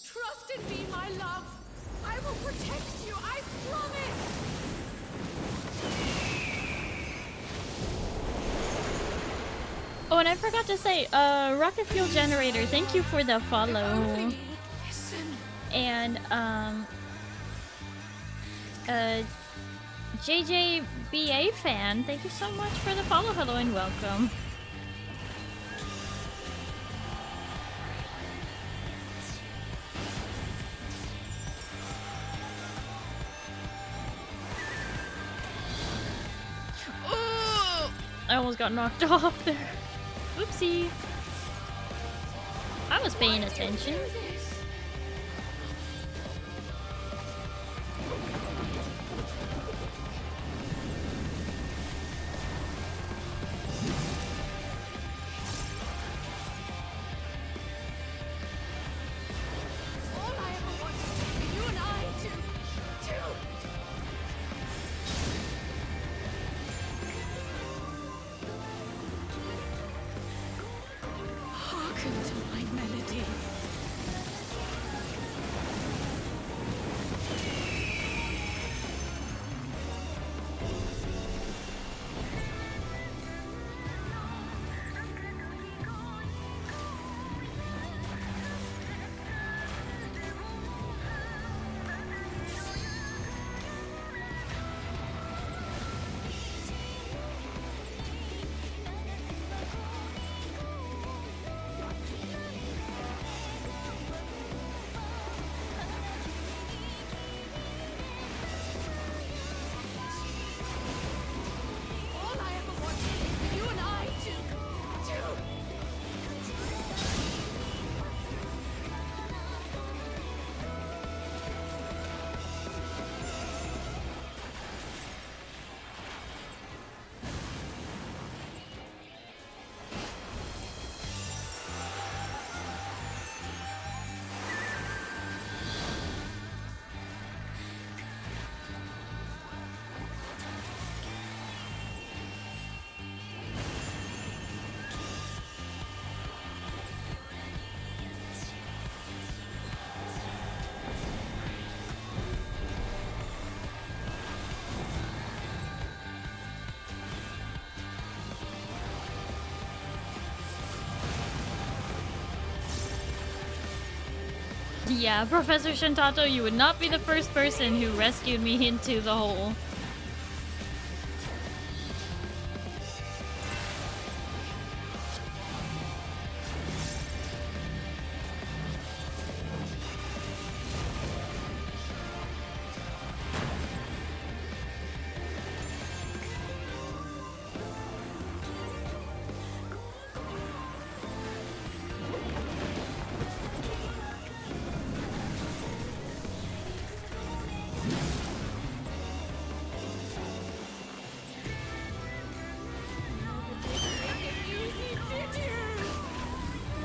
Trust in me, my love. I will protect you, I promise. Oh, and I forgot to say, Rocket Fuel Generator, thank you for the follow. Only listen. And, JJBA fan, thank you so much for the follow. Hello and welcome. I almost got knocked off there. Oopsie. I was paying attention. All I ever wanted was for you and I to hearken to my melody. All I ever wanted was for you and I to Yeah, Professor Shintato, you would not be the first person who rescued me into the hole.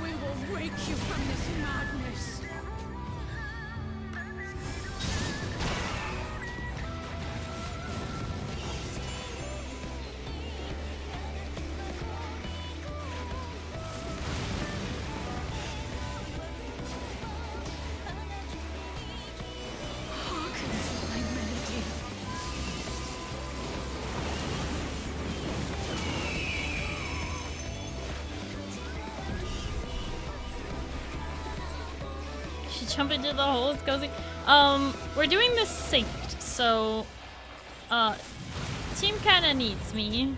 we will wake you from this madness. should jump into the hole, it's cozy. We're doing this synced, so team kinda needs me.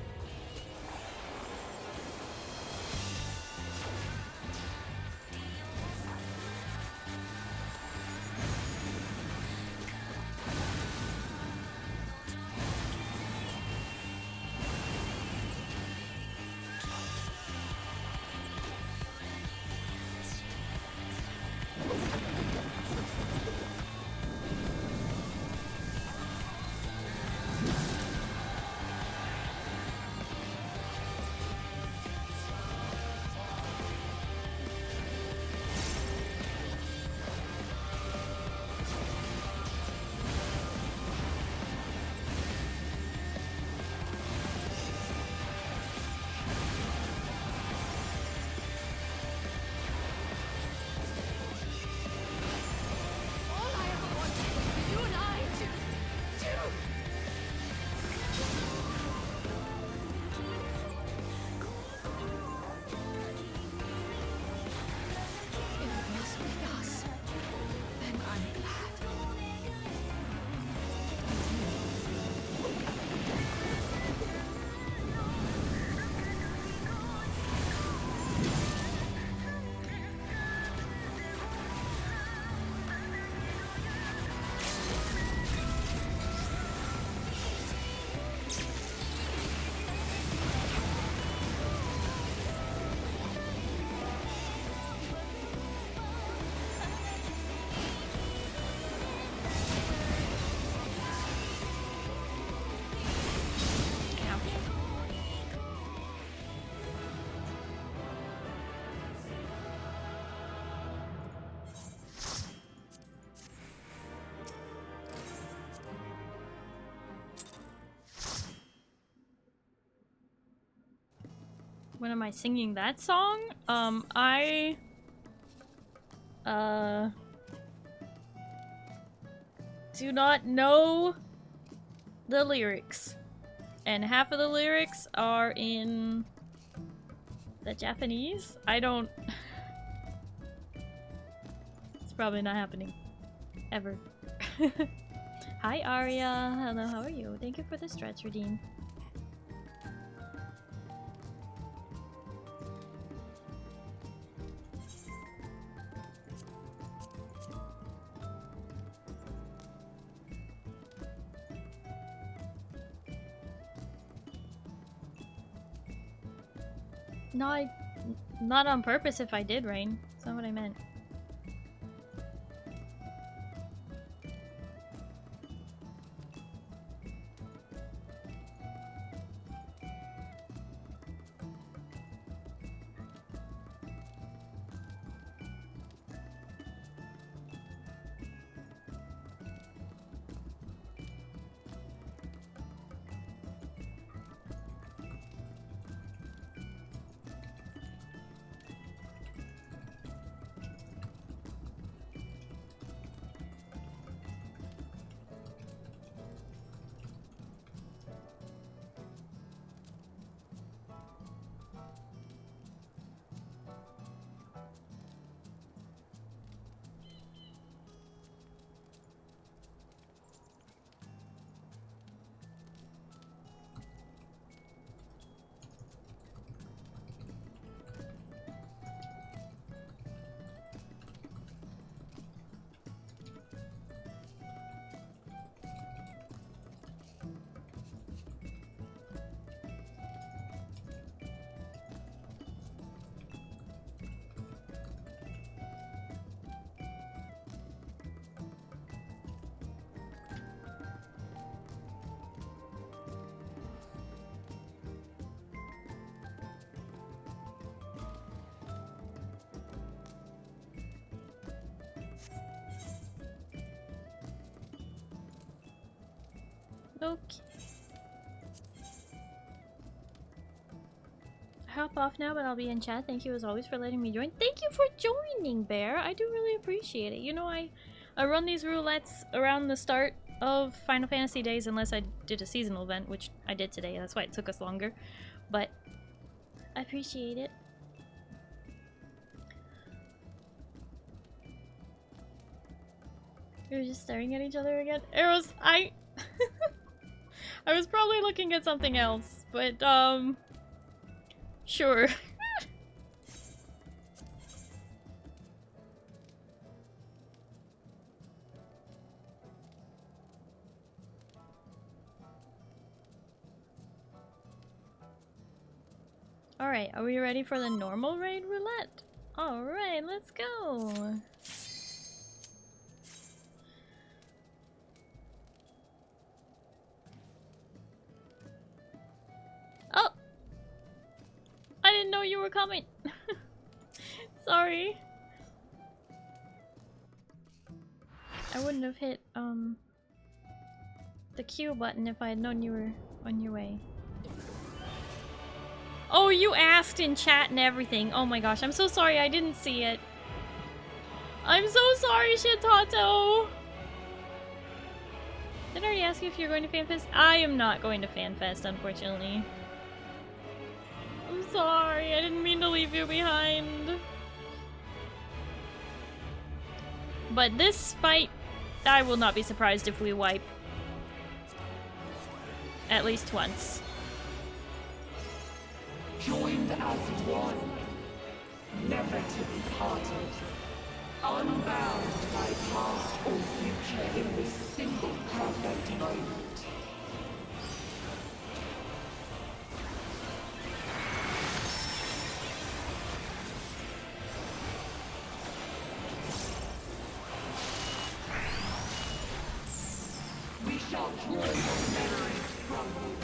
When am I singing that song? I do not know the lyrics. And half of the lyrics are in the Japanese. I don't... It's probably not happening. Ever. Hi Aria. Hello, how are you? Thank you for the stretch redeem. No, not on purpose if I did, Rain. That's not what I meant. Okay. Hop off now, but I'll be in chat. Thank you as always for letting me join. Thank you for joining, Bear. I do really appreciate it. You know, I run these roulettes around the start of Final Fantasy days unless I did a seasonal event, which I did today. That's why it took us longer. But I appreciate it. You're just staring at each other again? Eros, I was probably looking at something else, but sure. Alright, are we ready for the normal raid roulette? Alright, let's go! Oh! I didn't know you were coming! Sorry. I wouldn't have hit, the Q button if I had known you were on your way. Oh, you asked in chat and everything. Oh my gosh, I'm so sorry I didn't see it. I'm so sorry, Shitato! Did I already ask you if you're going to FanFest? I am not going to FanFest, unfortunately. I'm sorry, I didn't mean to leave you behind. But this fight, I will not be surprised if we wipe. At least once. Joined as one, never to be parted, unbound by past or future in this single perfect moment. We shall draw your memories from you.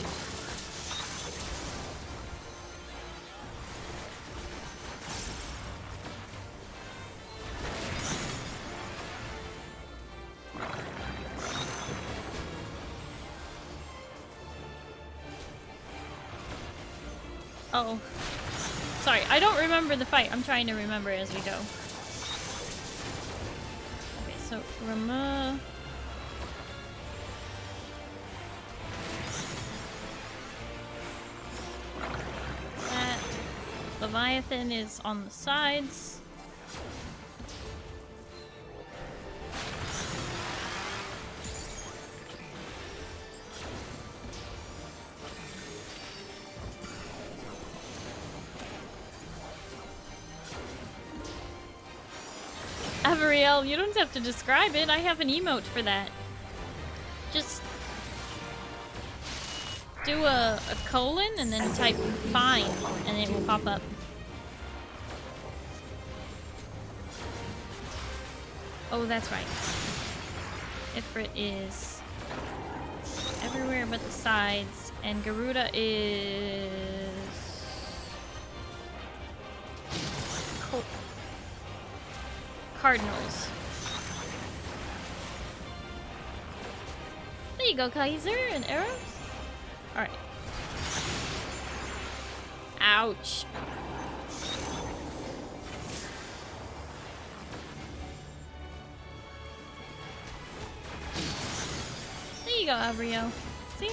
Oh. Sorry, I don't remember the fight. I'm trying to remember as we go. Okay, so Rama... That Leviathan is on the sides. Avariel, you don't have to describe it. I have an emote for that. Just do a colon and then type fine and it will pop up. Oh, that's right. Ifrit is everywhere but the sides, and Garuda is Cardinals. There you go, Kaiser, and arrows. Alright. Ouch. There you go, Avrio. See?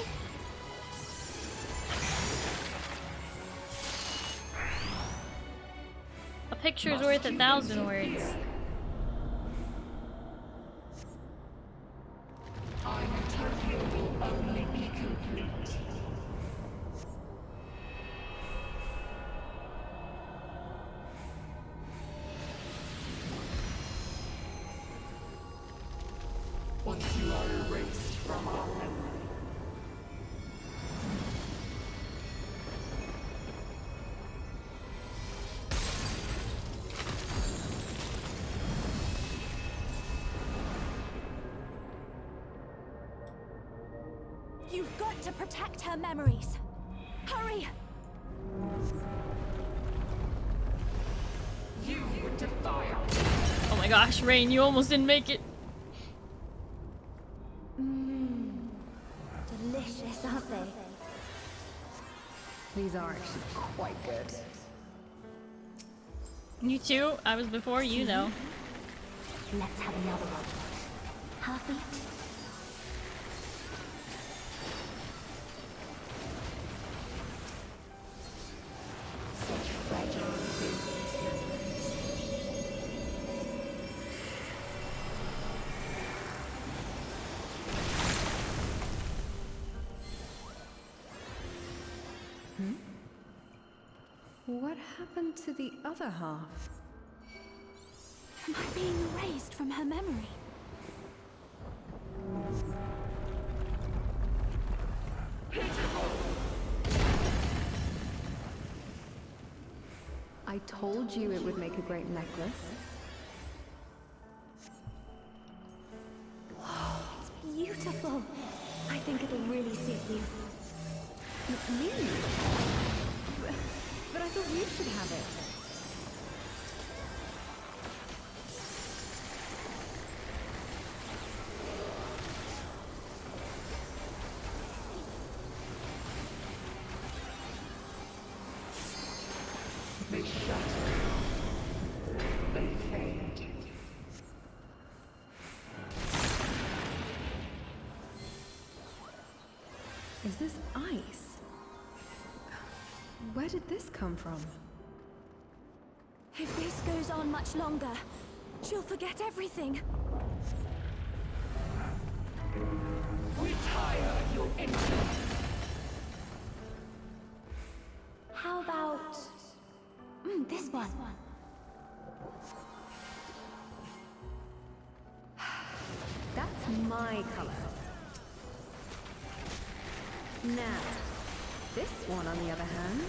A picture's worth 1,000 words. Only be complete. Once you are erased from our memory. You've got to protect her memories. Hurry! You would defy us. Oh my gosh, Rain, you almost didn't make it. Delicious, aren't they? These are actually quite good. You too? I was before you, though. Let's have another one. Half eat. What happened to the other half? Am I being erased from her memory? I told you it would make a great necklace. It's beautiful. I think it'll really suit you. Me? But I thought you should have it. They shatter. They fade. Is this ice? Where did this come from? If this goes on much longer, she'll forget everything. Retire your engine. How about this one? That's my color. Now, this one on the other hand.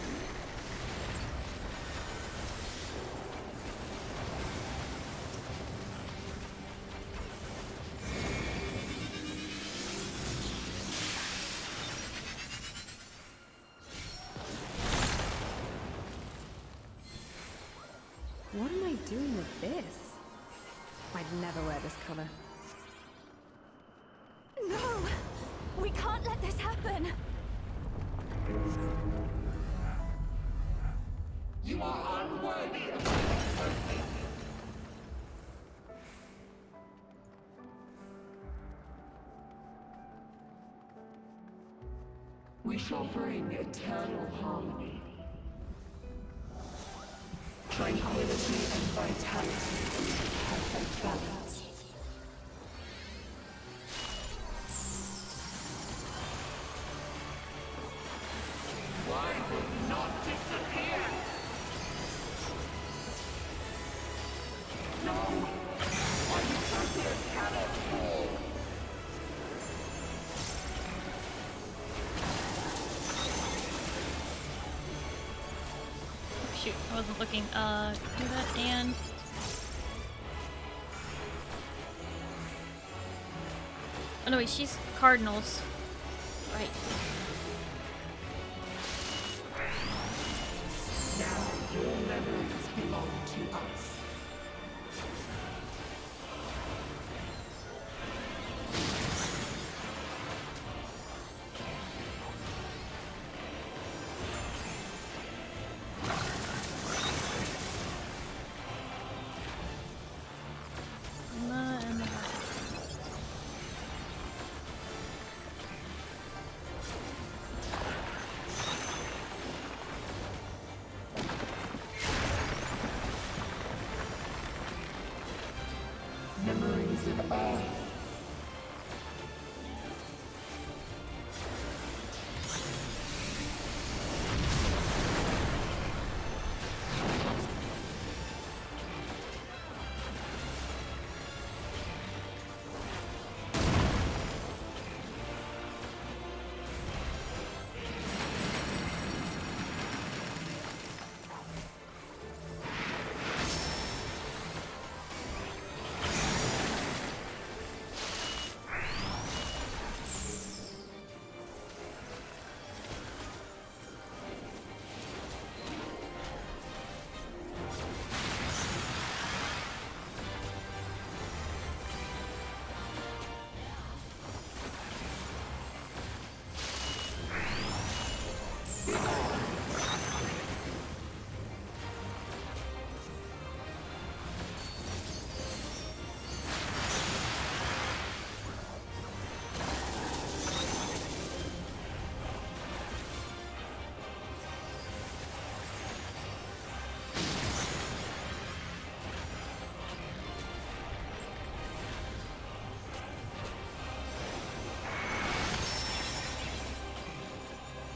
What am I doing with this? I'd never wear this color. No! We can't let this happen! You are unworthy of my trophy. We shall bring eternal harmony. Tranquility and vitality in perfect balance. Why would not disappear? No! Our usurper cannot fall! Shoot, I wasn't looking. Do that and... Oh no wait, she's Cardinals. Right. Now your memories belong to us. Memories of all.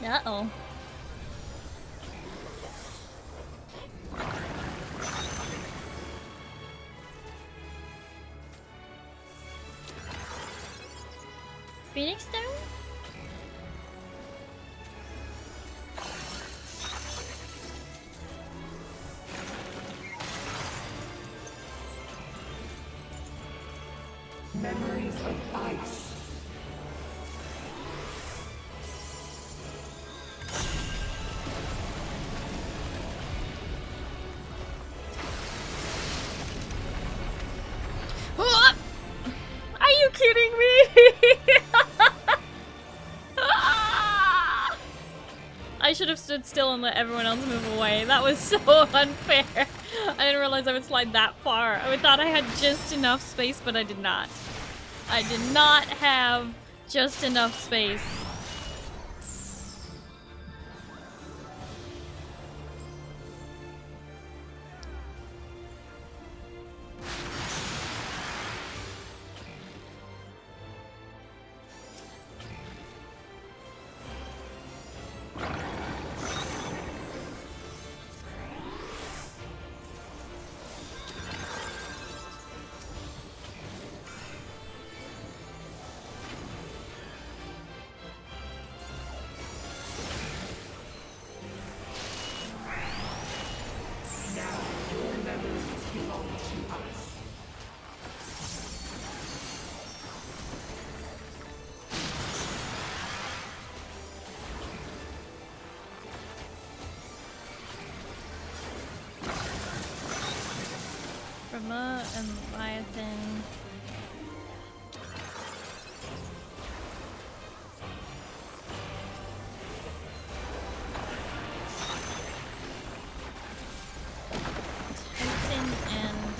Uh-oh. Phoenix down? Memories of ice. Are you kidding me? I should have stood still and let everyone else move away. That was so unfair. I didn't realize I would slide that far. I thought I had just enough space, but I did not. I did not have just enough space. And Leviathan. Titan and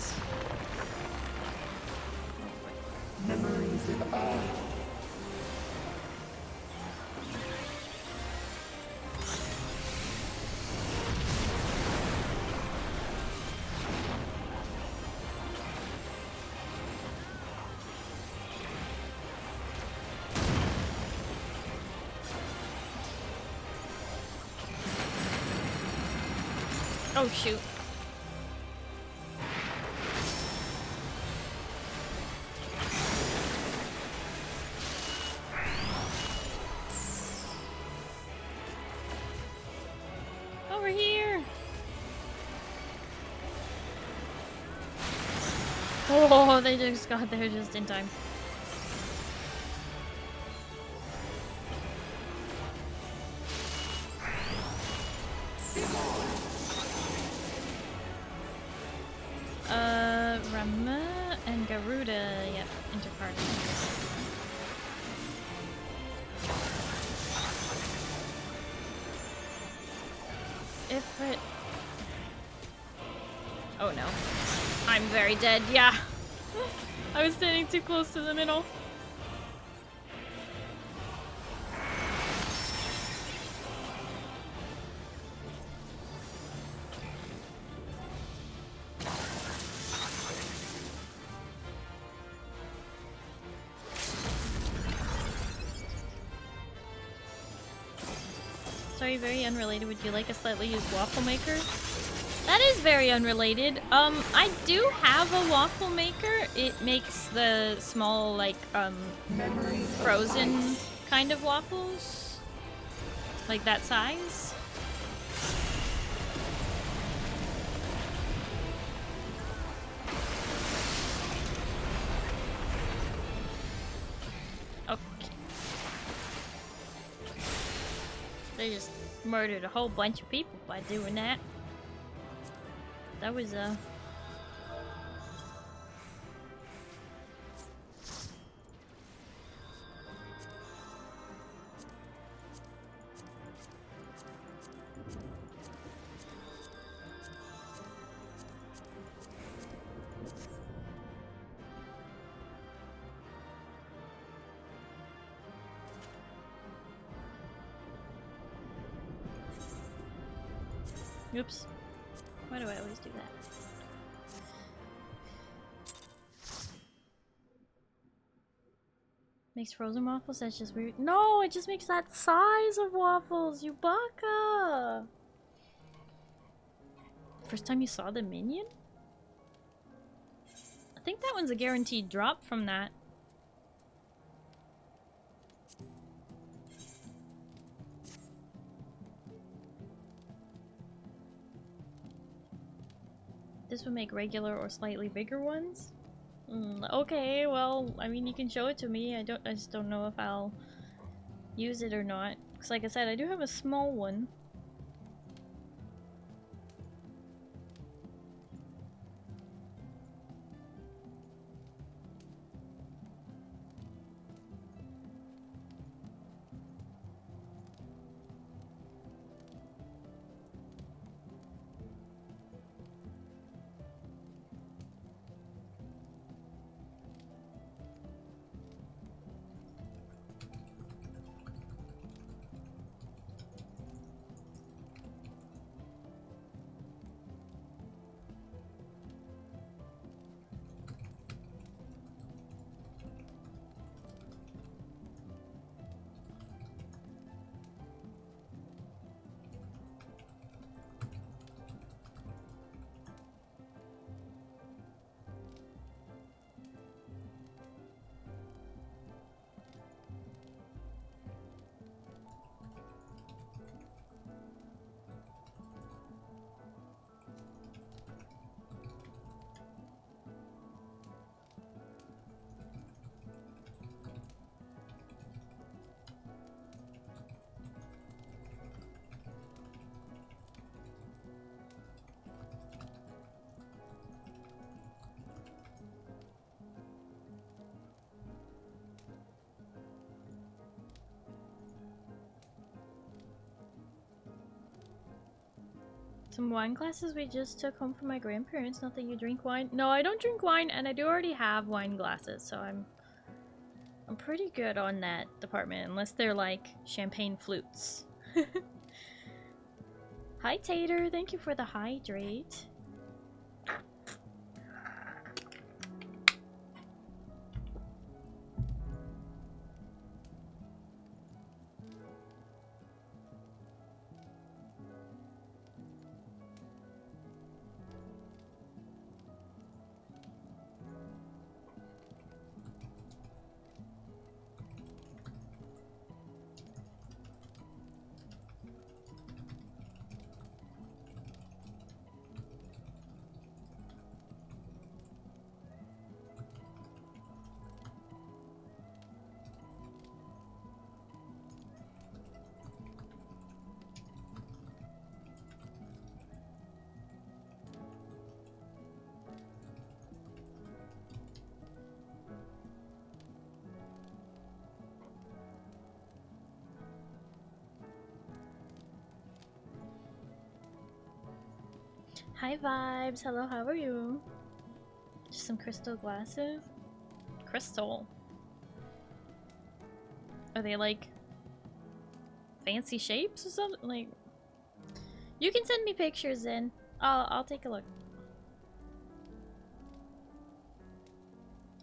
Memories of air. oh shoot. Over here. Oh, they just got there just in time. Rama and Garuda, yep, interparty. If it... oh no. I'm very dead, yeah. I was standing too close to the middle. Sorry, very unrelated. Would you like a slightly used waffle maker? That is very unrelated. I do have a waffle maker. It makes the small, like, frozen kind of waffles. Like that size. Okay. They just murdered a whole bunch of people by doing that. That was oops. Why do I always do that? Makes frozen waffles? That's just weird. No, it just makes that size of waffles, you baka! First time you saw the minion? I think that one's a guaranteed drop from that. This would make regular or slightly bigger ones? Okay, well, I mean, you can show it to me. I just don't know if I'll use it or not. Because like I said, I do have a small one. Some wine glasses we just took home from my grandparents. Not that you drink wine. No, I don't drink wine, and I do already have wine glasses, so I'm pretty good on that department, unless they're like champagne flutes. Hi Tater, thank you for the hydrate. Hi Vibes, hello, how are you? Just some crystal glasses? Crystal? Are they like fancy shapes or something? Like, you can send me pictures then. I'll take a look.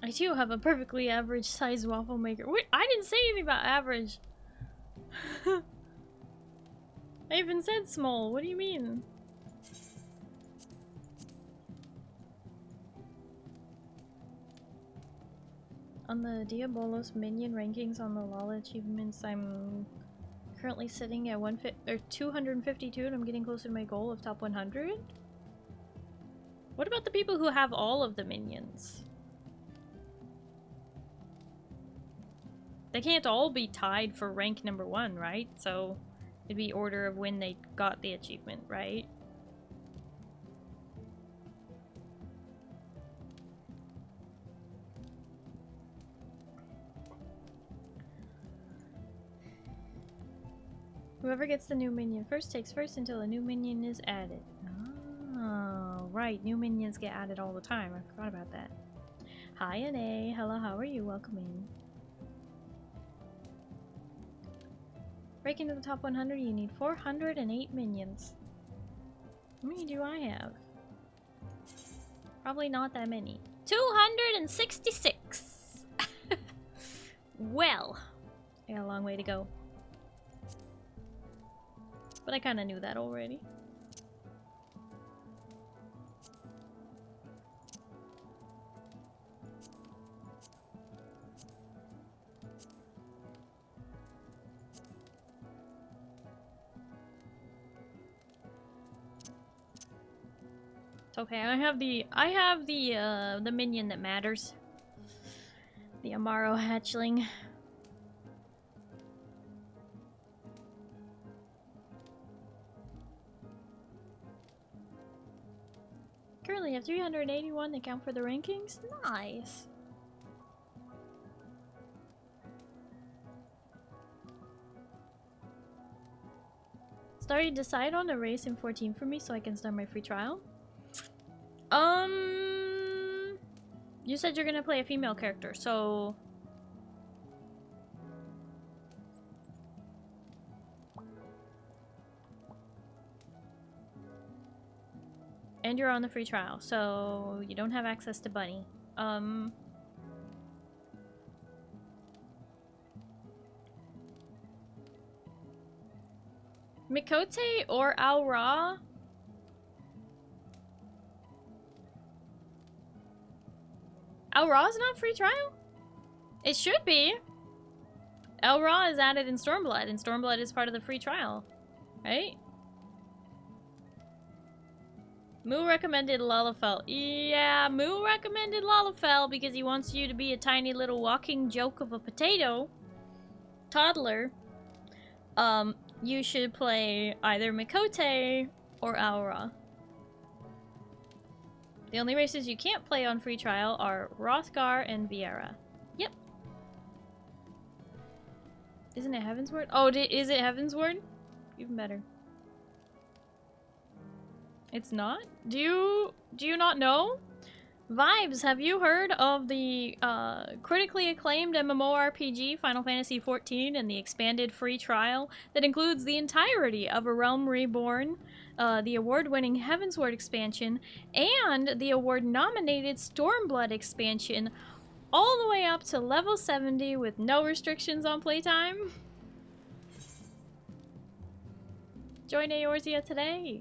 I do have a perfectly average size waffle maker. Wait, I didn't say anything about average. I even said small. What do you mean? On the Diabolos minion rankings on the Lala achievements, I'm currently sitting at 252 and I'm getting closer to my goal of top 100. What about the people who have all of the minions? They can't all be tied for rank number 1, right? So it'd be order of when they got the achievement, right? Whoever gets the new minion first takes first until a new minion is added. Oh, right. New minions get added all the time. I forgot about that. Hi, NA. Hello, how are you? Welcome in. Break into the top 100, you need 408 minions. How many do I have? Probably not that many. 266! Well, I got a long way to go. But I kind of knew that already. It's okay. I have the minion that matters. The Amaro hatchling. Currently have 381 that count for the rankings. Nice. Starry, decide on a race in 14 for me so I can start my free trial. You said you're gonna play a female character, so... And you're on the free trial, so you don't have access to Bunny. Mikote or Aura? Aura's not free trial? It should be. Aura is added in Stormblood, and Stormblood is part of the free trial, right? Moo recommended Lalafell. Yeah, Moo recommended Lalafell because he wants you to be a tiny little walking joke of a potato. Toddler. You should play either Mikote or Aura. The only races you can't play on free trial are Hrothgar and Viera. Yep. Isn't it Heavensward? Oh, is it Heavensward? Even better. It's not? Do you not know? Vibes, have you heard of the critically acclaimed MMORPG Final Fantasy XIV and the expanded free trial that includes the entirety of A Realm Reborn, the award-winning Heavensward expansion, and the award-nominated Stormblood expansion, all the way up to level 70 with no restrictions on playtime? Join Eorzea today!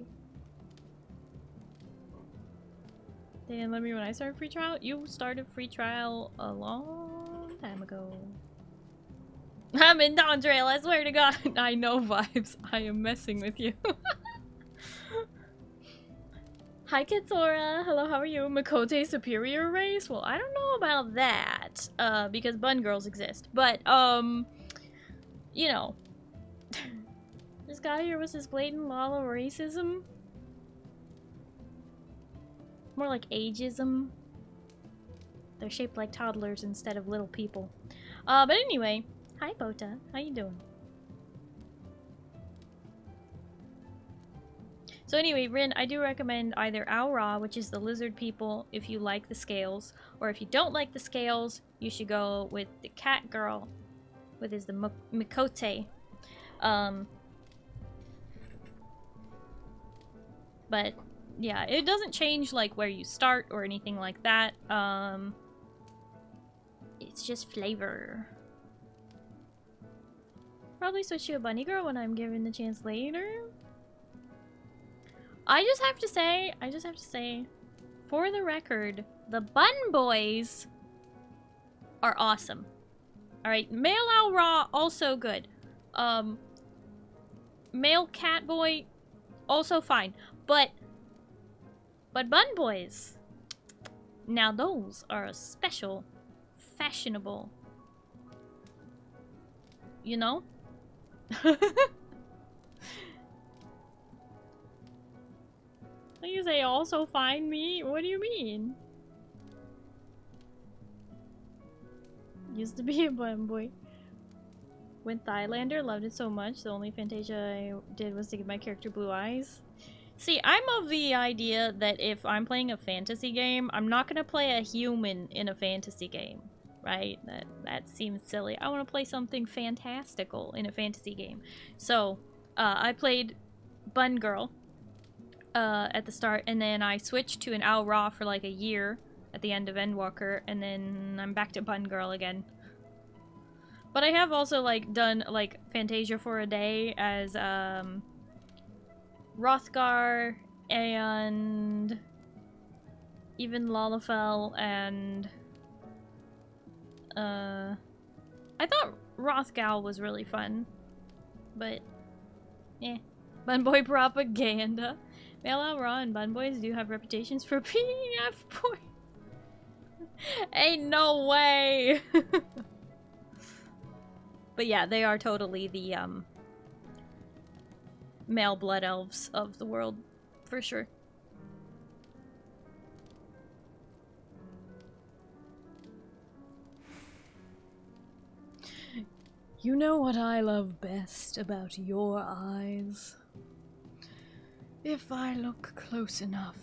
They didn't let me when I started free trial? You started free trial a long time ago. I'm in Dawntrail, I swear to God. I know, Vibes. I am messing with you. Hi, Kitsora. Hello, how are you? Mikote superior race? Well, I don't know about that. Because bun girls exist. But, you know. This guy here was his blatant Lala racism. More like ageism. They're shaped like toddlers instead of little people. But anyway, hi Bota, how you doing? So anyway, Rin, I do recommend either Aura, which is the lizard people, if you like the scales, or if you don't like the scales, you should go with the cat girl, which is the Mikote. But yeah, it doesn't change like where you start or anything like that. It's just flavor. Probably switch to a bunny girl when I'm given the chance later. I just have to say, for the record, the Bun Boys are awesome. Alright, male Aura, also good. Male Cat Boy, also fine. But Bun Boys, now those are a special, fashionable, you know? You say also find me? What do you mean? Used to be a Bun Boy. Went Thailander, loved it so much. The only Fantasia I did was to give my character blue eyes. See, I'm of the idea that if I'm playing a fantasy game, I'm not gonna play a human in a fantasy game, right? That seems silly. I want to play something fantastical in a fantasy game. So, I played Bun Girl at the start, and then I switched to an Aura for like a year at the end of Endwalker, and then I'm back to Bun Girl again. But I have also like done like Fantasia for a day as Hrothgar and even Lalafell, and I thought Hrothgar was really fun, but Bun Boy propaganda. Male Raw and Bun Boys do have reputations for being F-boy. Ain't no way! But yeah, they are totally the, male blood elves of the world, for sure. You know what I love best about your eyes? If I look close enough,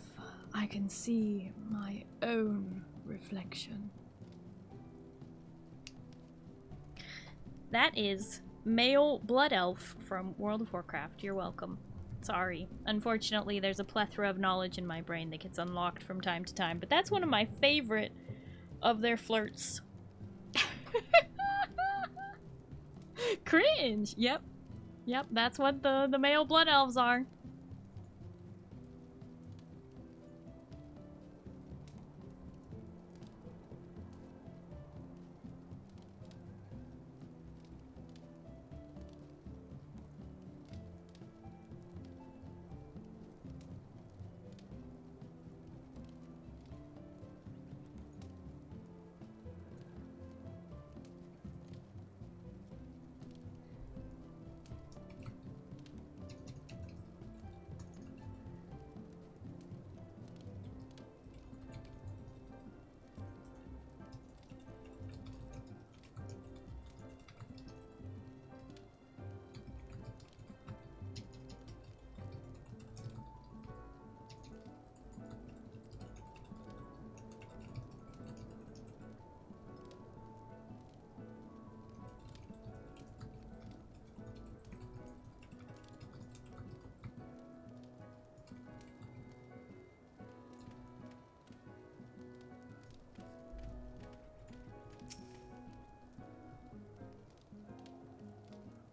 I can see my own reflection. That is male blood elf from World of Warcraft. You're welcome. Sorry. Unfortunately, there's a plethora of knowledge in my brain that gets unlocked from time to time, but that's one of my favorite of their flirts. Cringe! Yep. Yep, that's what the male blood elves are.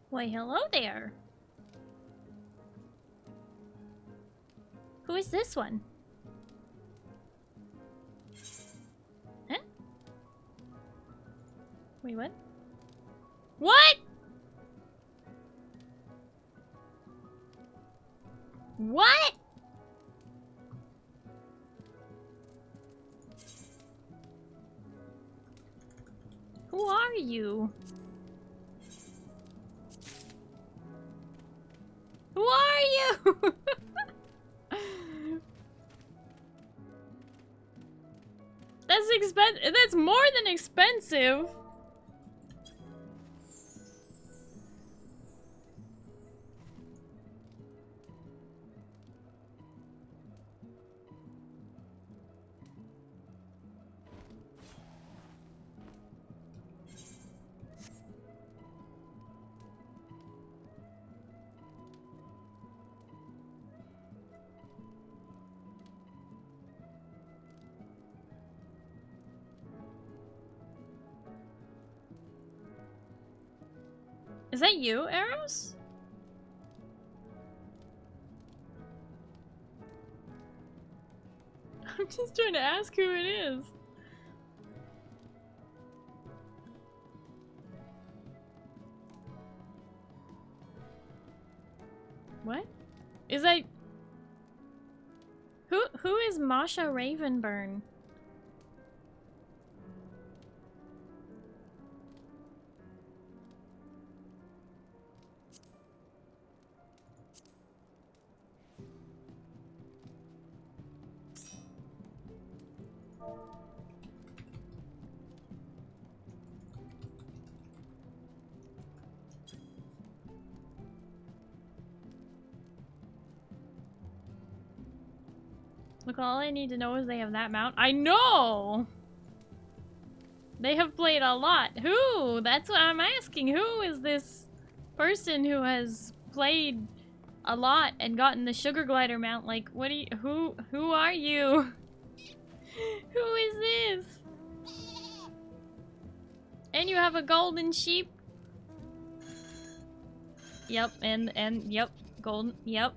Why, hello there. Who is this one? Huh? Wait, what? What? What? Who are you? Who are you? That's expensive. That's more than expensive. Is that you, Eros? I'm just trying to ask who it is. What? Is that... Who is Masha Ravenburn? Look, all I need to know is they have that mount. I know! They have played a lot. Who? That's what I'm asking. Who is this person who has played a lot and gotten the sugar glider mount? Like, what do you... Who are you? Who is this? And you have a golden sheep? Yep, and yep. Golden, yep.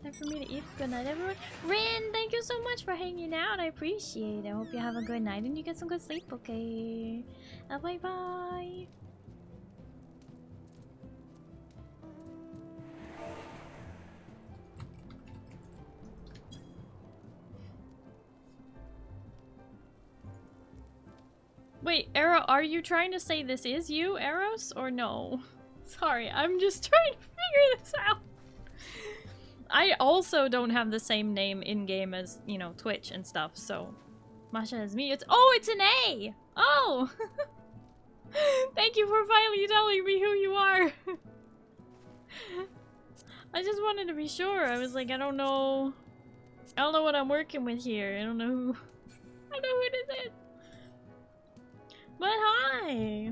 Time for me to eat. Good night, everyone. Rin, thank you so much for hanging out. I appreciate it. I hope you have a good night and you get some good sleep, okay? Bye-bye. Wait, Arrow, are you trying to say this is you, Eros, or no? Sorry, I'm just trying to figure this out. I also don't have the same name in-game as, you know, Twitch and stuff, so... Masha is me. It's an A! Oh! Thank you for finally telling me who you are! I just wanted to be sure. I was like, I don't know what I'm working with here. I don't know who... I know who this is! But hi!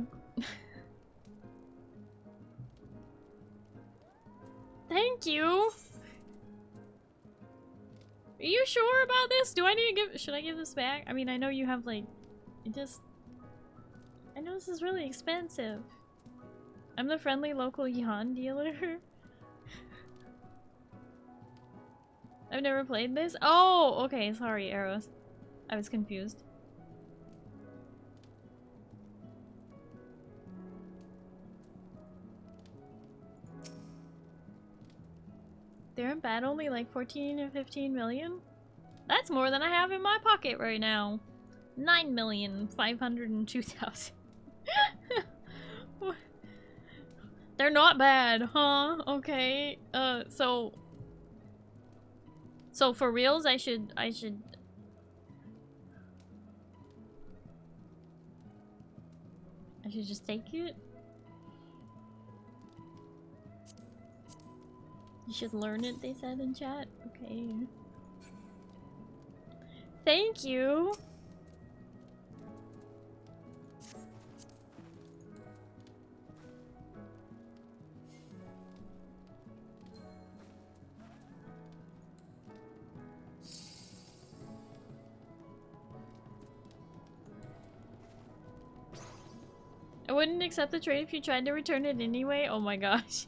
Thank you! Are you sure about this? Do I need to give- should I give this back? I mean, I know you have like- I know this is really expensive. I'm the friendly local Yan dealer. I've never played this? Oh, okay, sorry, Arrows. I was confused. They're in bad only like 14 or 15 million? That's more than I have in my pocket right now. 9,502,000. They're not bad, huh? Okay. So for reals, I should just take it? You should learn it, they said in chat. Okay. Thank you! I wouldn't accept the trade if you tried to return it anyway. Oh my gosh.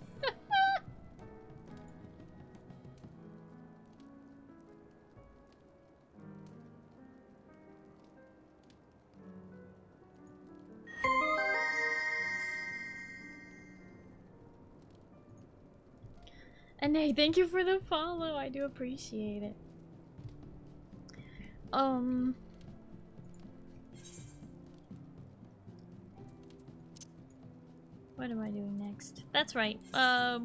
And hey, thank you for the follow. I do appreciate it. What am I doing next? That's right. I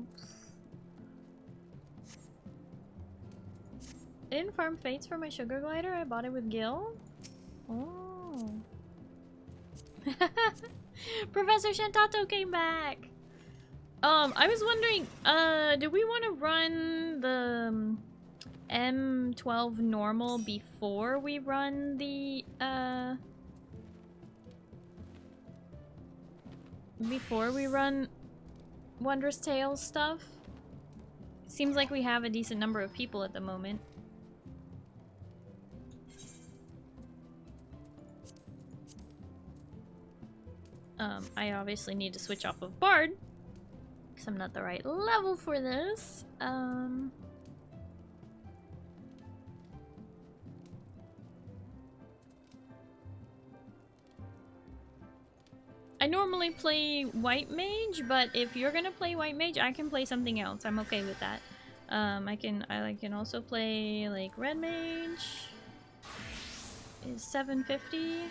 didn't farm fates for my sugar glider. I bought it with Gil. Oh. Professor Shantato came back. I was wondering, do we want to run the M12 Normal before we run the, Wondrous Tails stuff? Seems like we have a decent number of people at the moment. I obviously need to switch off of Bard, because I'm not the right level for this. I normally play White Mage, but if you're gonna play White Mage, I can play something else. I'm okay with that. I can also play like Red Mage. Is 750.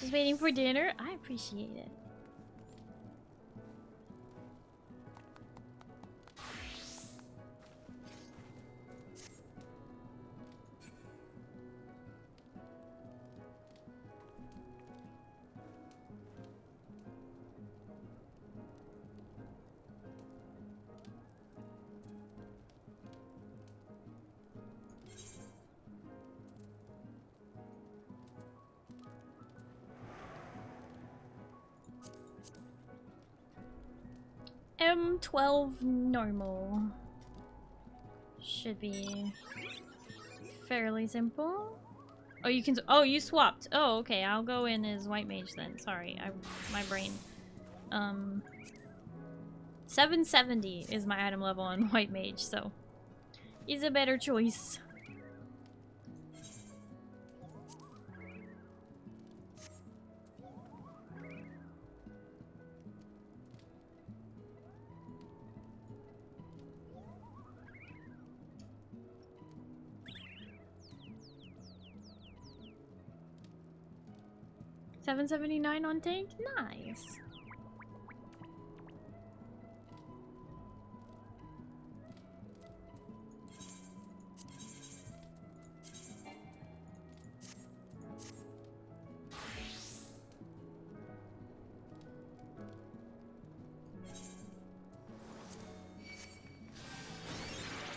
Just waiting for dinner. I appreciate it. M12 Normal. Should be fairly simple. Oh, you can. Oh, you swapped. Oh, okay. I'll go in as White Mage then. Sorry, my brain. 770 is my item level on White Mage, so he's a better choice. 779 on tank? Nice.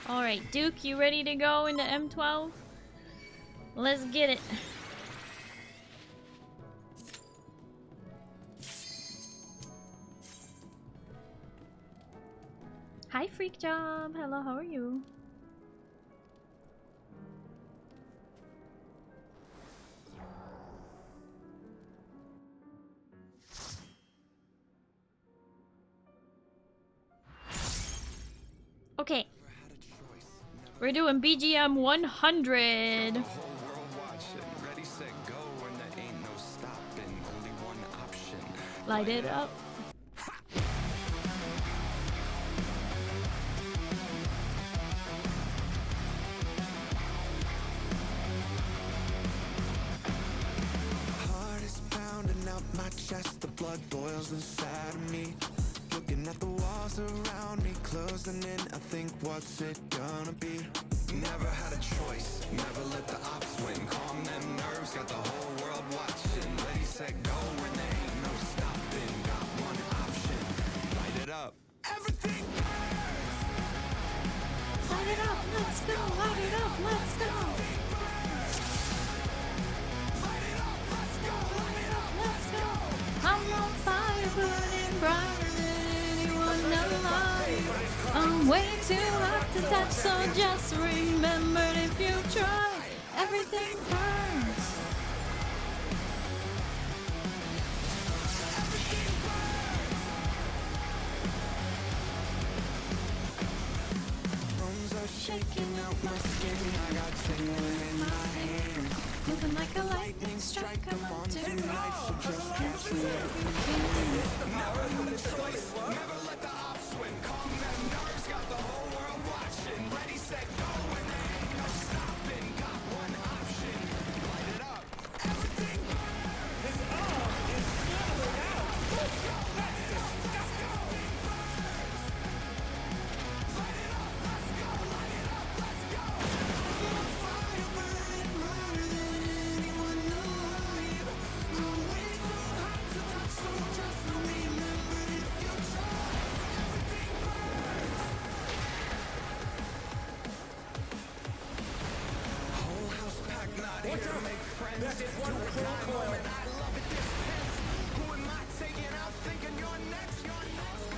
Alright, Duke, you ready to go into M12? Let's get it. Hi, Freak Job. Hello, how are you? Okay. We're doing BGM 100. Light it up. Heart is pounding out my chest, the blood boils inside of me. Looking at the walls around me, closing in, I think, what's it gonna be? Never had a choice, never let the ops win. Calm them nerves, got the whole world watching. Ready, set, go, when there ain't no stopping. Got one option, light it up. Everything burns! Light it up, let's go, light it up, let's go. Light it up, let's go, light it up, let's go. I'm on fire, burning brighter than anyone alive. I'm way too hot to touch, so just remember if you try, everything burns. Bones are shaking out my skin, I got tingling in my hands. Moving like a lightning strike, I'm on Tonight, so just catch me if you can. Never had a choice, never let the ops win. Calm them nerves, got the whole world watching. Ready, set, go, when there ain't no stopping. Got one option, light it up. Everything burns. His arm is shadowing out. Let's go, let's go, let's go. Light it up, let's go, light it up, let's go. I'm on fire, burning brighter than anyone alive. I'm way too hot to touch, so just remember if you try, everything burns. Whole house packed, not here to make friends. That is one cruel moment. I love it this tense. Who am I taking out? Thinking you're next, you're next.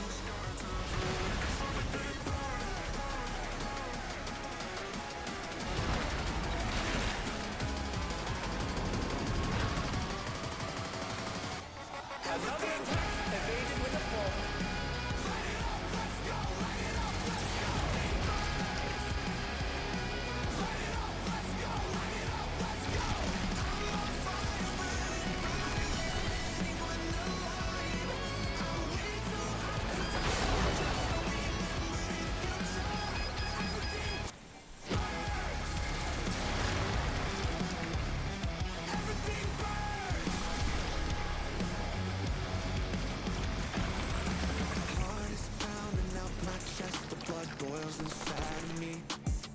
Another attack evaded with a fall. Light it up, let's go, light it up, let's go. Light it up, let's go, light it up, let's go. I'm on fire, burning brighter than anyone alive. I'm way too hot to touch, so just remember if you try, everything burns. Everything burns. Heart is pounding out my chest, the blood boils inside of me.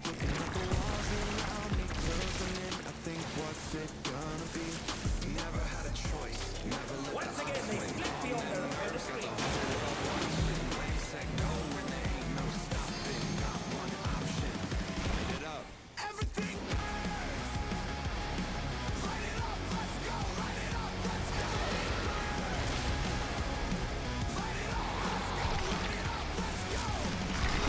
Looking at the walls around me, closing in, I think, what's it gonna be? Never had a choice, never let Once the again, they split the order of the screen. ready, set, go, when there ain't no stopping. Got one option, light it up. Everything burns. Light it up, let's go, light it up, let's go. Light it up, let's go, light it up, let's go. I'm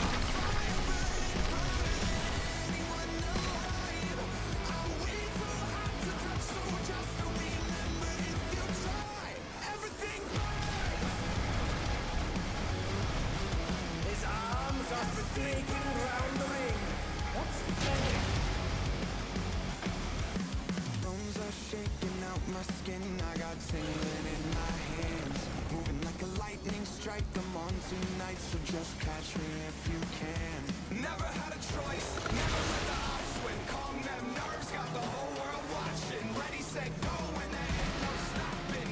on fire, burning brighter than anyone alive. I'm way too hot to touch, so just remember if you try, everything burns. His arms are streaking round the ring. What's the plan? Bones are shaking out my skin, I got tingling in my hands. Moving like a lightning strike, I'm on tonight, so just catch me if you can. Never had a choice, never let the ops win. Calm them nerves, got the whole world watching. Ready, set, go, when there ain't no stopping.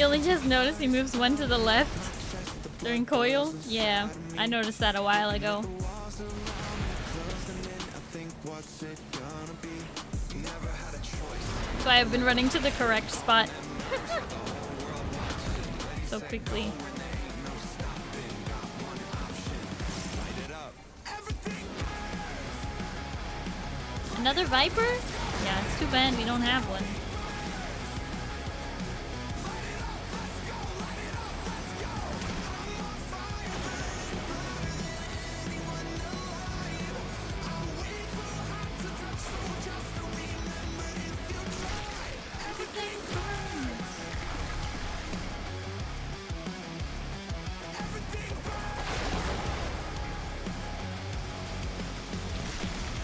You only just noticed he moves one to the left during coil? Yeah, I noticed that a while ago. That's why I've been running to the correct spot so quickly. Another Viper? Yeah, it's too bad we don't have one.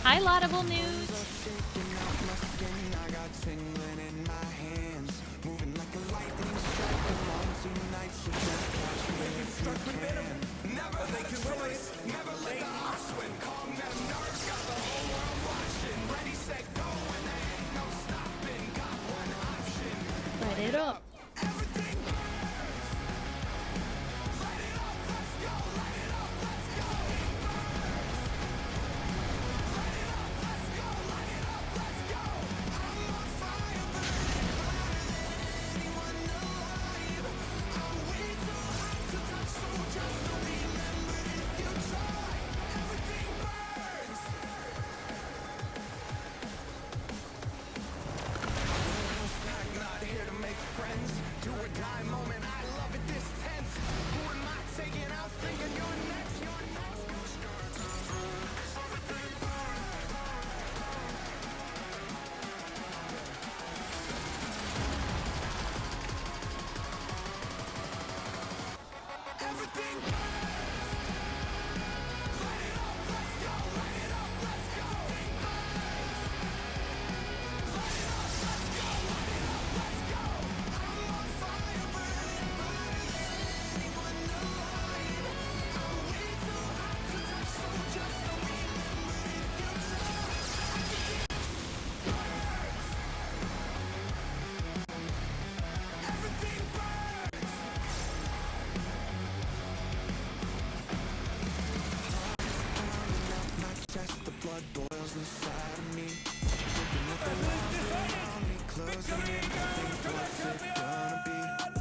Hi, Laudable News. Light it up.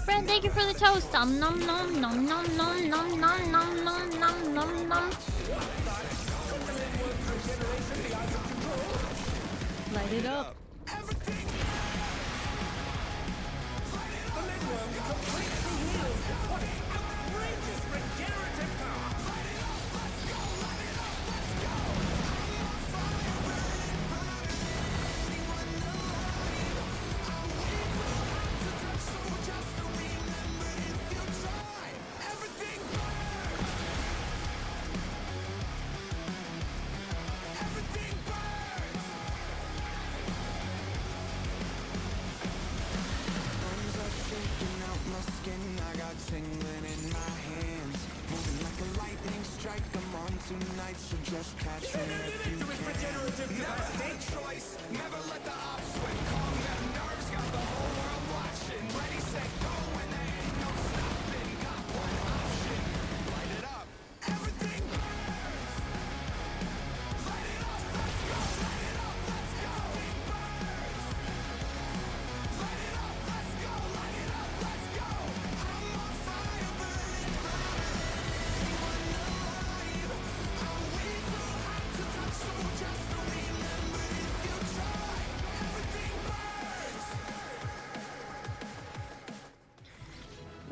Friend, thank you for the toast. Nom nom nom nom nom nom nom nom nom nom nom nom nom. Light it up.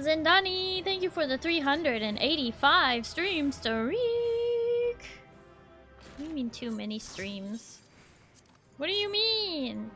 Zendani, thank you for the 385 stream streak. What do you mean too many streams? What do you mean?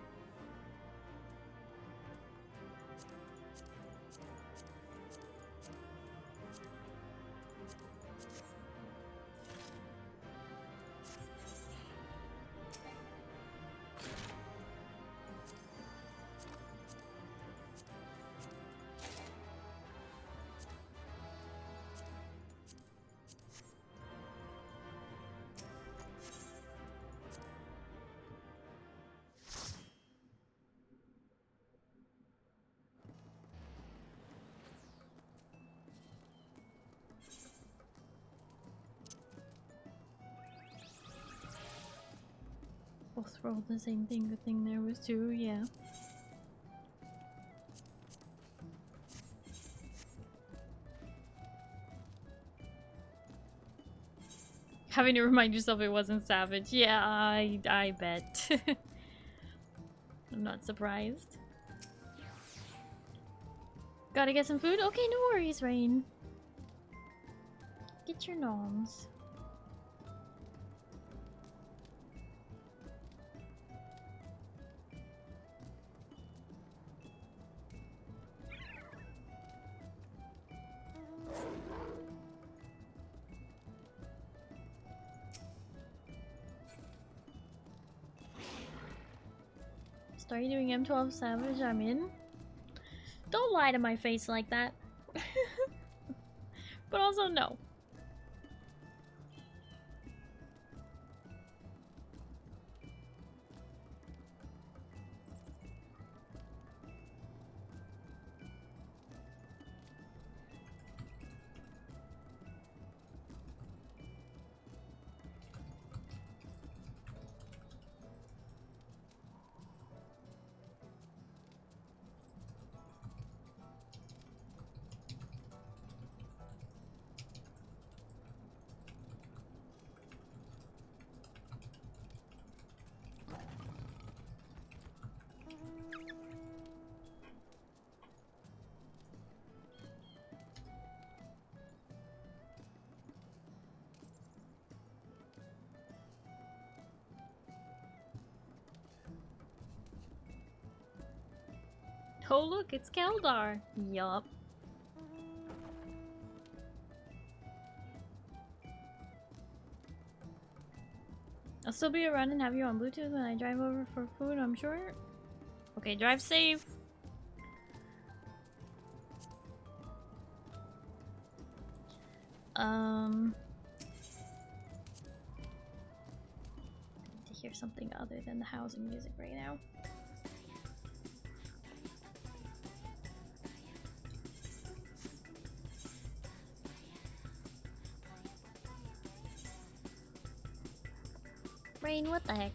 both rolled the same thing. Good thing there was 2, yeah. Having to remind yourself it wasn't savage. Yeah, I bet. I'm not surprised. Gotta get some food? Okay, no worries, Rain. Get your noms. Starry doing M12 Savage, I'm in. Don't lie to my face like that. But also no. Oh look, it's Keldar. Yup. I'll still be around and have you on Bluetooth when I drive over for food, I'm sure. Okay, drive safe. I need to hear something other than the housing music right now. Rain, what the heck?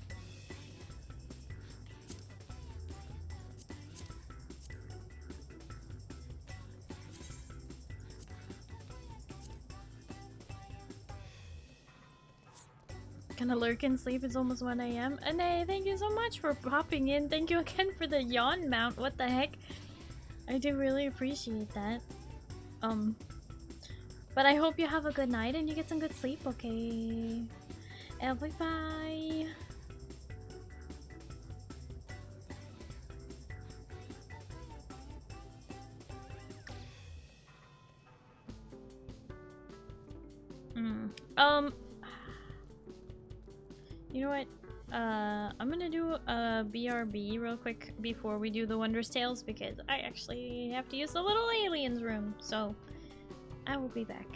Gonna lurk and sleep, it's almost 1 AM. And hey, thank you so much for popping in. Thank you again for the yawn mount. What the heck? I do really appreciate that. But I hope you have a good night and you get some good sleep, okay? And bye-bye. You know what? I'm gonna do a BRB real quick before we do the Wondrous Tails because I actually have to use the little aliens room, so I will be back.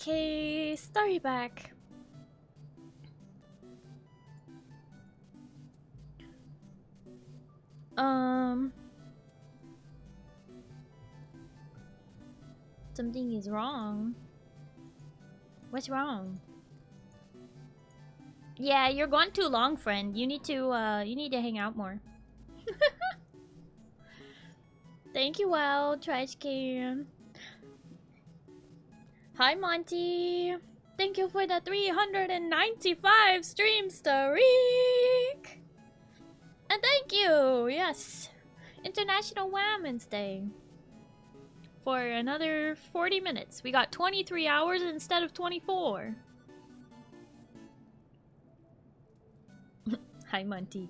Okay, Starry back. Something is wrong. What's wrong? Yeah, you're gone too long, friend. You need to hang out more. Thank you, Wow, Trash Can. Hi, Monty. Thank you for the 395 stream streak. And thank you, yes, International Women's Day. For another 40 minutes. We got 23 hours instead of 24. Hi, Monty.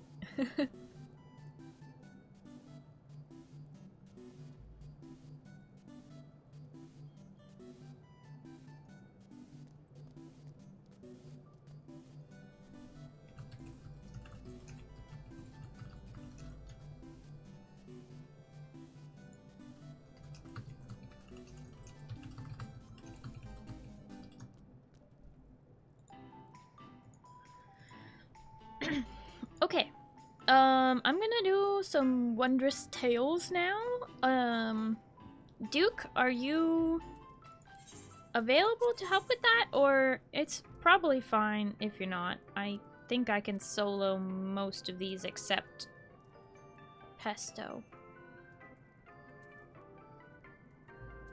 Okay, I'm gonna do some Wondrous Tails now. Duke, are you available to help with that? Or it's probably fine if you're not. I think I can solo most of these except Pesto.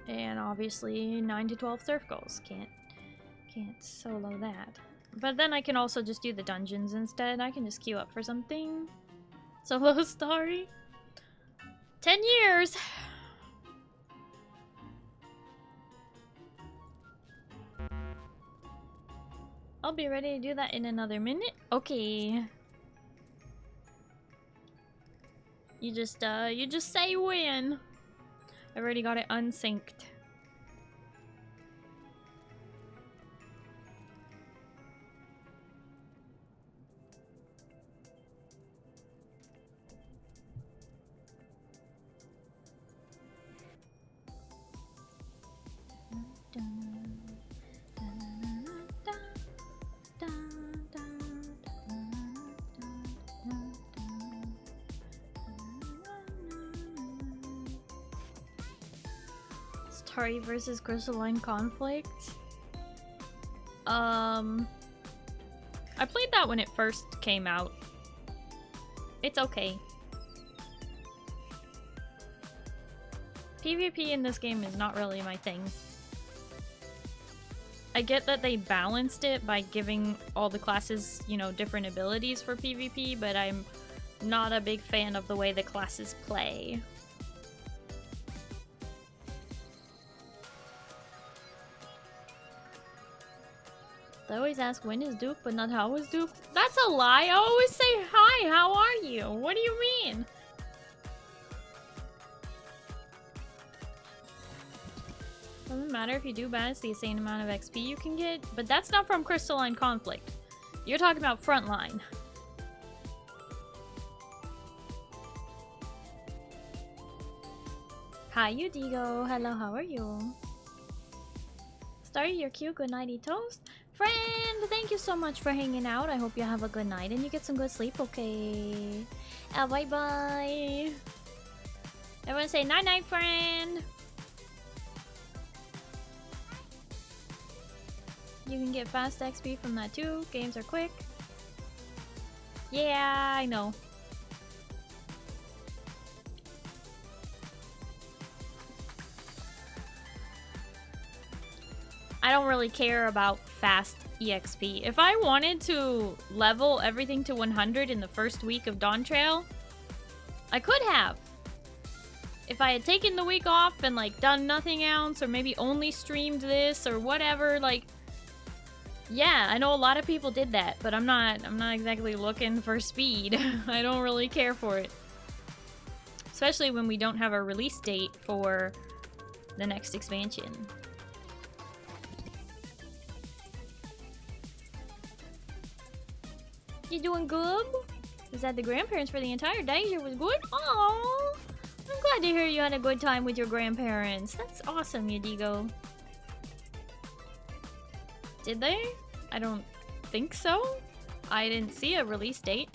And obviously 9 to 12 Surf Goals. Can't solo that. But then I can also just do the dungeons instead. I can just queue up for something. Solo Starry. 10 years! I'll be ready to do that in another minute. Okay. You just say when. I've already got it unsynced. Starry versus CrystqlQueen conflict. I played that when it first came out. It's okay. PvP in this game is not really my thing. I get that they balanced it by giving all the classes, you know, different abilities for PvP, but I'm not a big fan of the way the classes play. I always ask when is Duke, but not how is Duke. That's a lie. I always say hi, how are you? What do you mean? Doesn't matter if you do bad, it's the same amount of XP you can get. But that's not from CrystqlQueen conflict. You're talking about frontline. Hi, Udigo. Hello, how are you? Starry, you're cute. Good nighty toast. Friend, thank you so much for hanging out. I hope you have a good night and you get some good sleep, okay? Bye-bye. Everyone say night-night, friend. You can get fast XP from that too. Games are quick. Yeah, I know. I don't really care about fast EXP. If I wanted to level everything to 100 in the first week of Dawn Trail, I could have. If I had taken the week off and like done nothing else, or maybe only streamed this or whatever, like, yeah, I know a lot of people did that, but I'm not exactly looking for speed. I don't really care for it. Especially when we don't have a release date for the next expansion. You doing good? Was at the grandparents for the entire day? It was good? Oh, I'm glad to hear you had a good time with your grandparents. That's awesome, Yudigo. Did they? I don't think so. I didn't see a release date.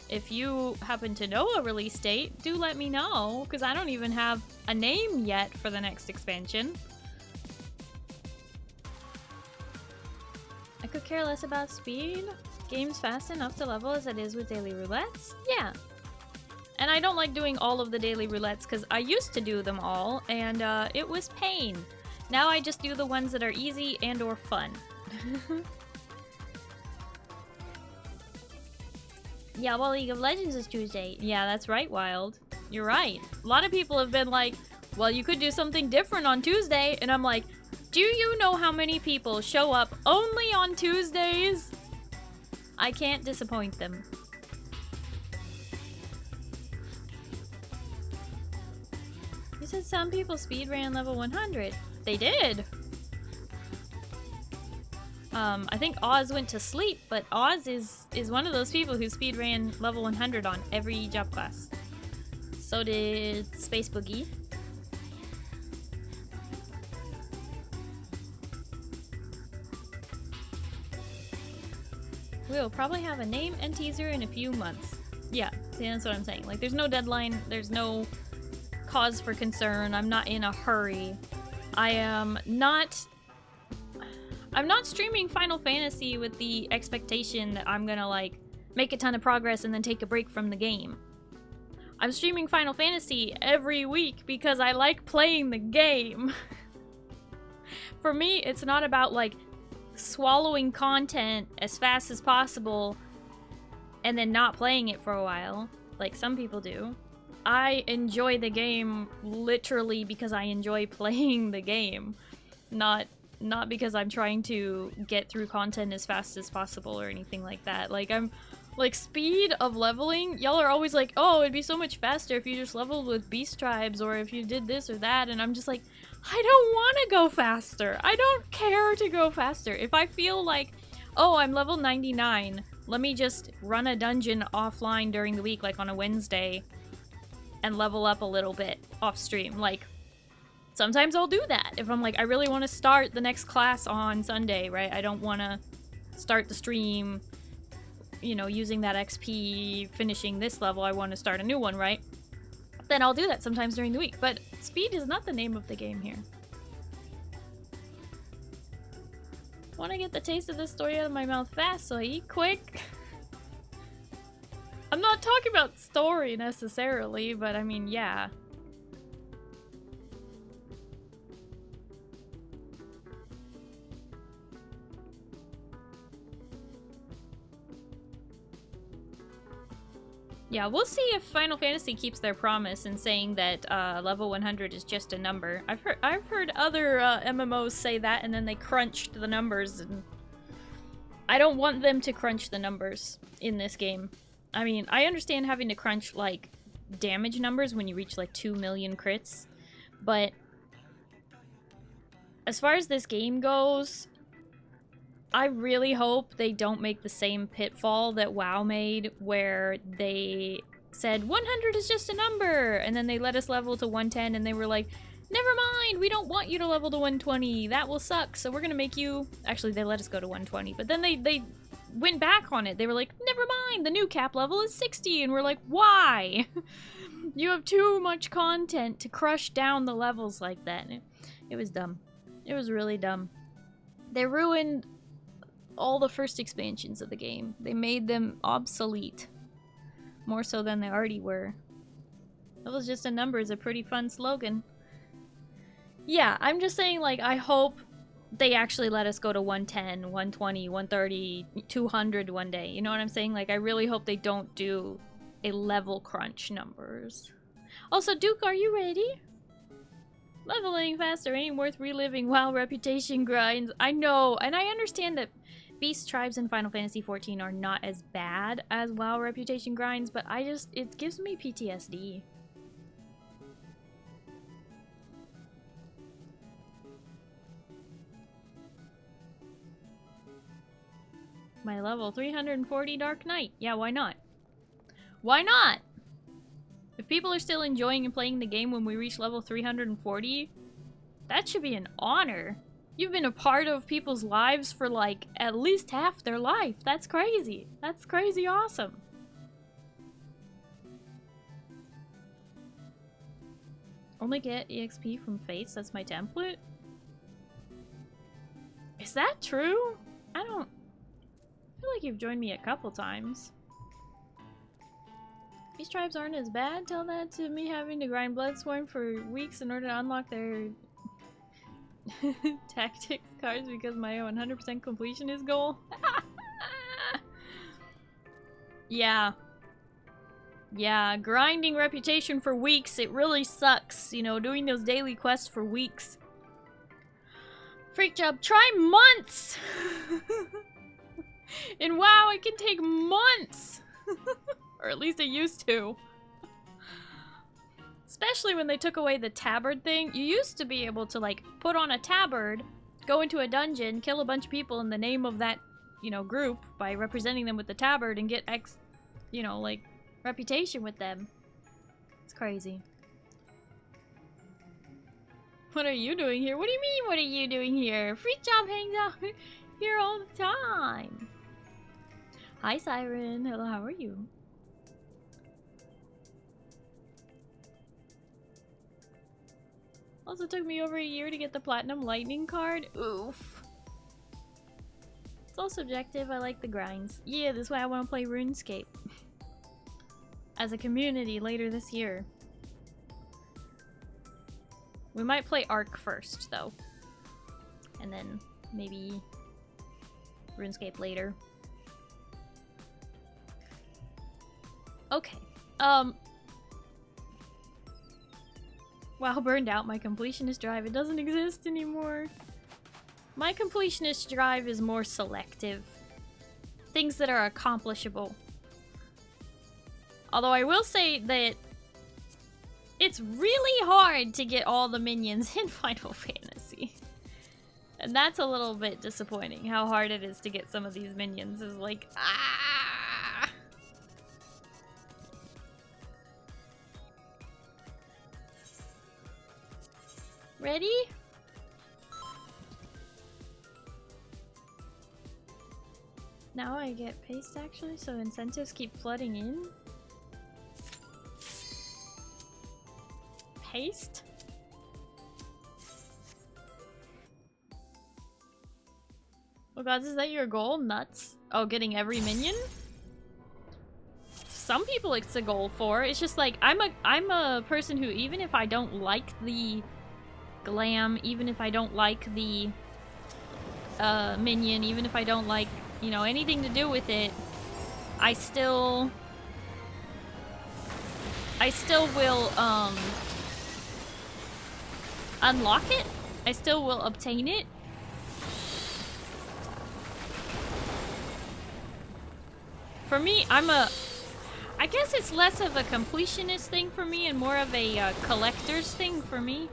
If you happen to know a release date, do let me know, because I don't even have a name yet for the next expansion. I could care less about speed. Game's fast enough to level as it is with daily roulettes. Yeah. And I don't like doing all of the daily roulettes because I used to do them all and it was pain. Now I just do the ones that are easy and or fun. Yeah, well, League of Legends is Tuesday. Yeah, that's right, Wild. You're right. A lot of people have been like, well, you could do something different on Tuesday. And I'm like, do you know how many people show up only on Tuesdays? I can't disappoint them. You said some people speedran level 100. They did. I think Oz went to sleep, but Oz is one of those people who speedran level 100 on every job class. So did Space Boogie. We'll probably have a name and teaser in a few months. Yeah, see, that's what I'm saying. Like, there's no deadline, there's no cause for concern, I'm not in a hurry. I'm not streaming Final Fantasy with the expectation that I'm gonna, like, make a ton of progress and then take a break from the game. I'm streaming Final Fantasy every week because I like playing the game. For me, it's not about, like, swallowing content as fast as possible and then not playing it for a while, like some people do. I enjoy the game literally because I enjoy playing the game, not because I'm trying to get through content as fast as possible or anything like that. Like, I'm like, speed of leveling, y'all are always like, oh, it'd be so much faster if you just leveled with beast tribes or if you did this or that, and I'm just like, I don't want to go faster. I don't care to go faster. If I feel like, oh, I'm level 99, let me just run a dungeon offline during the week, like on a Wednesday, and level up a little bit off stream. Like, sometimes I'll do that. If I'm like, I really want to start the next class on Sunday, right? I don't want to start the stream, you know, using that XP, finishing this level, I want to start a new one, right? Then I'll do that sometimes during the week. But speed is not the name of the game here. Want to get the taste of this story out of my mouth fast, so I eat quick. I'm not talking about story necessarily, but I mean, yeah. Yeah, we'll see if Final Fantasy keeps their promise in saying that level 100 is just a number. I've heard other MMOs say that, and then they crunched the numbers, and I don't want them to crunch the numbers in this game. I mean, I understand having to crunch, like, damage numbers when you reach, like, 2 million crits, but as far as this game goes, I really hope they don't make the same pitfall that WoW made, where they said 100 is just a number, and then they let us level to 110, and they were like, never mind, we don't want you to level to 120, that will suck, so we're gonna make you... Actually, they let us go to 120, but then they went back on it. They were like, never mind, the new cap level is 60, and we're like, why? You have too much content to crush down the levels like that. It was dumb. It was really dumb. They ruined all the first expansions of the game. They made them obsolete. More so than they already were. That was just a number is a pretty fun slogan. Yeah, I'm just saying, like, I hope they actually let us go to 110, 120, 130, 200 one day. You know what I'm saying? Like, I really hope they don't do a level crunch numbers. Also, Duke, are you ready? Leveling faster ain't worth reliving WoW reputation grinds. I know, and I understand that Beast Tribes in Final Fantasy XIV are not as bad as WoW reputation grinds, but it gives me PTSD. My level 340 Dark Knight. Yeah, why not? Why not? If people are still enjoying and playing the game when we reach level 340, that should be an honor. You've been a part of people's lives for like at least half their life. That's crazy. That's crazy awesome. Only get EXP from Fates, that's my template? Is that true? I feel like you've joined me a couple times. These tribes aren't as bad. Tell that to me having to grind Bloodsworn for weeks in order to unlock their tactics cards because my 100% completionist goal. Yeah. Yeah, grinding reputation for weeks, it really sucks. You know, doing those daily quests for weeks. Freak job, try months! In WoW, it can take months! Or at least it used to. Especially when they took away the tabard thing. You used to be able to, like, put on a tabard, go into a dungeon, kill a bunch of people in the name of that, you know, group by representing them with the tabard and get you know, like, reputation with them. It's crazy. What are you doing here? What do you mean, what are you doing here? Freak Job hangs out here all the time. Hi, Siren. Hello, how are you? Also took me over a year to get the Platinum Lightning card. Oof. It's all subjective. I like the grinds. Yeah, this is why I want to play RuneScape. As a community later this year. We might play Ark first, though. And then maybe RuneScape later. Okay. Wow, burned out my completionist drive. It doesn't exist anymore. My completionist drive is more selective. Things that are accomplishable. Although I will say that it's really hard to get all the minions in Final Fantasy. And that's a little bit disappointing, how hard it is to get some of these minions. Is like, ah! Ready? Now I get paste actually, so incentives keep flooding in. Paste? Oh god, is that your goal? Nuts. Oh, getting every minion? Some people it's a goal for. It's just like, I'm a person who, even if I don't like the glam, even if I don't like the minion, even if I don't like, you know, anything to do with it, I still will, unlock it. I still will obtain it. For me, I guess it's less of a completionist thing for me and more of a collector's thing for me.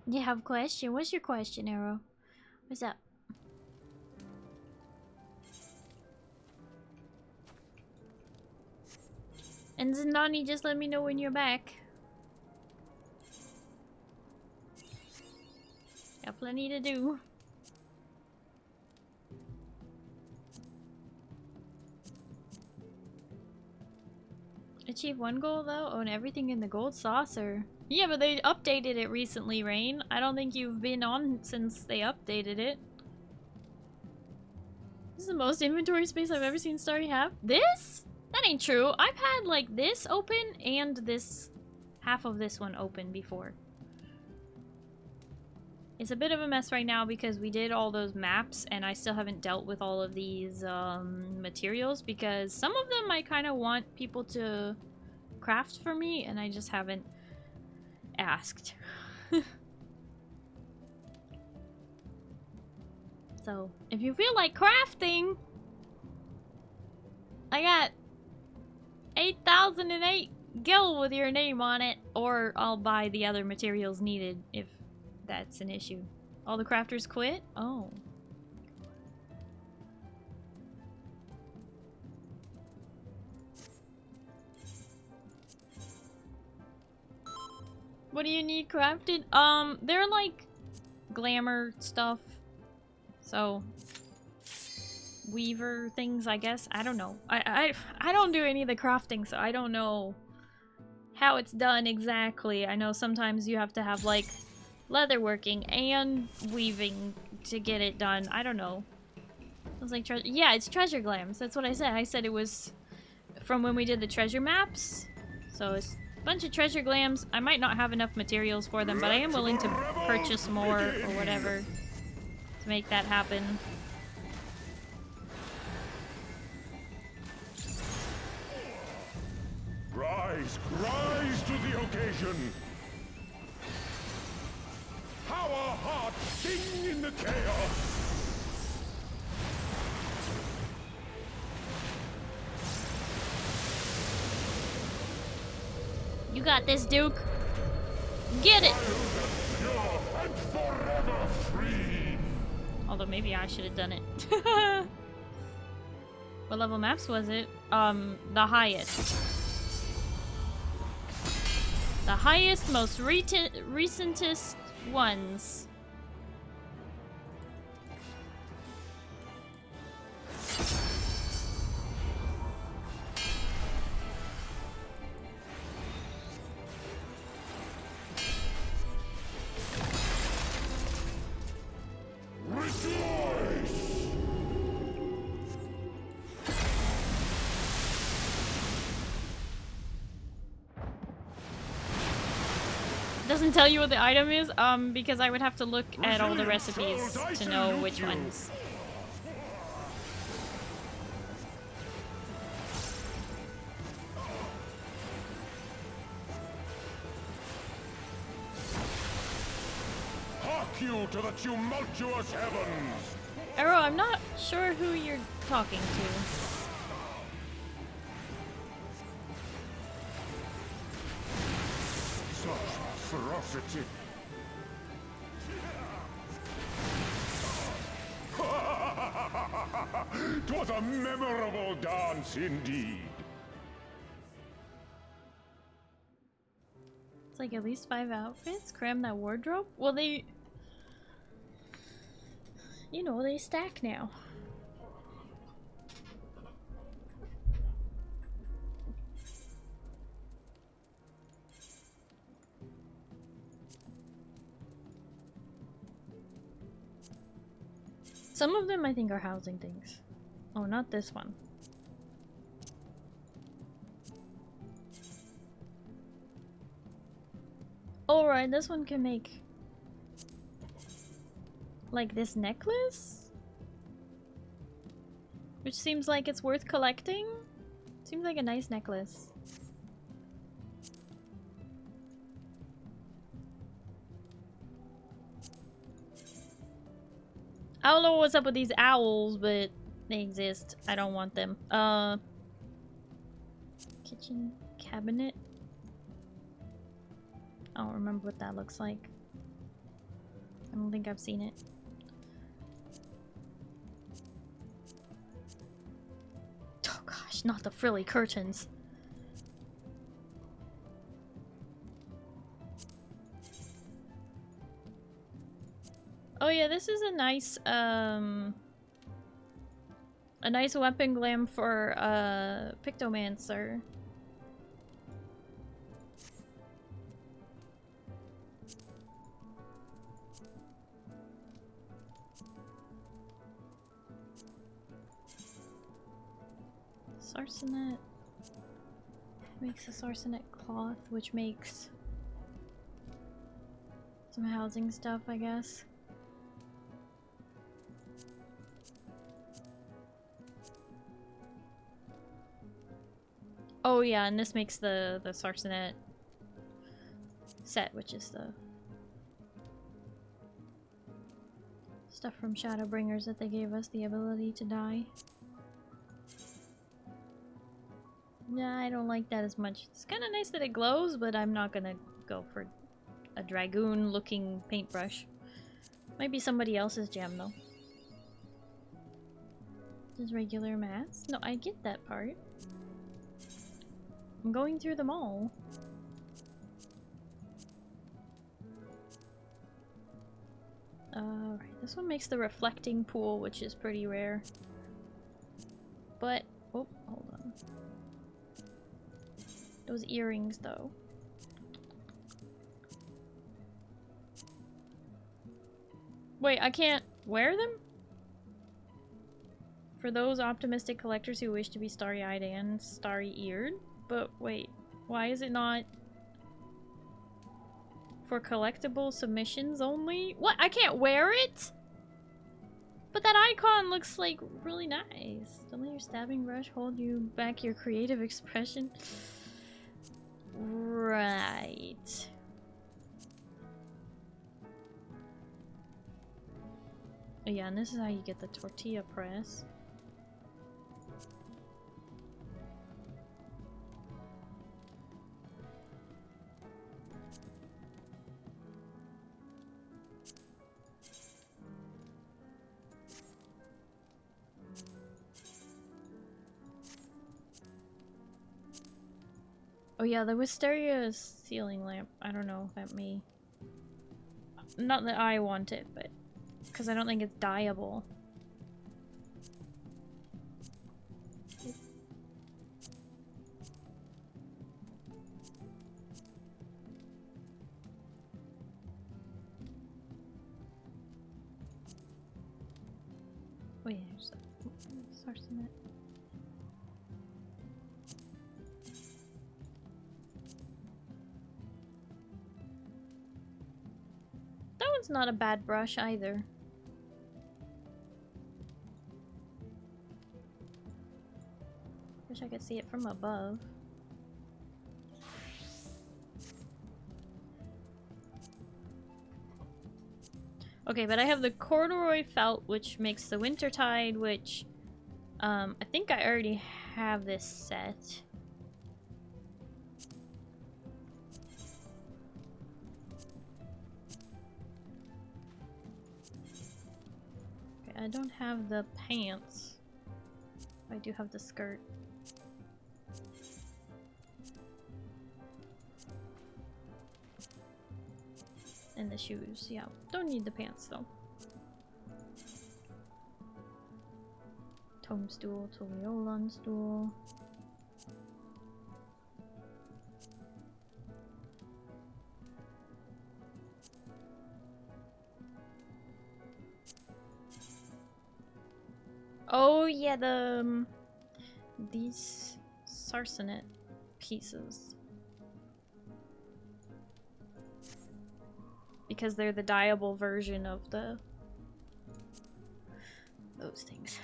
You have a question? What's your question, Arrow? What's up? And Zindani, just let me know when you're back. Got plenty to do. Achieve one goal though? Own everything in the gold saucer. Yeah, but they updated it recently, Rain. I don't think you've been on since they updated it. This is the most inventory space I've ever seen Starry have. This? That ain't true. I've had like this open and this half of this one open before. It's a bit of a mess right now because we did all those maps and I still haven't dealt with all of these materials because some of them I kind of want people to craft for me and I just haven't asked. So, if you feel like crafting, I got 8008 gil with your name on it, or I'll buy the other materials needed if that's an issue. All the crafters quit? Oh. What do you need crafted? They're like glamour stuff. So weaver things, I guess. I don't know. I don't do any of the crafting, so I don't know how it's done exactly. I know sometimes you have to have like leatherworking and weaving to get it done. I don't know. It's like yeah, it's treasure glams. That's what I said. I said it was from when we did the treasure maps. So it's a bunch of treasure glams. I might not have enough materials for them, but I am willing to purchase more or whatever to make that happen. Rise to the occasion. How our hearts sing in the chaos. You got this, Duke. Get it. And forever free. Although maybe I should have done it. What level maps was it? The highest. The highest, most recentest ones. Doesn't tell you what the item is, because I would have to look at all the recipes to know which ones. Hark you to the tumultuous heavens. Arrow, I'm not sure who you're talking to. Ferocity. 'Twas a memorable dance indeed. It's like at least 5 outfits? Cram that wardrobe? Well, they... You know, they stack now. Some of them I think are housing things. Oh, not this one. Alright, this one can make like this necklace? Which seems like it's worth collecting. Seems like a nice necklace. I don't know what's up with these owls, but they exist. I don't want them. Kitchen cabinet. I don't remember what that looks like. I don't think I've seen it. Oh gosh, not the frilly curtains. Oh yeah, this is a nice weapon glam for Pictomancer. Sarsenet. Makes a sarsenet cloth, which makes some housing stuff, I guess. Oh yeah, and this makes the sarsenet set, which is the stuff from Shadowbringers that they gave us the ability to die. Yeah, I don't like that as much. It's kind of nice that it glows, but I'm not gonna go for a dragoon-looking paintbrush. Might be somebody else's gem, though. Just regular mats? No, I get that part. I'm going through them all. Right, this one makes the reflecting pool, which is pretty rare. But, oh, hold on. Those earrings, though. Wait, I can't wear them? For those optimistic collectors who wish to be starry-eyed and starry-eared? But wait, why is it not for collectible submissions only? What? I can't wear it? But that icon looks like really nice. Don't let your stabbing brush hold you back your creative expression. Right. Oh yeah, and this is how you get the tortilla press. Oh yeah, the wisteria ceiling lamp. I don't know if that may... Not that I want it, but... Because I don't think it's dyeable. Wait, there's a source in it. That one's not a bad brush either. Wish I could see it from above. Okay, but I have the corduroy felt, which makes the wintertide, which I think I already have this set. Okay, I don't have the pants. I do have the skirt. And the shoes, yeah. Don't need the pants though. Tomestool, Toleolan stool. Oh yeah, the these sarsenet pieces. Because they're the dyeable version of the those things.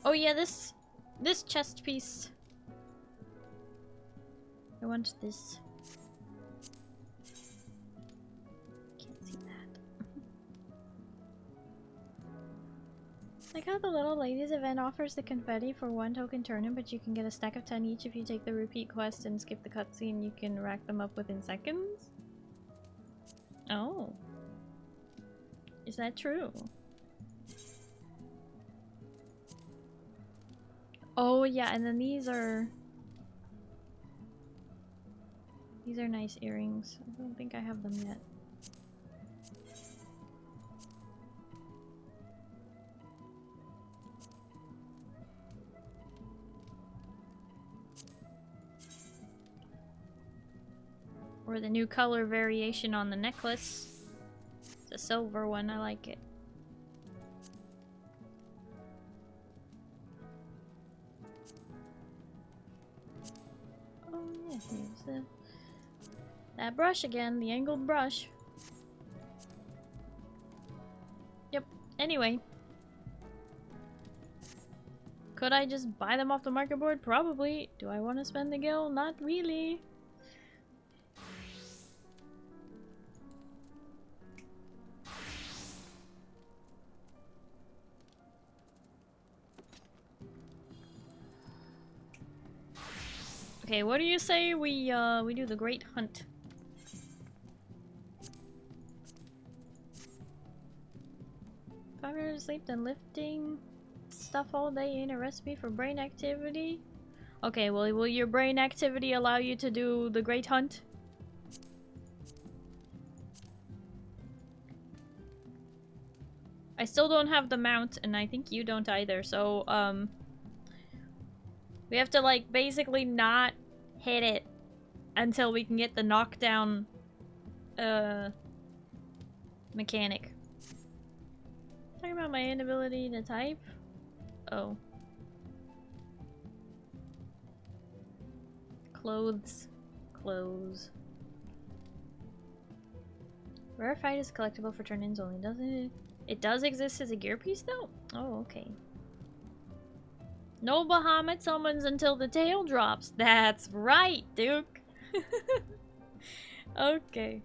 Oh yeah, this chest piece. I want this. Can't see that. Like how the Little Ladies event offers the confetti for 1 token turnip, but you can get a stack of 10 each if you take the repeat quest and skip the cutscene. You can rack them up within seconds? Oh. Is that true? Oh yeah, and then these are nice earrings. I don't think I have them yet. Or the new color variation on the necklace. The silver one, I like it. Oh yeah, here's that brush again, the angled brush. Yep, anyway. Could I just buy them off the market board? Probably. Do I want to spend the gil? Not really. Okay, what do you say we do the Great Hunt? 5 hours of sleep, then lifting stuff all day ain't a recipe for brain activity. Okay, well, will your brain activity allow you to do the Great Hunt? I still don't have the mount, and I think you don't either, so, we have to, like, basically not hit it until we can get the knockdown, mechanic. Talking about my inability to type? Oh. Clothes. Clothes. Rarefied is collectible for turn-ins only, doesn't it? It does exist as a gear piece, though? Oh, okay. No Bahamut summons until the tail drops. That's right, Duke. Okay.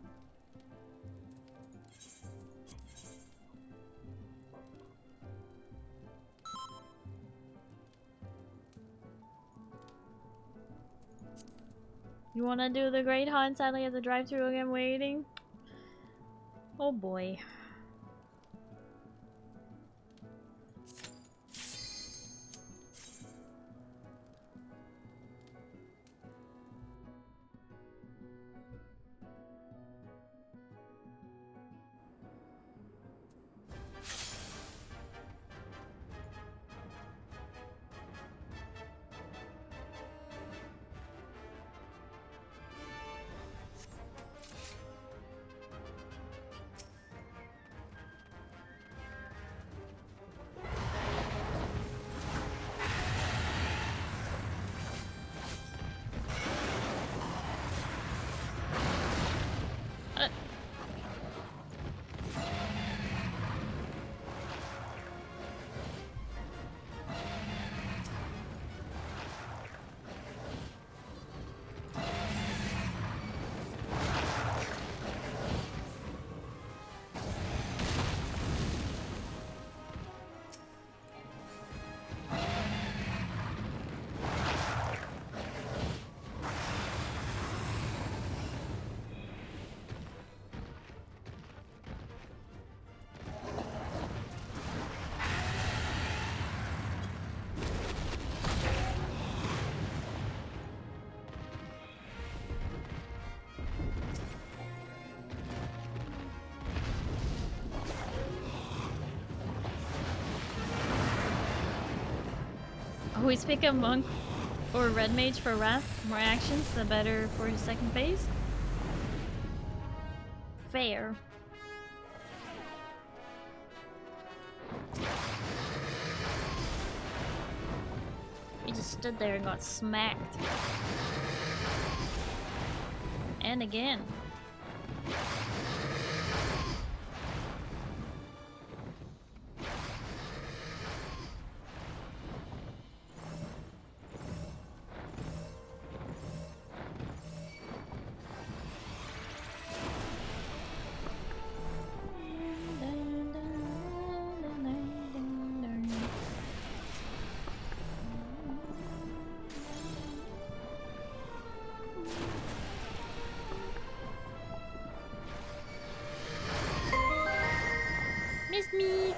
You wanna do the Great Hunt? Sadly, at the drive-thru again, waiting. Oh boy. Always pick a monk or red mage for wrath. More actions, the better for his second phase. Fair. He just stood there and got smacked. And again. Me.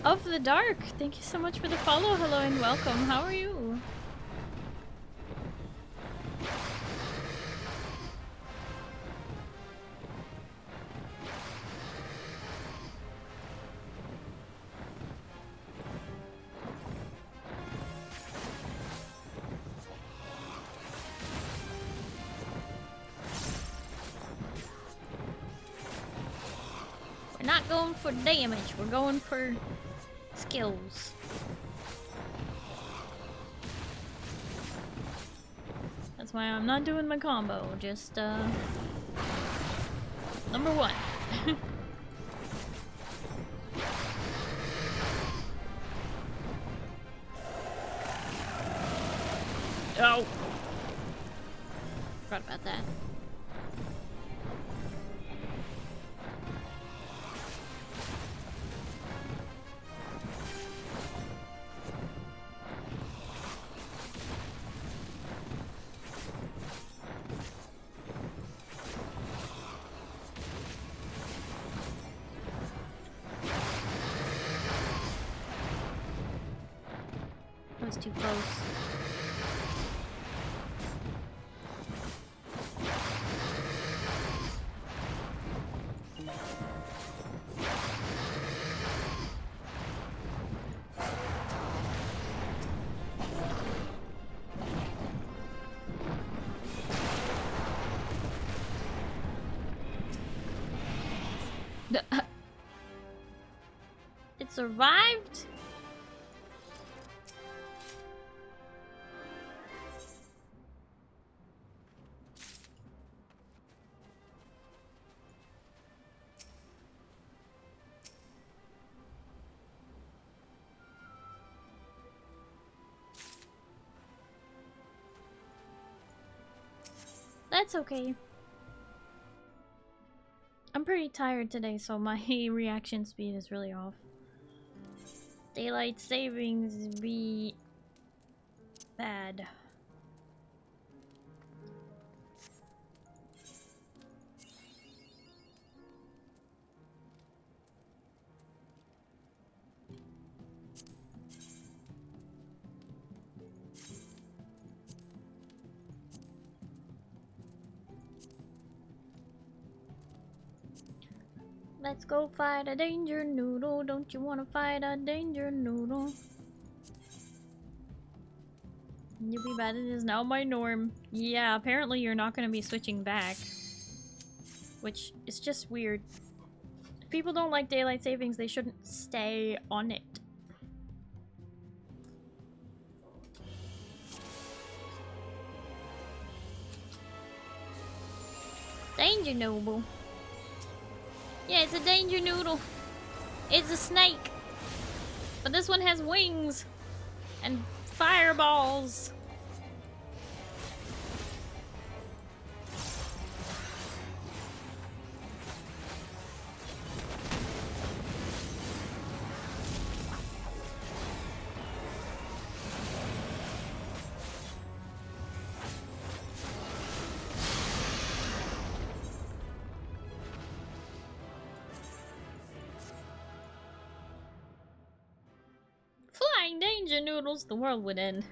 Of the Dark, thank you so much for the follow. Hello and welcome. How are you? going for damage. We're going for skills. That's why I'm not doing my combo. Just, number one. Oh! Forgot about that. That was too close. It survived? That's okay. I'm pretty tired today, so my reaction speed is really off. Daylight savings be bad. Let's go fight a danger noodle. Don't you wanna fight a danger noodle? Yippee bad, it is now my norm. Yeah, apparently you're not gonna be switching back. Which is just weird. If people don't like daylight savings, they shouldn't stay on it. Danger noodle. Yeah, it's a danger noodle. It's a snake. But this one has wings and fireballs. Flying danger noodles, the world would end.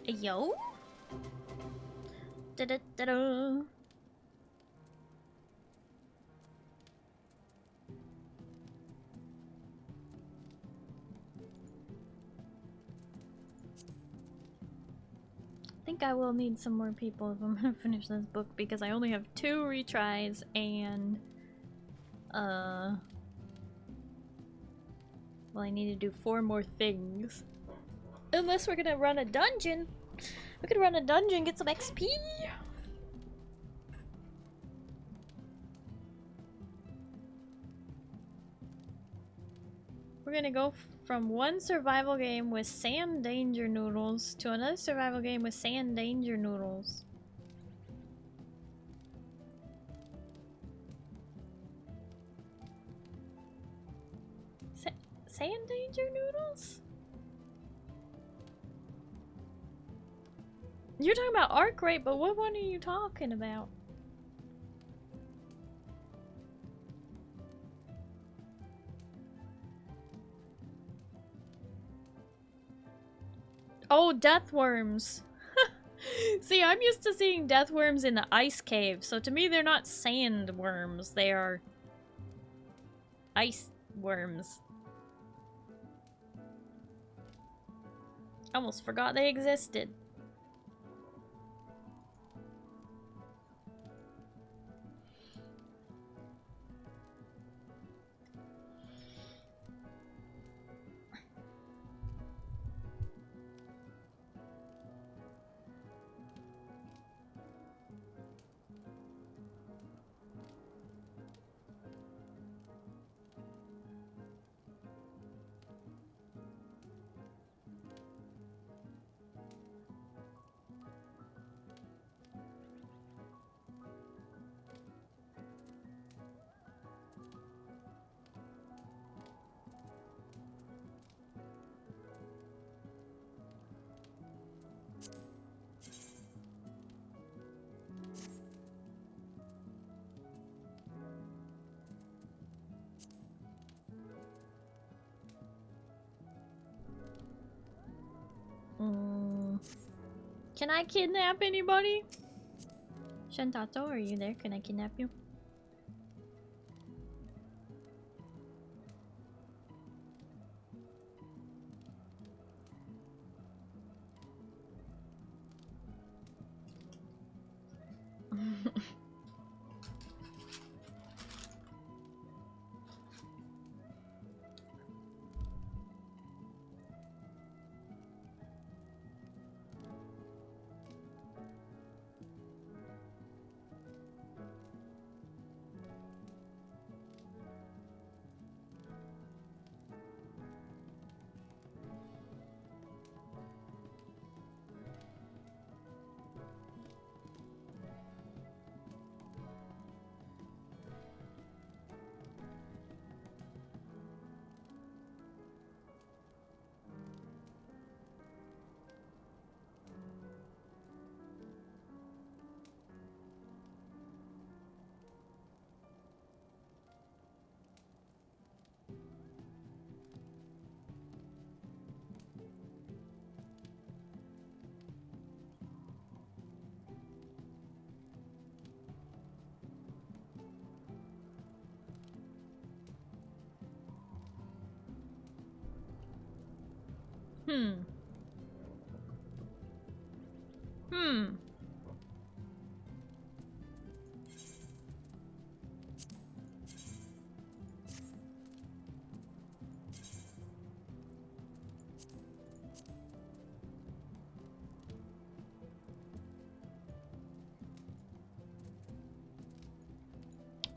Yo? Da da da da. I think I will need some more people if I'm gonna finish this book because I only have 2 retries and well, I need to do 4 more things. Unless we're gonna run a dungeon. We could run a dungeon, get some XP. We're gonna go from one survival game with sand danger noodles to another survival game with sand danger noodles. Sand danger noodles? You're talking about arc rate, but what one are you talking about? Oh, death worms. See, I'm used to seeing death worms in the ice cave, so to me they're not sand worms, they are ice worms. Almost forgot they existed. Can I kidnap anybody? Shantato, are you there? Can I kidnap you?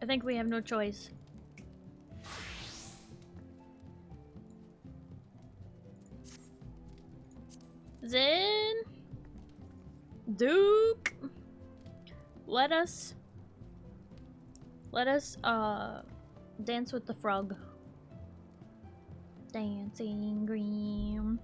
I think we have no choice. Zen, Duke, let us dance with the frog. Dancing green.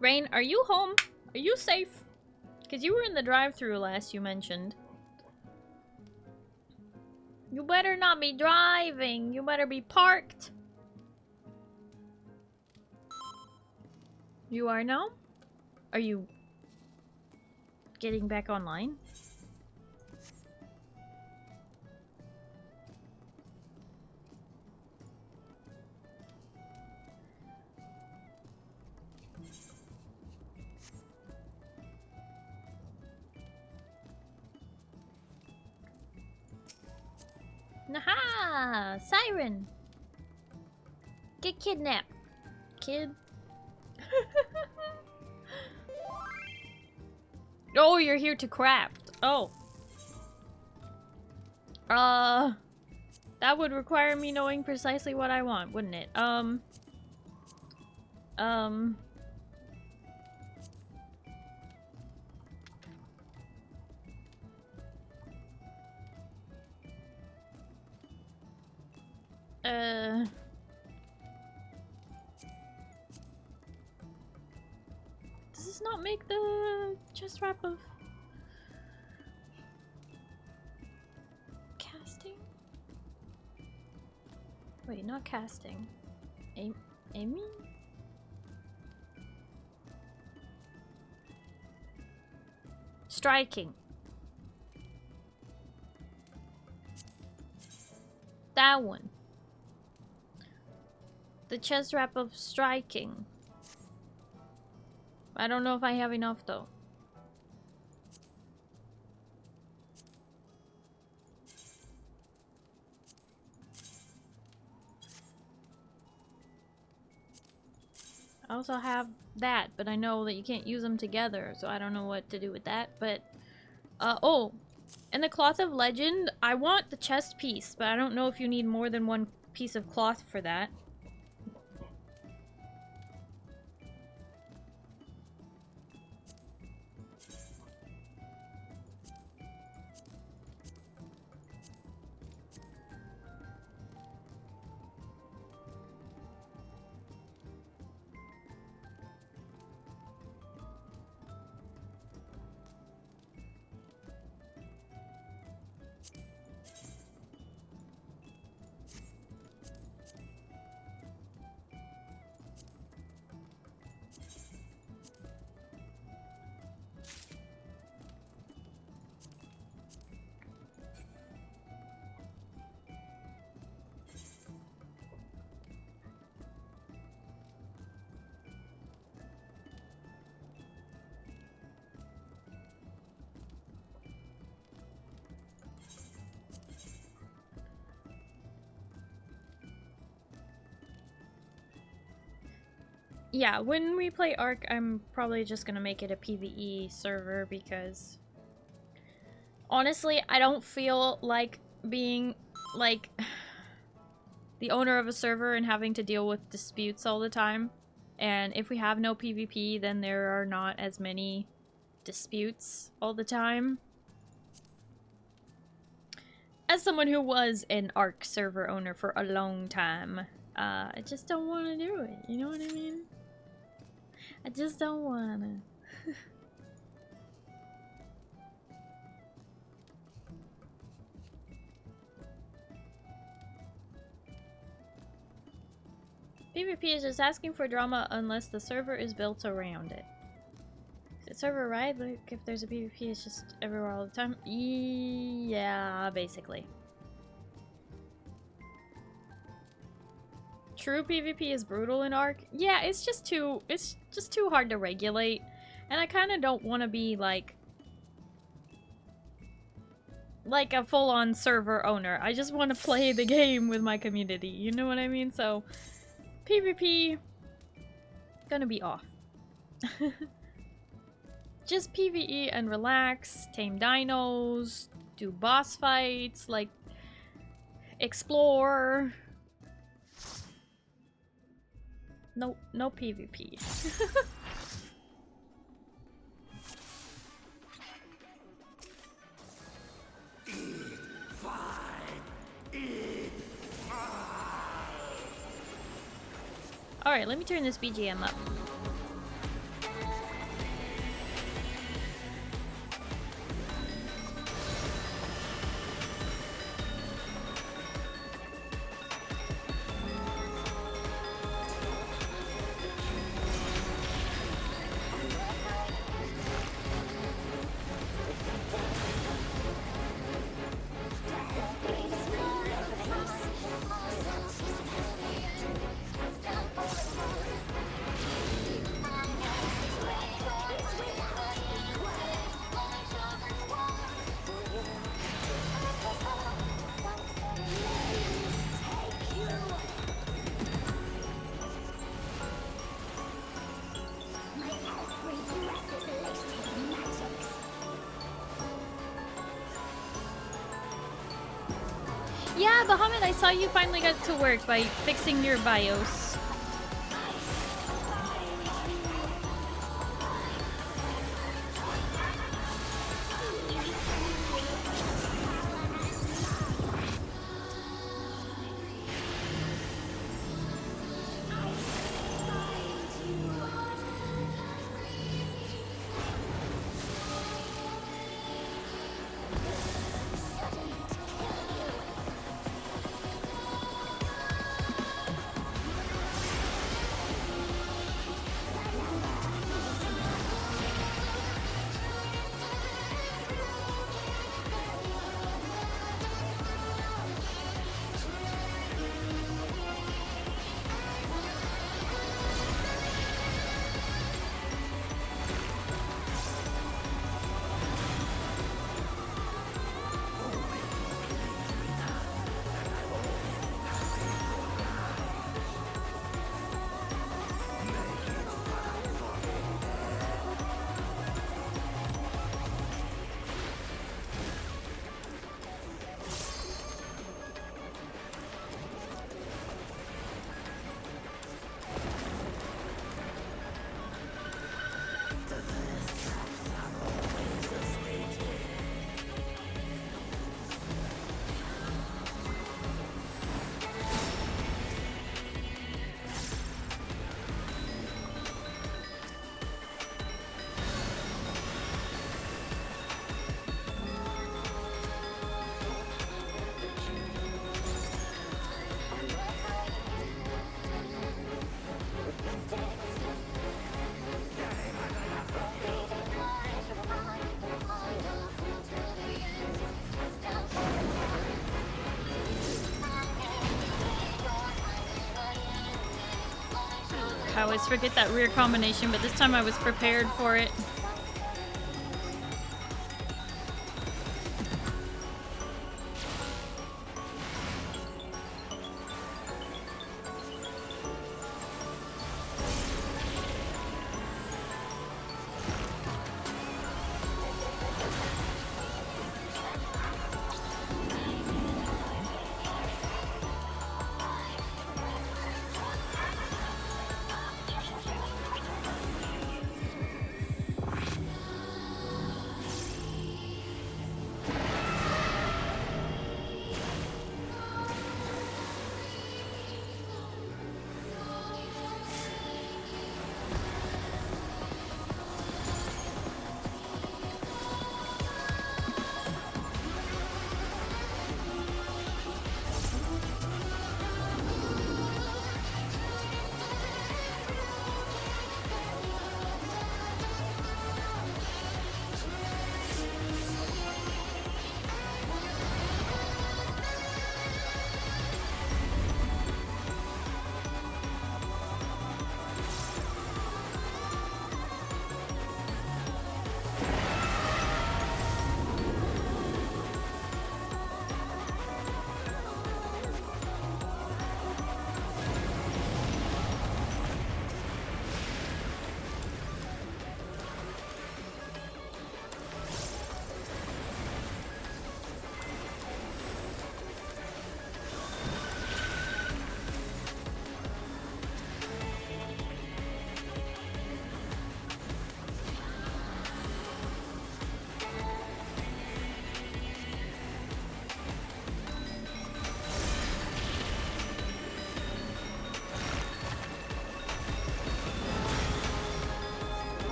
Rain, are you home? Are you safe? Because you were in the drive-thru last you mentioned. You better not be driving. You better be parked. You are now? Are you getting back online? Naha! Siren! Get kidnapped, kid. Oh, you're here to craft. Oh. That would require me knowing precisely what I want, wouldn't it? Does this not make the chest wrap of casting? Wait, not casting. Amy? Striking. That one. The chest wrap of striking. I don't know if I have enough though. I also have that, but I know that you can't use them together, so I don't know what to do with that. But, oh, in the Cloth of Legend, I want the chest piece, but I don't know if you need more than one piece of cloth for that. Yeah, when we play Ark, I'm probably just gonna make it a PvE server because honestly, I don't feel like being like the owner of a server and having to deal with disputes all the time. And if we have no PvP, then there are not as many disputes all the time. As someone who was an Ark server owner for a long time, I just don't want to do it. You know what I mean? I just don't want to. PvP is just asking for drama unless the server is built around it. Is it server right? Like if there's a PvP, it's just everywhere all the time? Yeah, basically. True PvP is brutal in Ark. Yeah, it's just too hard to regulate. And I kind of don't want to be like a full-on server owner. I just want to play the game with my community. You know what I mean? So PvP gonna be off. Just PvE and relax, tame dinos, do boss fights, like explore. No PvP. Alright, let me turn this BGM up. Yeah, Bahamut, I saw you finally got to work by fixing your BIOS. I always forget that rear combination, but this time I was prepared for it.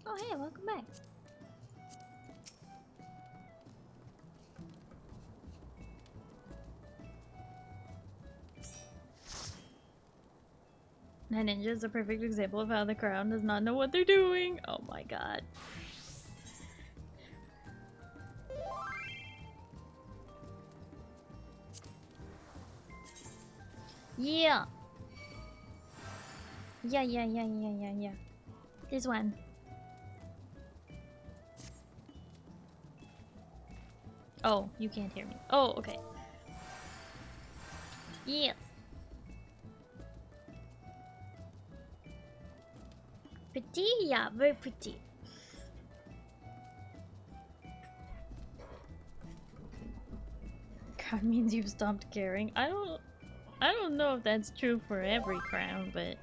Oh, hey, welcome back. That ninja is a perfect example of how the crown does not know what they're doing. Oh my god. Yeah. Yeah. This one. Oh, you can't hear me. Oh, okay. Yes. Pretty? Yeah, very pretty. Crown means you've stopped caring. I don't know if that's true for every crown, but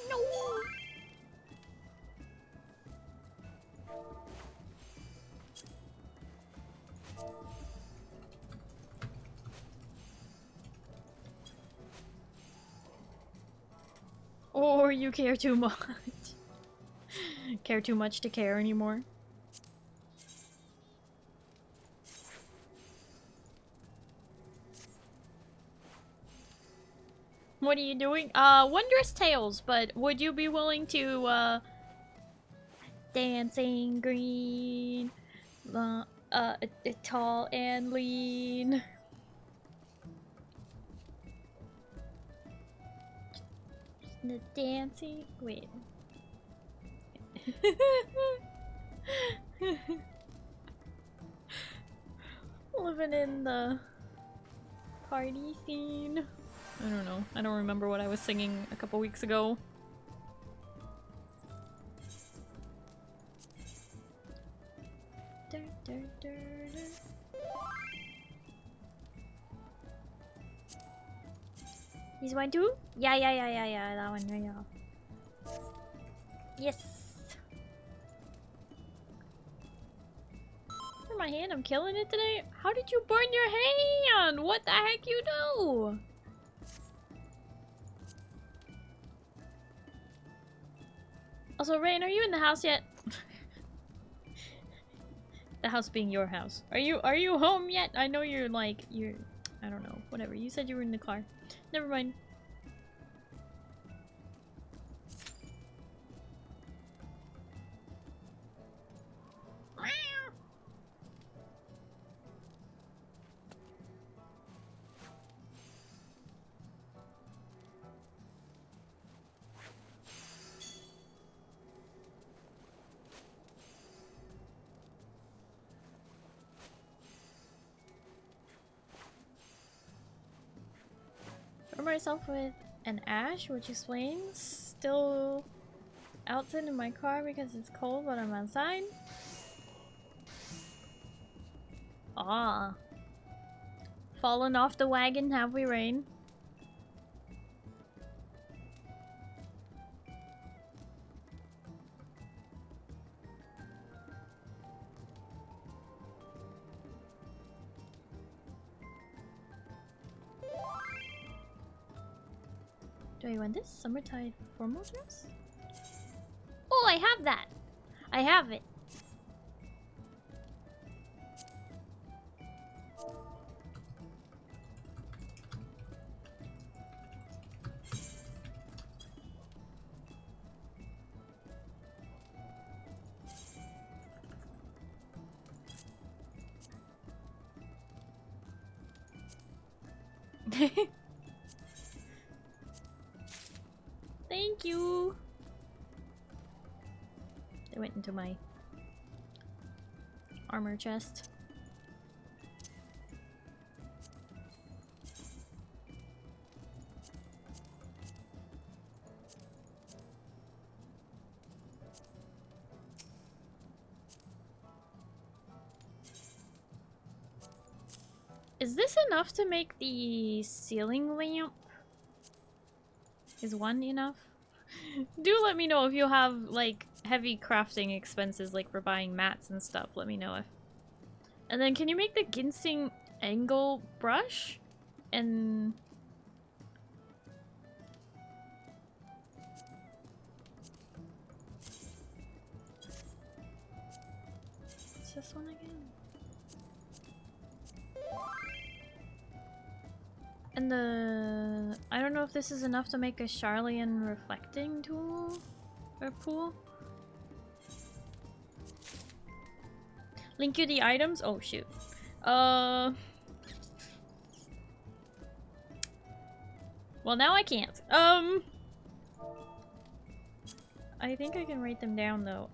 No. or you care too much. Care too much to care anymore. What are you doing? Wondrous Tails, but would you be willing to, dancing green, tall and lean? The dancing... wait. Living in the party scene. I don't know. I don't remember what I was singing a couple weeks ago. This one too? Yeah, that one, yeah. Yes! For my hand, I'm killing it today? How did you burn your hand? What the heck you do? Also, Rain, are you in the house yet? The house being your house. Are you home yet? I know you're like, I don't know, whatever. You said you were in the car. Never mind. Myself with an ash, which explains still outside in my car because it's cold, but I'm outside. Ah, fallen off the wagon, have we, Rain? Do I want this? Summertide formal dress? Oh, I have that! I have it. Thank you. They went into my armor chest. Is this enough to make the ceiling lamp? Is one enough? Do let me know if you have like heavy crafting expenses, like for buying mats and stuff. Let me know if. And then can you make the ginseng angle brush? And what's this one again? And the... I don't know if this is enough to make a Charlian reflecting tool or pool. Link you the items? Oh shoot. Well, now I can't. I think I can write them down though.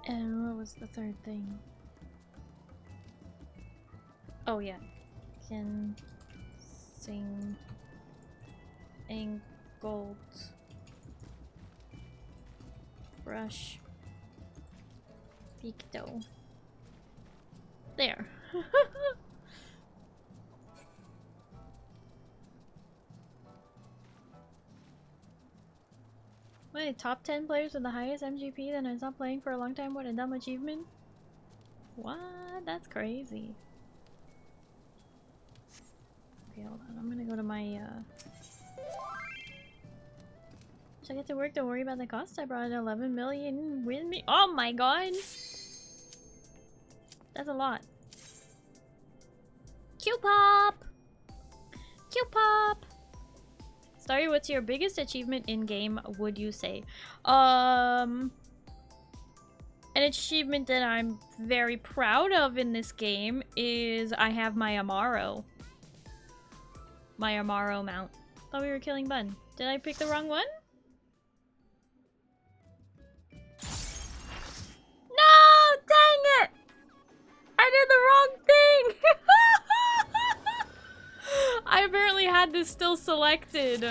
And what was the third thing? Oh yeah. Can sing angled brush picto. There. Wait, top 10 players with the highest MGP, then I stopped playing for a long time. What a dumb achievement. What? That's crazy. Okay, hold on. I'm gonna go to my, Should I get to work? Don't worry about the cost. I brought 11 million with me. Oh my god! That's a lot. Q-pop! Q-pop! Starry, what's your biggest achievement in game, would you say? An achievement that I'm very proud of in this game is I have my Amaro. My Amaro mount. Thought we were killing Bun. Did I pick the wrong one? No! Dang it! I did the wrong thing! I apparently had this still selected.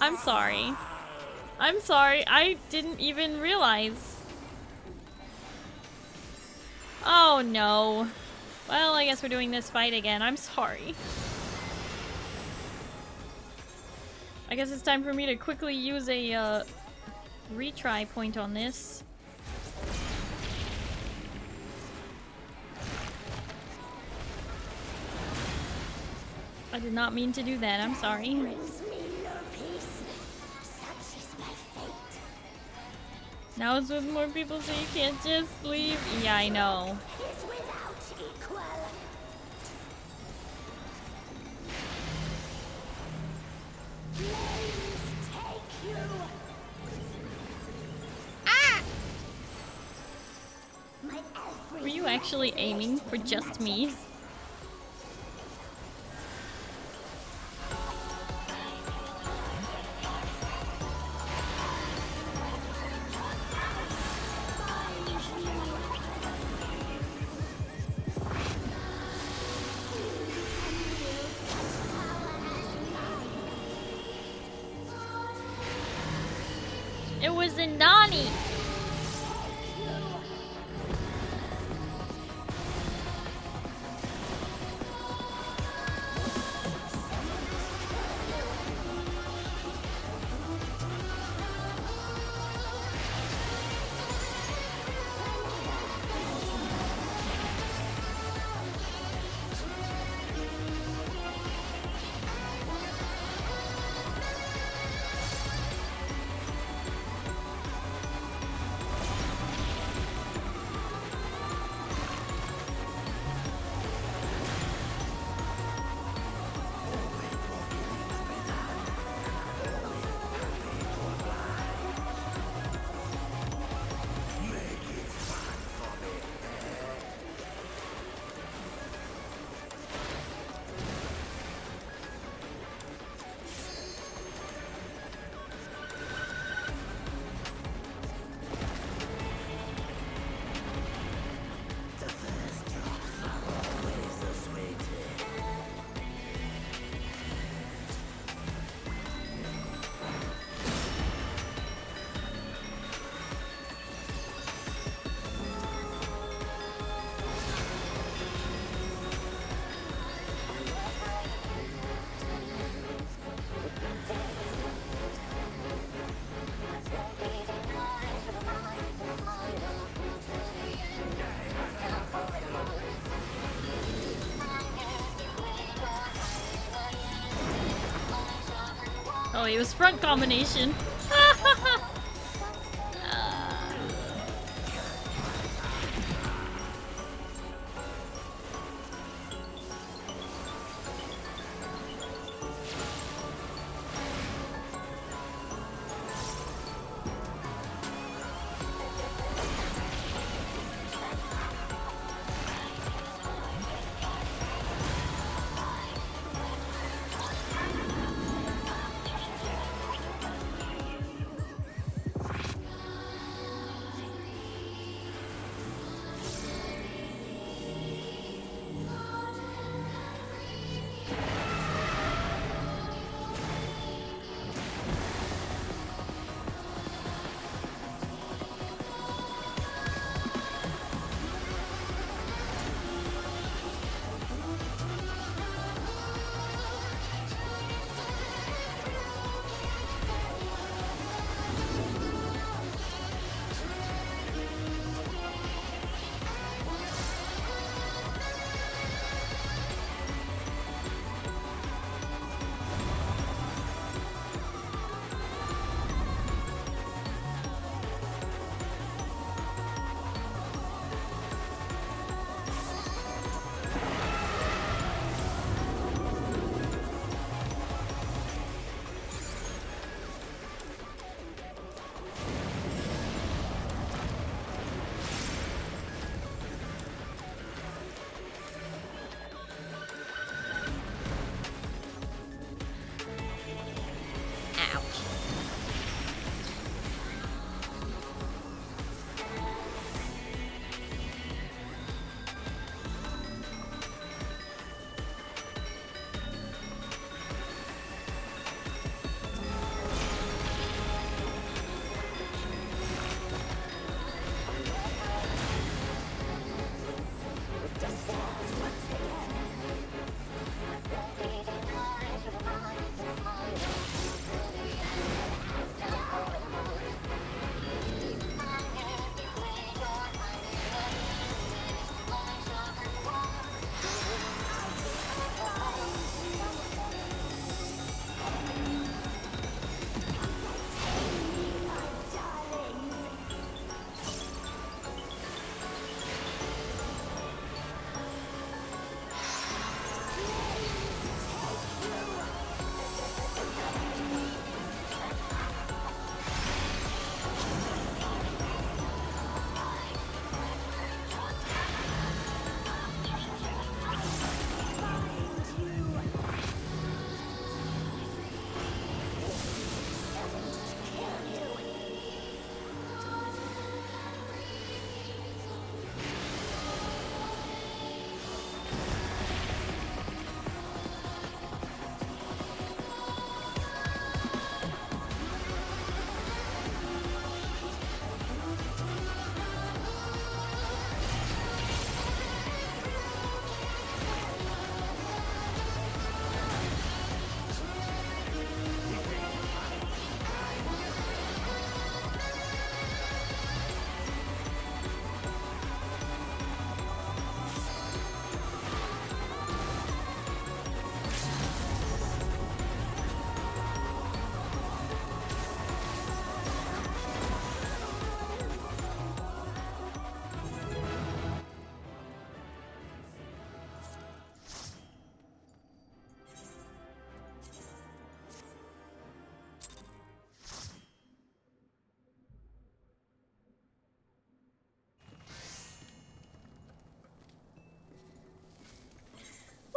I'm sorry. I'm sorry. I didn't even realize. Oh no. Well, I guess we're doing this fight again. I'm sorry. I guess it's time for me to quickly use a retry point on this. I did not mean to do that. I'm sorry. Now it's with more people, so you can't just leave. Yeah, I know. Ah! Were you actually aiming for just me? It was a Nani. it was front combination.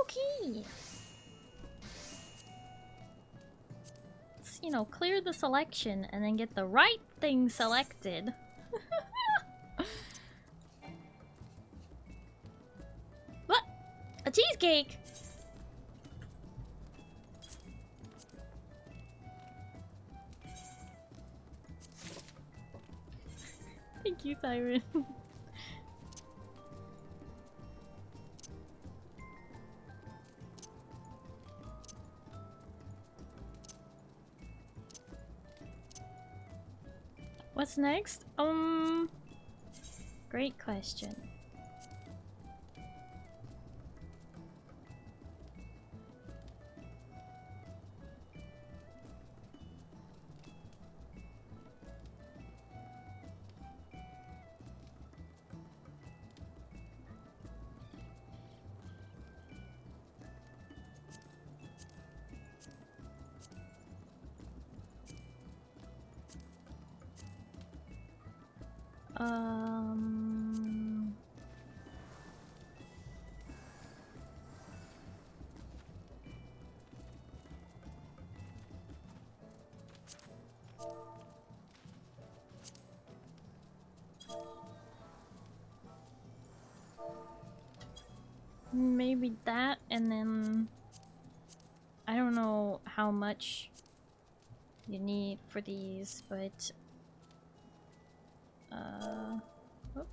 Okay. Let's, you know, clear the selection and then get the right thing selected. What? A cheesecake? Thank you, Siren. What's next? Great question. Maybe that, and then I don't know how much you need for these, but whoop.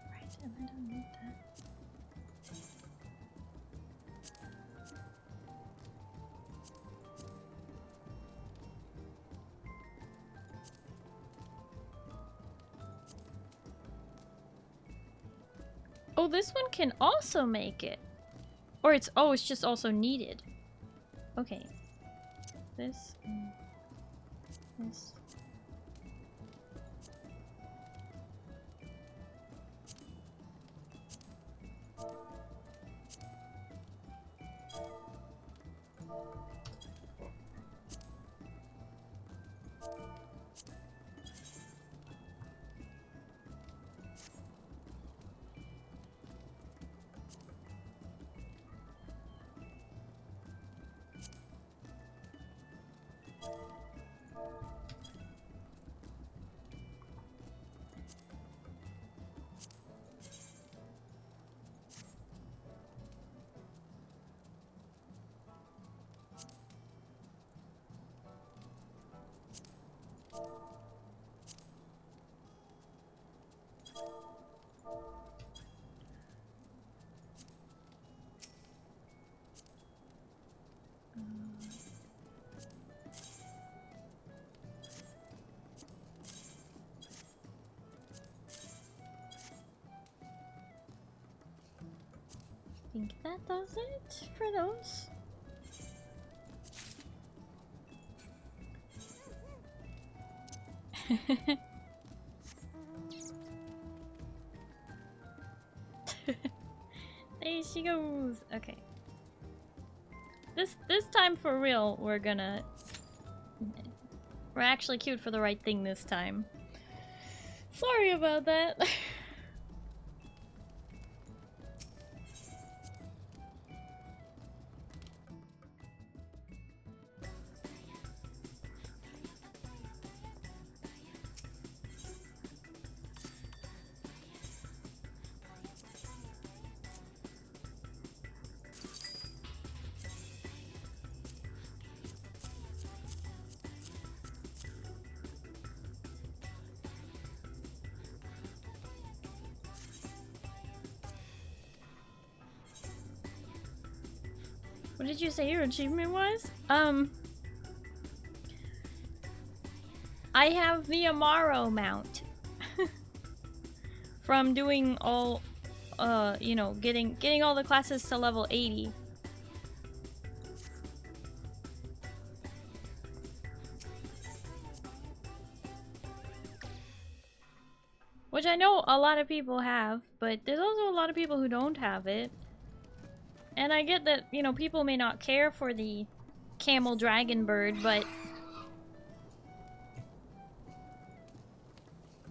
Right, and I don't need that. Oh, this one can also make it. Or it's, oh, it's just also needed. Okay. This. This. I think that does it for those. There she goes. Okay. This time for real, we're actually queued for the right thing this time. Sorry about that. What did you say your achievement was? I have the Amaro mount. From doing all, you know, getting all the classes to level 80. Which I know a lot of people have, but there's also a lot of people who don't have it. And I get that, you know, people may not care for the camel dragon bird, but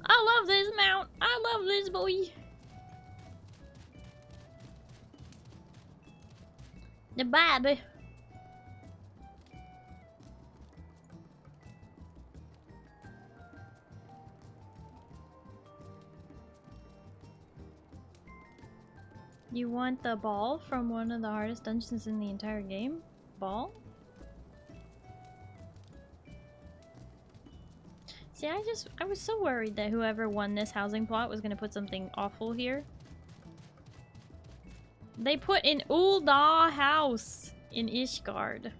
I love this mount. I love this boy. The baby. You want the ball from one of the hardest dungeons in the entire game? Ball? See, I was so worried that whoever won this housing plot was gonna put something awful here. They put an Ul'dah house in Ishgard.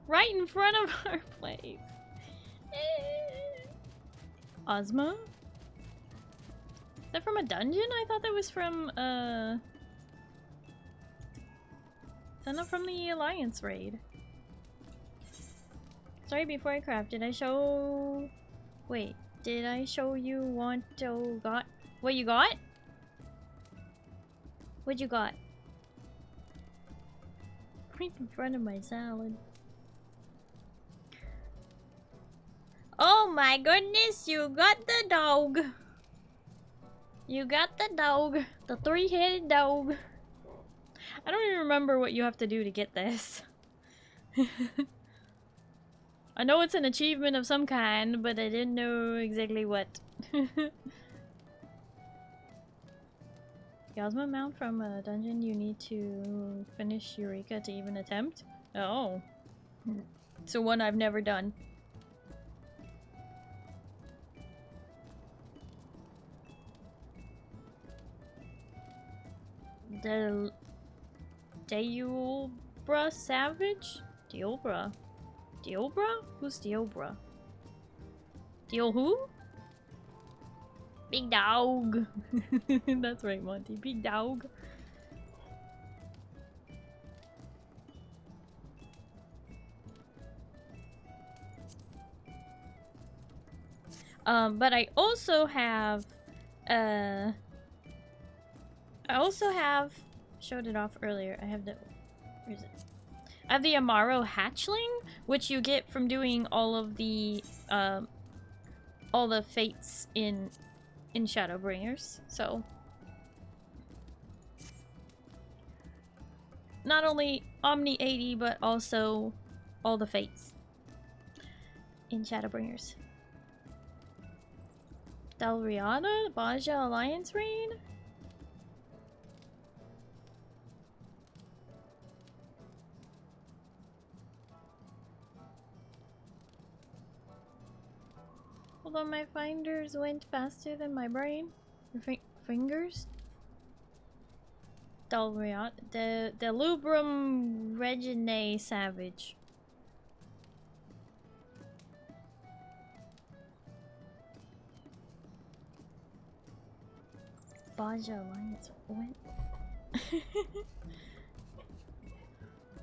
Right in front of our place. Ozma? Is that from a dungeon? I thought that was from, Is that not from the Alliance raid? Sorry, before I craft, did I show... Wait, did I show you what you got? What you got? What you got? Right in front of my salad. Oh my goodness, you got the dog. You got the dog. The three-headed dog. I don't even remember what you have to do to get this. I know it's an achievement of some kind, but I didn't know exactly what. Yasma mount from a dungeon you need to finish Eureka to even attempt? Oh. It's the one I've never done. The Deulbra Savage? Deulbra? Deulbra? Who's Deulbra? Deul who? Big dog. That's right, Monty. Big dog. But I also have showed it off earlier. I have the where is it? I have the Amaro hatchling, which you get from doing all the fates in Shadowbringers. So not only Omni 80, but also all the fates in Shadowbringers. Dalriada? Baja Alliance Reign? Although my finders went faster than my brain. Fingers? Dalriada. The Lubrum Reginae Savage. Baja Alliance. What?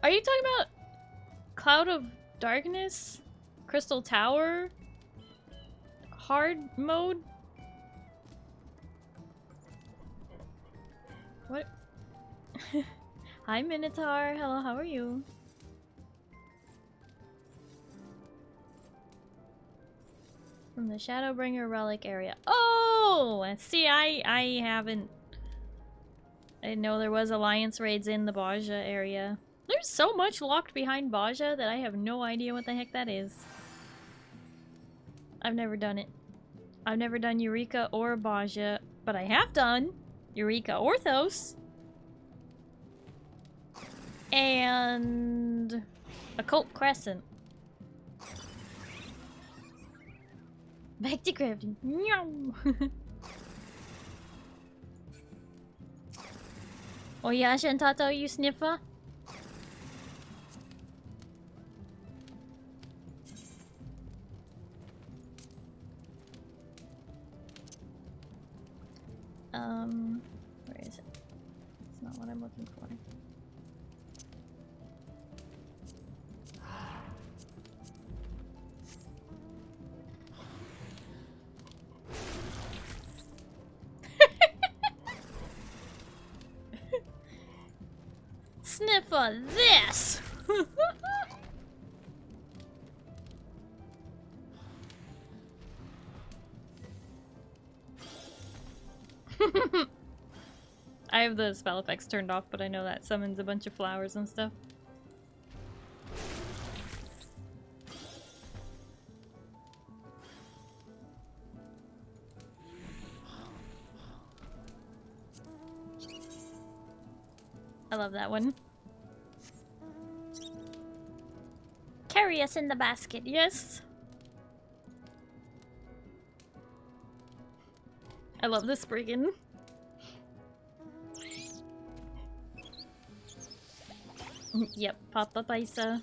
Are you talking about Cloud of Darkness? Crystal Tower? Hard mode? What? Hi Minotaur, hello, how are you? From the Shadowbringer relic area. Oh! See, I haven't... I didn't know there was Alliance raids in the Baja area. There's so much locked behind Baja that I have no idea what the heck that is. I've never done it. I've never done Eureka or Baja, but I have done Eureka Orthos. And Occult Crescent. Back to crafting. Oyasha and Tato, you sniffer? Where is it? It's not what I'm looking for. Sniffer this! I have the spell effects turned off, but I know that summons a bunch of flowers and stuff. I love that one. Carry us in the basket, yes? I love this Spriggan. Yep, Papa Paisa.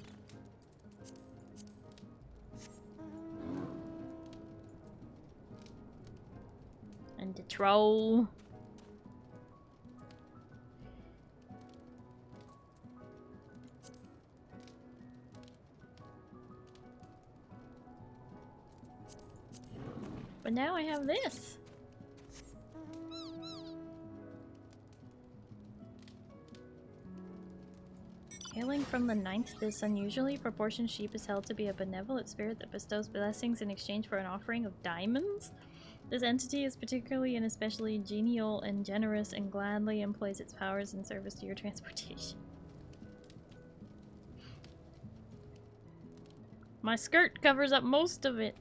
And the troll. But now I have this. Hailing from the 9th, this unusually proportioned sheep is held to be a benevolent spirit that bestows blessings in exchange for an offering of diamonds. This entity is particularly and especially genial and generous and gladly employs its powers in service to your transportation. My skirt covers up most of it.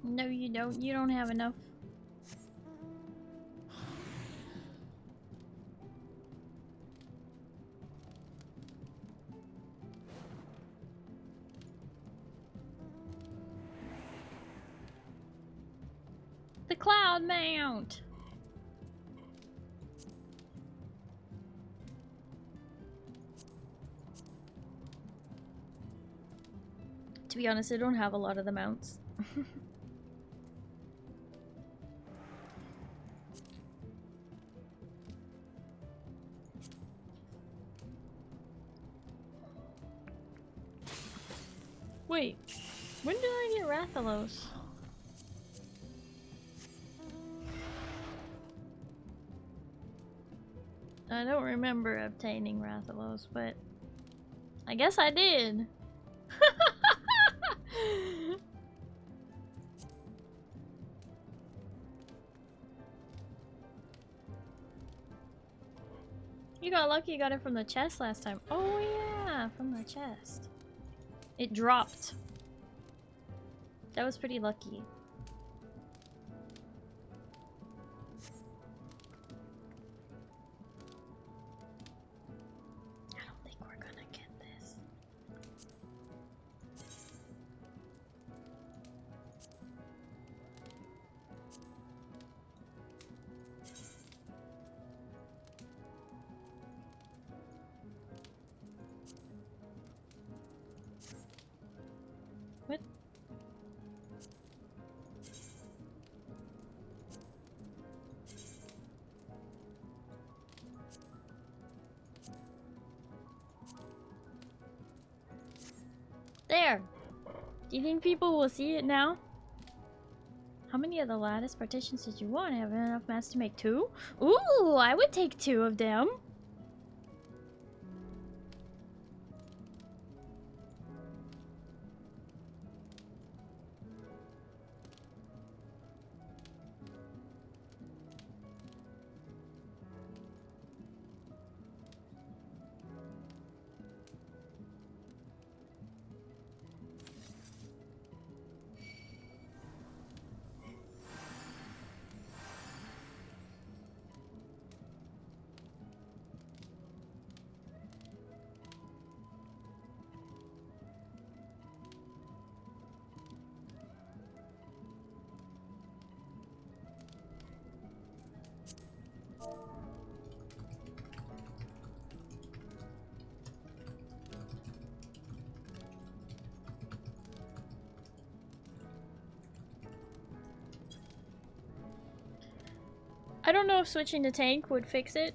No, you don't. You don't have enough. The cloud mount! To be honest, I don't have a lot of the mounts. Wait, when did I get Rathalos? I don't remember obtaining Rathalos, but I guess I did. You got lucky you got it from the chest last time. Oh yeah, from the chest. It dropped. That was pretty lucky. I don't think we're gonna get this. What? There! Do you think people will see it now? How many of the lattice partitions did you want? Have enough mats to make 2? Ooh, I would take 2 of them. I don't know if switching to tank would fix it.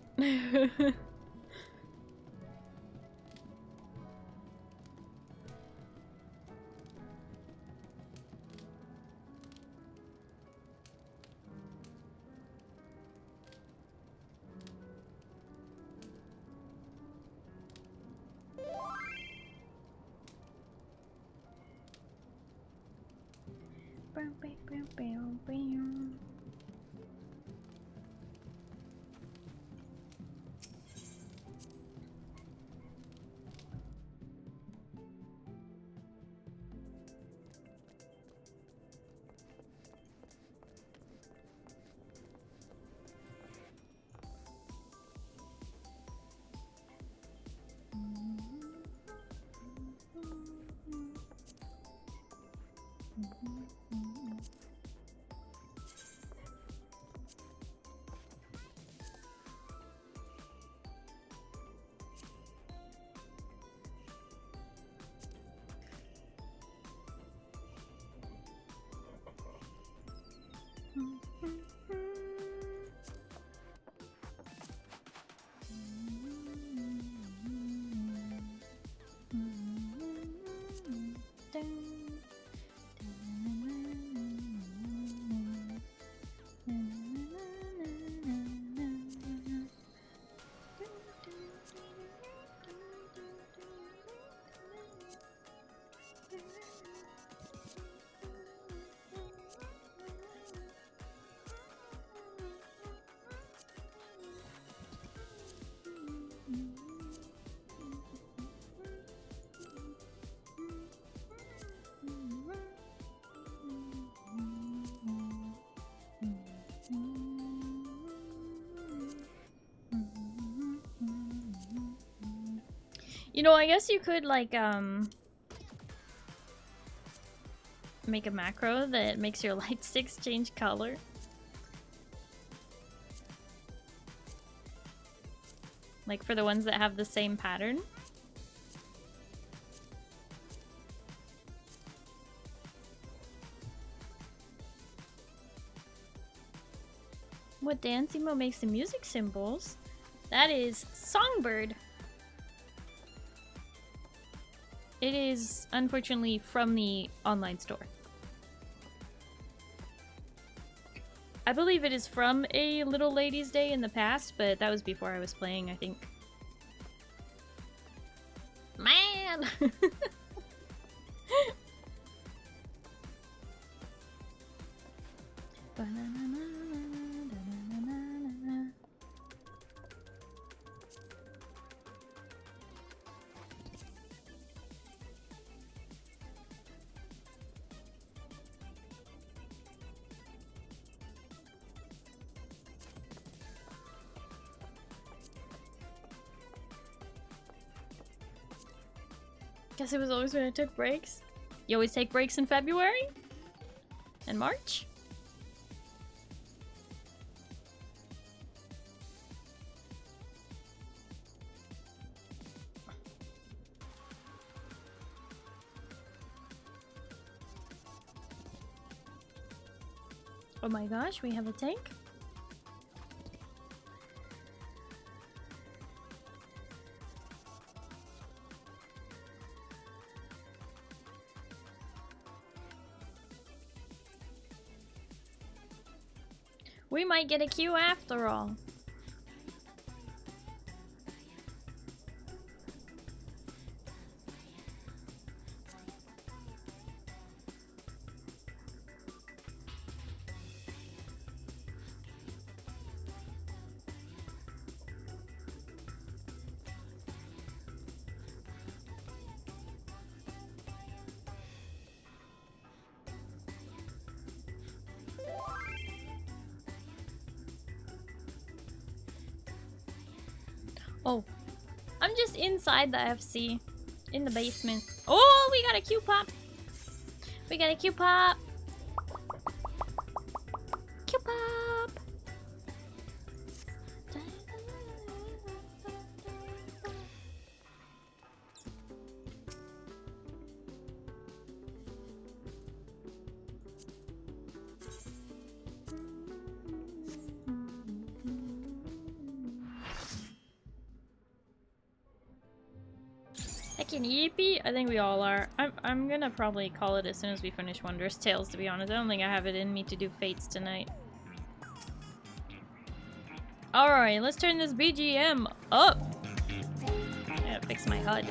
You know, I guess you could, like, make a macro that makes your light sticks change color. Like, for the ones that have the same pattern. What dance emo makes the music symbols? That is Songbird. It is, unfortunately, from the online store. I believe it is from a Little Ladies' Day in the past, but that was before I was playing, I think. Man! Guess it was always when I took breaks. You always take breaks in February? And March? Oh my gosh, we have a tank? We might get a queue after all. Oh, I'm just inside the FC, in the basement. Oh, we got a Q pop. We got a Q pop. Q pop. Heckin' yippee! I think we all are. I'm gonna probably call it as soon as we finish Wondrous Tails, to be honest. I don't think I have it in me to do Fates tonight. Alright, let's turn this BGM up! I gotta fix my HUD.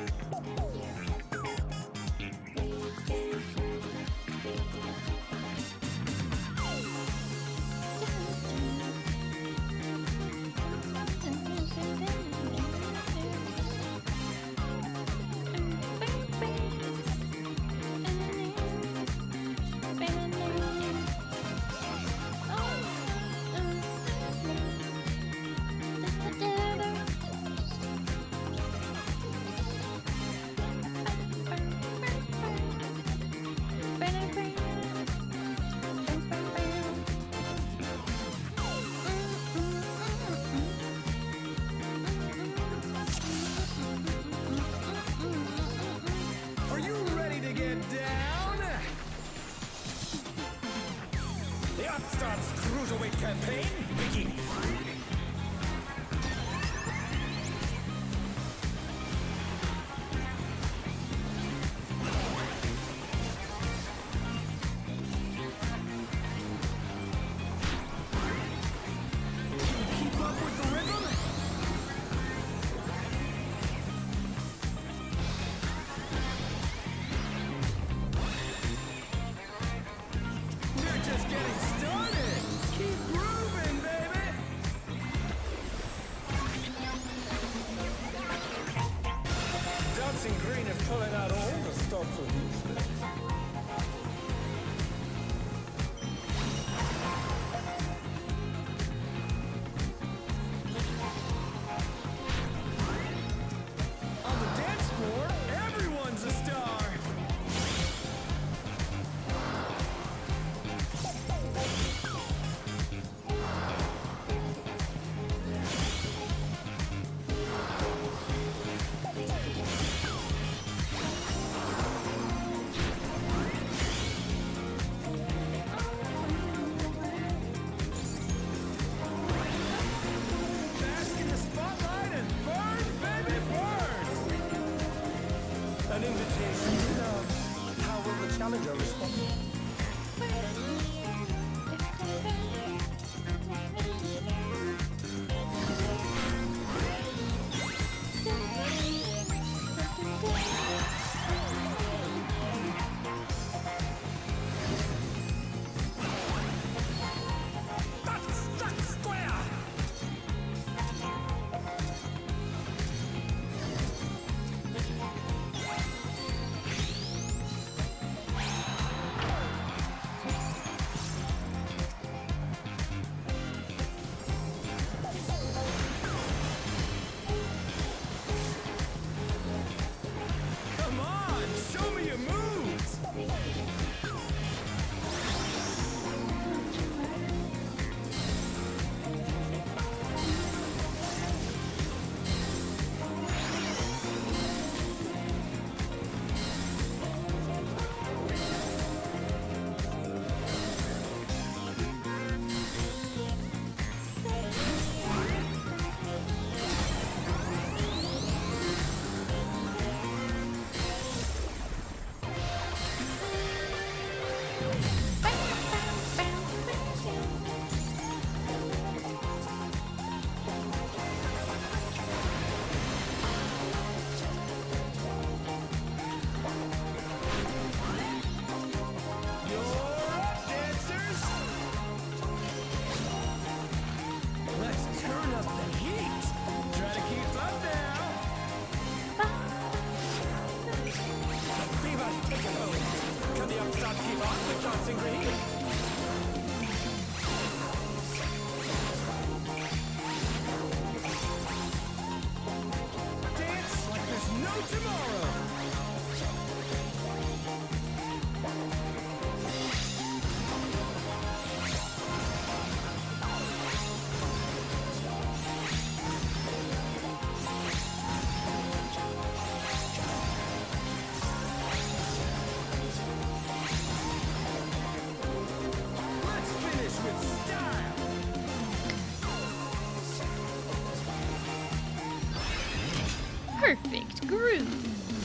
Perfect groove.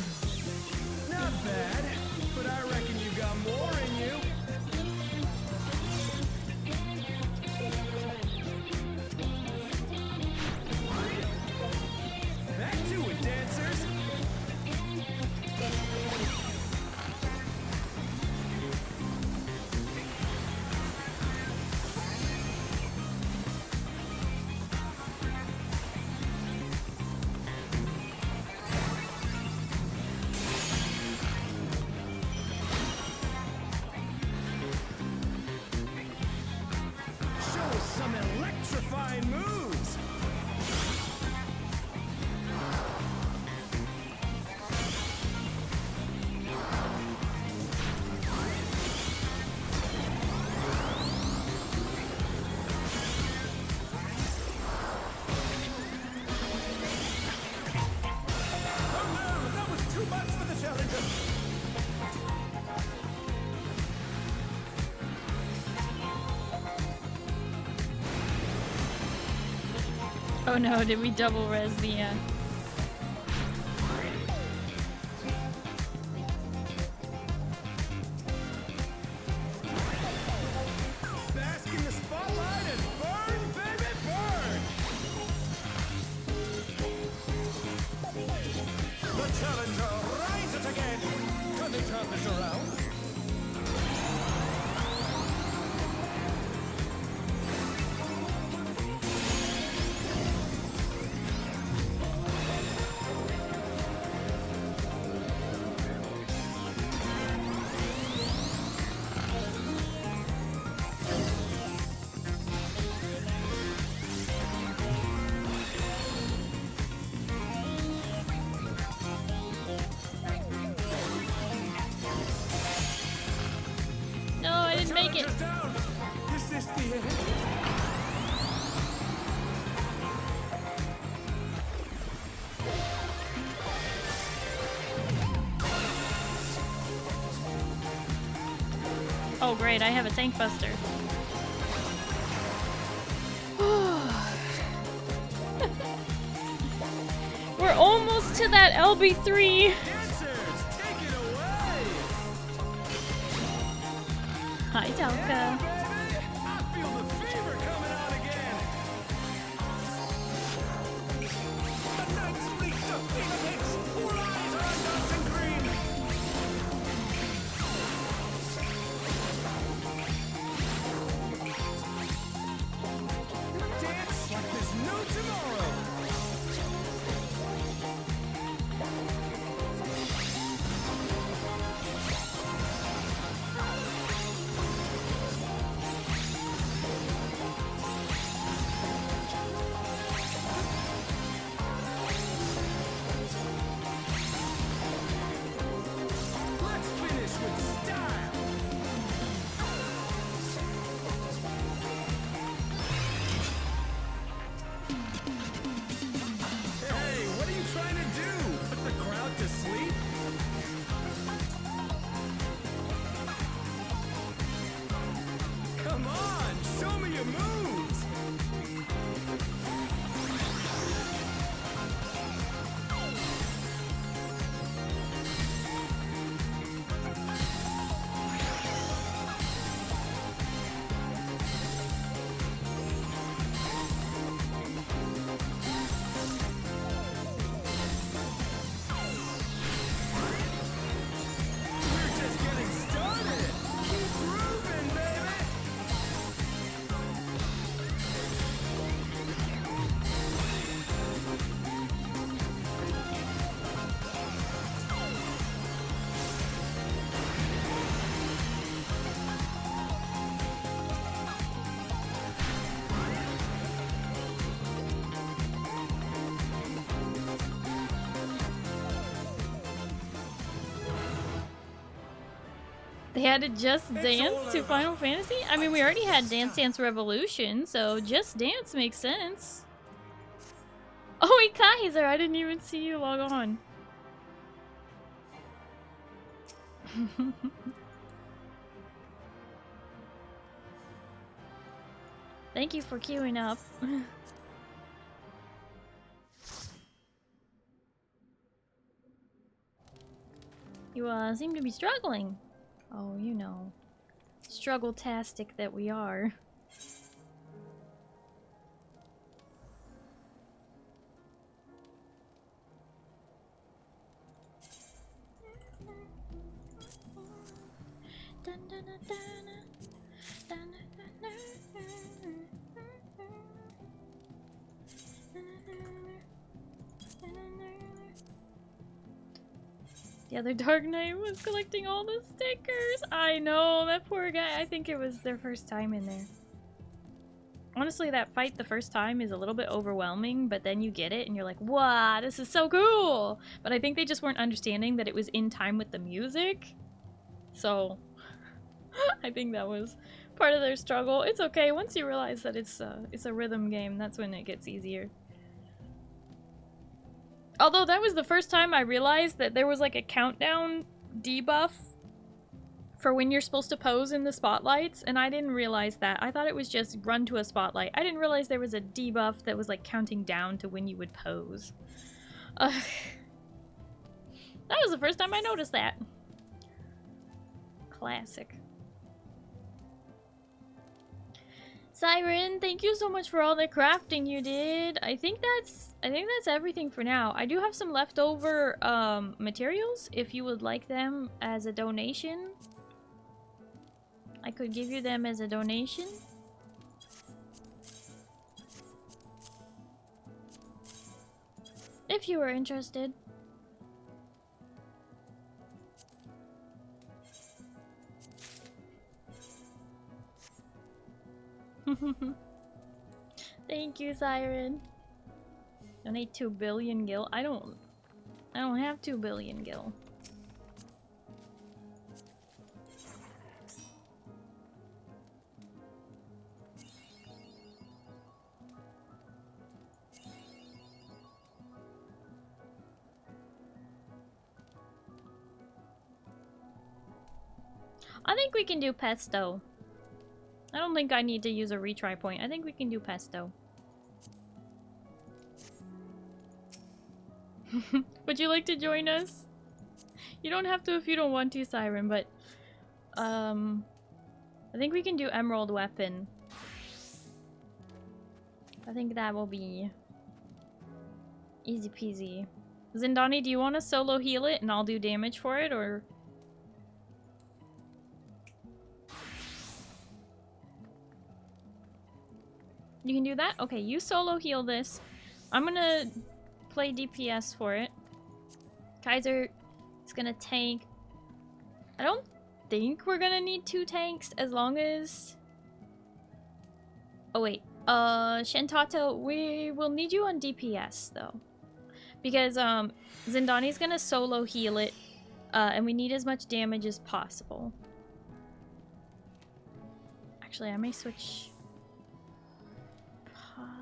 Oh no, did we double res the Bask in the spotlight and burn, baby, burn! The challenger rises again! Can they turn this around? No, I didn't make it. Down. Is this the end? Oh great, I have a tank buster. We're almost to that LB3. Dancers, take it away! Hi, Dalka. Baby, I feel the fever coming out again! The night's reached a fever pitch! Rise on, nuts and cream! Dance like there's no tomorrow! Let's finish with style! Hey, what are you trying to do? Put the crowd to sleep? Come on, show me your moves! We're just getting started! Keep grooving, baby! They had to Just Dance to Final Fantasy? I mean, we already had Dance Dance Revolution, so Just Dance makes sense. Oh wait, Kaiser, I didn't even see you log on. Thank you for queuing up. You seem to be struggling. Oh, you know. Struggle-tastic that we are. The other Dark Knight was collecting all the stickers. I know, that poor guy. I think it was their first time in there. Honestly, that fight the first time is a little bit overwhelming, but then you get it and you're like, wow, this is so cool! But I think they just weren't understanding that it was in time with the music. So, I think that was part of their struggle. It's okay, once you realize that it's a rhythm game, that's when it gets easier. Although that was the first time I realized that there was like a countdown debuff for when you're supposed to pose in the spotlights, and I didn't realize that. I thought it was just run to a spotlight. I didn't realize there was a debuff that was like counting down to when you would pose. That was the first time I noticed that. Classic. Siren, thank you so much for all the crafting you did. I think that's everything for now. I do have some leftover materials if you would like them as a donation. I could give you them as a donation. If you were interested. Thank you, Siren. Donate 2 billion gil. I don't have 2 billion gil. I think we can do pesto. I don't think I need to use a retry point. I think we can do pesto. Would you like to join us? You don't have to if you don't want to, Siren, but I think we can do emerald weapon. I think that will be easy peasy. Zindani, do you want to solo heal it and I'll do damage for it, or? You can do that? Okay, you solo heal this. I'm gonna play DPS for it. Kaiser is gonna tank. I don't think we're gonna need 2 tanks as long as... Oh wait, Shintato, we will need you on DPS though. Because Zindani's gonna solo heal it, and we need as much damage as possible. Actually, I may switch...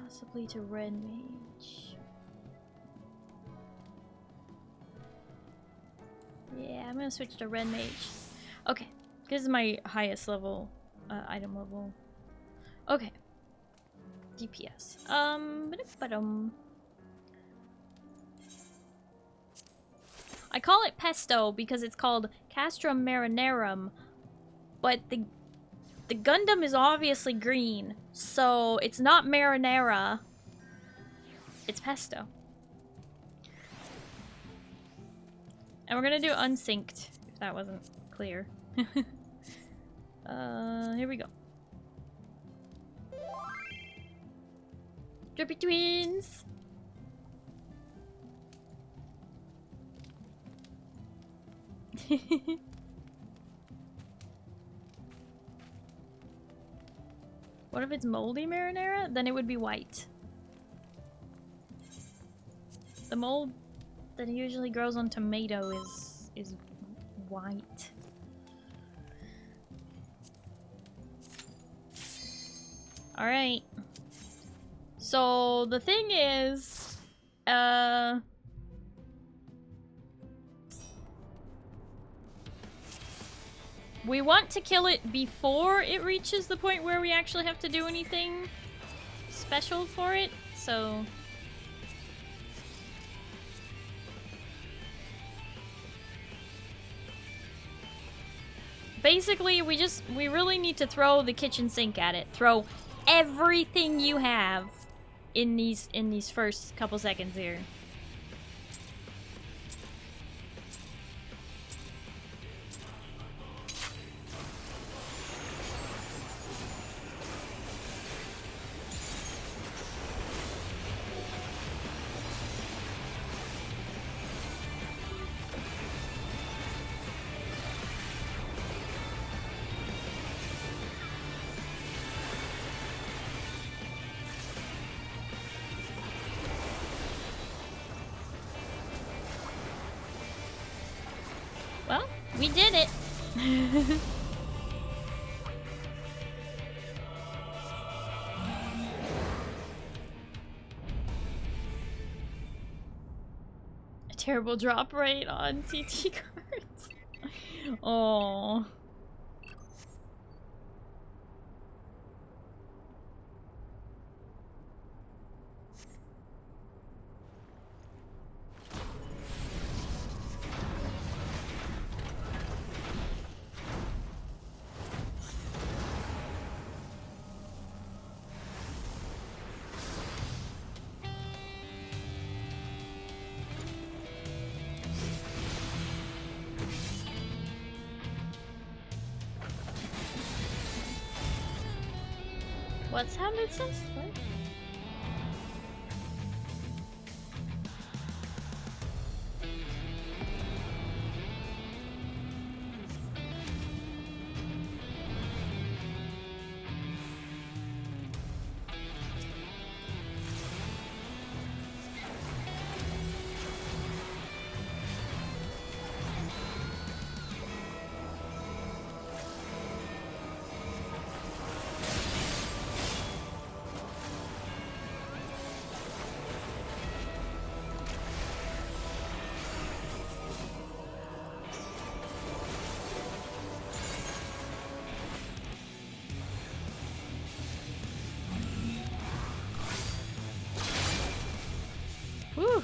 possibly to red mage. Yeah, I'm gonna switch to red mage. Okay, this is my highest level item level. Okay, DPS. I call it pesto because it's called Castrum Marinarum, but the Gundam is obviously green, so it's not marinara. It's pesto. And we're gonna do unsynced, if that wasn't clear. Here we go. Drippy twins! What if it's moldy marinara? Then it would be white. The mold that usually grows on tomato is white. Alright. So the thing is, we want to kill it before it reaches the point where we actually have to do anything special for it, so... Basically, we really need to throw the kitchen sink at it. Throw everything you have in these first couple seconds here. Well, we did it. A terrible drop rate on CT cards. Oh. What sound it says? What? Woo!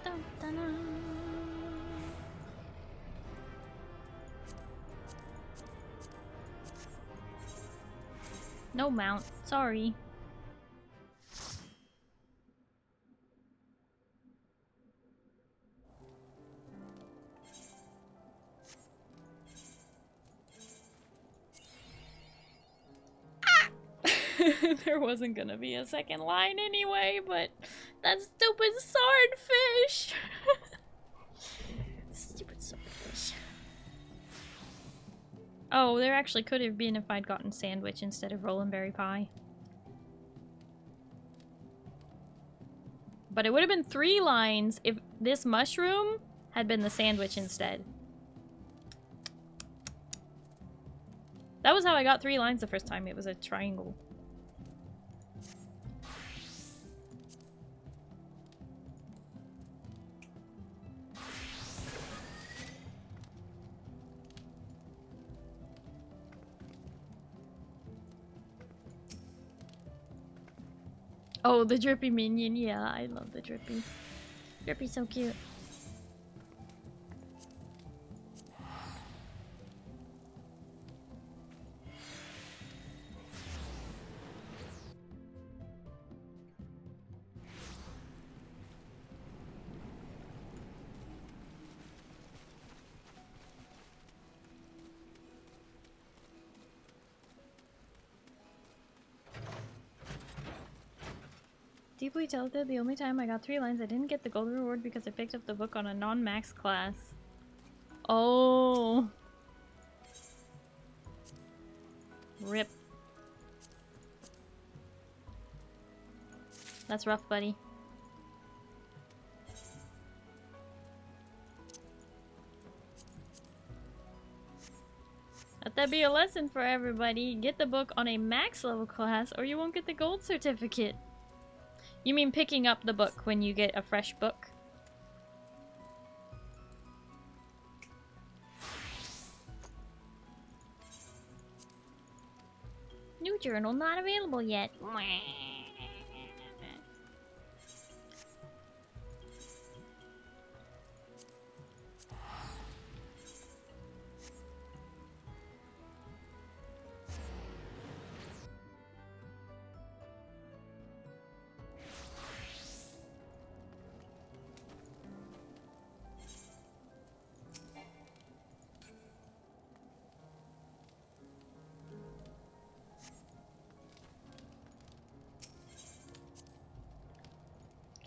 Dun, dun, dun. No mount, sorry. There wasn't gonna be a second line anyway, but that stupid swordfish! Stupid swordfish. Oh, there actually could have been if I'd gotten sandwich instead of rollin' berry pie. But it would have been 3 lines if this mushroom had been the sandwich instead. That was how I got 3 lines the first time. It was a triangle. Oh, the drippy minion. Yeah, I love the drippy. Drippy's so cute. Deeply tilted, the only time I got 3 lines, I didn't get the gold reward because I picked up the book on a non-max class. Oh. Rip. That's rough, buddy. Let that be a lesson for everybody. Get the book on a max level class or you won't get the gold certificate. You mean picking up the book when you get a fresh book? New journal not available yet.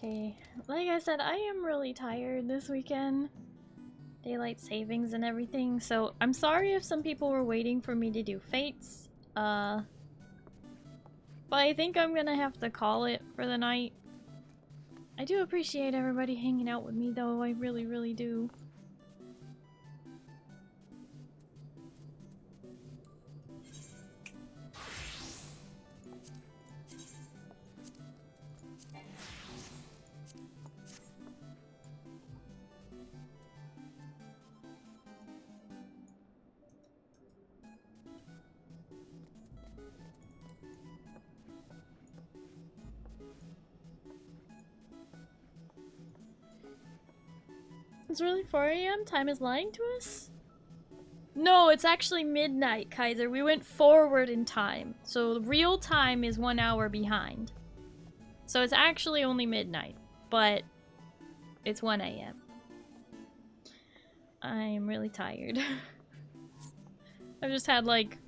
Okay, like I said, I am really tired this weekend. Daylight savings and everything, so I'm sorry if some people were waiting for me to do Fates. But I think I'm gonna have to call it for the night. I do appreciate everybody hanging out with me though, I really, really do. It's really 4 AM? Time is lying to us? No, it's actually midnight, Kaiser. We went forward in time. So real time is 1 hour behind. So it's actually only midnight, but it's 1 a.m. I'm really tired. I've just had like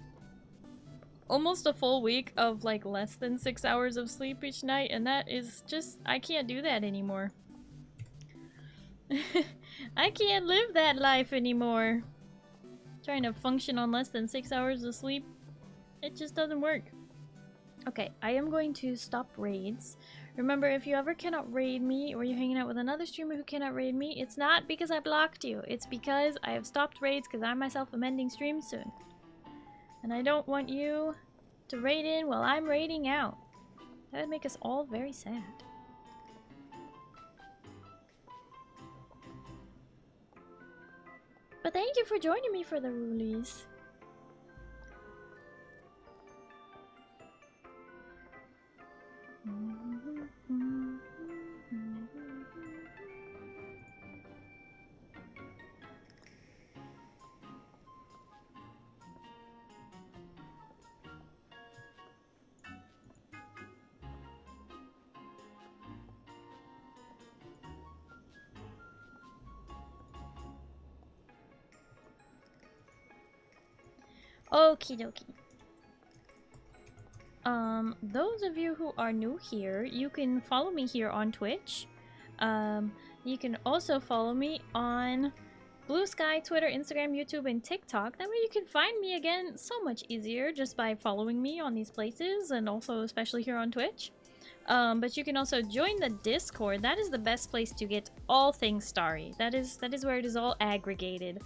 almost a full week of like less than 6 hours of sleep each night, and that is just, I can't do that anymore. I can't live that life anymore. Trying to function on less than 6 hours of sleep, it just doesn't work. Okay, I am going to stop raids. Remember, if you ever cannot raid me, or you're hanging out with another streamer who cannot raid me, it's not because I blocked you. It's because I have stopped raids because I myself am ending stream soon. And I don't want you to raid in while I'm raiding out. That would make us all very sad. But thank you for joining me for the Roulettes. Okie dokie. Those of you who are new here, you can follow me here on Twitch. You can also follow me on Blue Sky, Twitter, Instagram, YouTube, and TikTok. That way you can find me again so much easier just by following me on these places, and also especially here on Twitch. But you can also join the Discord. That is the best place to get all things Starry. That is where it is all aggregated.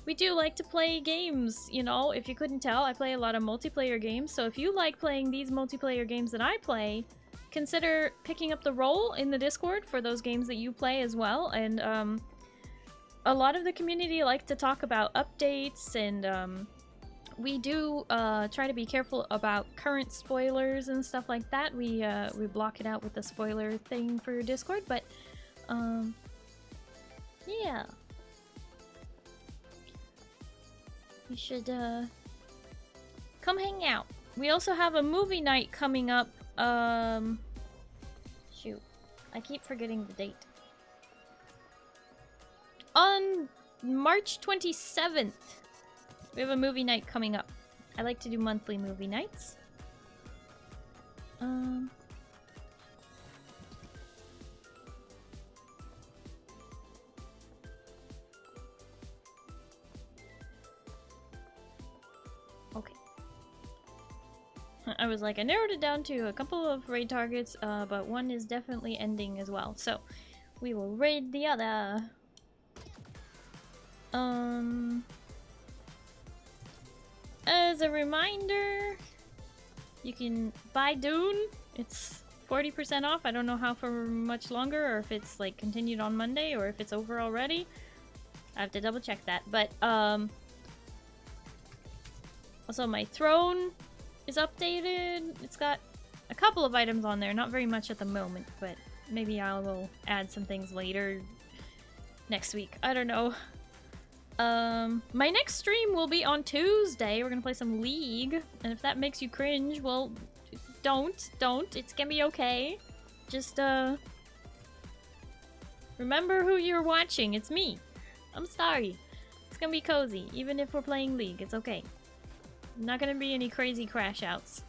We do like to play games, you know, if you couldn't tell, I play a lot of multiplayer games. So if you like playing these multiplayer games that I play, consider picking up the role in the Discord for those games that you play as well. And a lot of the community like to talk about updates, and we do try to be careful about current spoilers and stuff like that. We block it out with the spoiler thing for Discord, but yeah. You should come hang out. We also have a movie night coming up. Shoot, I keep forgetting the date. On March 27th. We have a movie night coming up. I like to do monthly movie nights. Okay. I was like, I narrowed it down to a couple of raid targets, but one is definitely ending as well. So, we will raid the other. As a reminder, you can buy Dune. It's 40% off. I don't know how for much longer, or if it's like continued on Monday, or if it's over already. I have to double check that. But also my throne is updated. It's got a couple of items on there, not very much at the moment, but maybe I will add some things later next week. I don't know. My next stream will be on Tuesday. We're gonna play some League, and if that makes you cringe, well, don't. It's gonna be okay. Just, remember who you're watching. It's me. I'm Starry. It's gonna be cozy, even if we're playing League. It's okay. Not gonna be any crazy crash outs.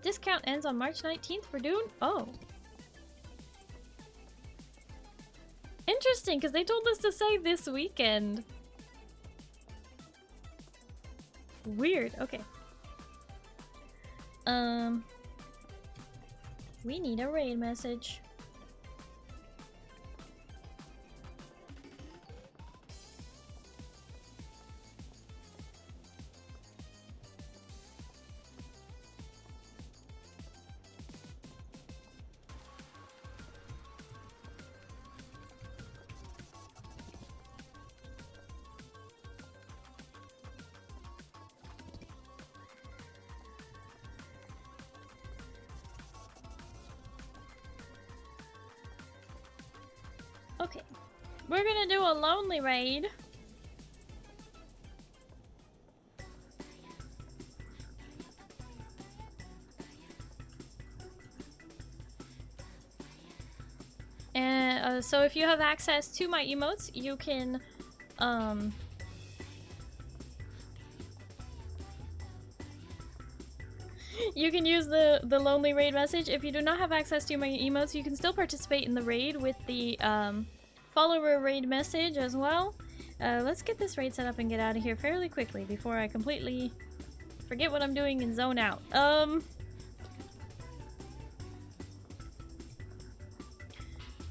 Discount ends on March 19th for Dune? Oh. Interesting, because they told us to say this weekend. Weird, okay. We need a raid message. Okay, we're gonna do a lonely raid. So if you have access to my emotes, you can you can use the lonely raid message. If you do not have access to my emotes, you can still participate in the raid with the follower raid message as well. Let's get this raid set up and get out of here fairly quickly before I completely forget what I'm doing and zone out.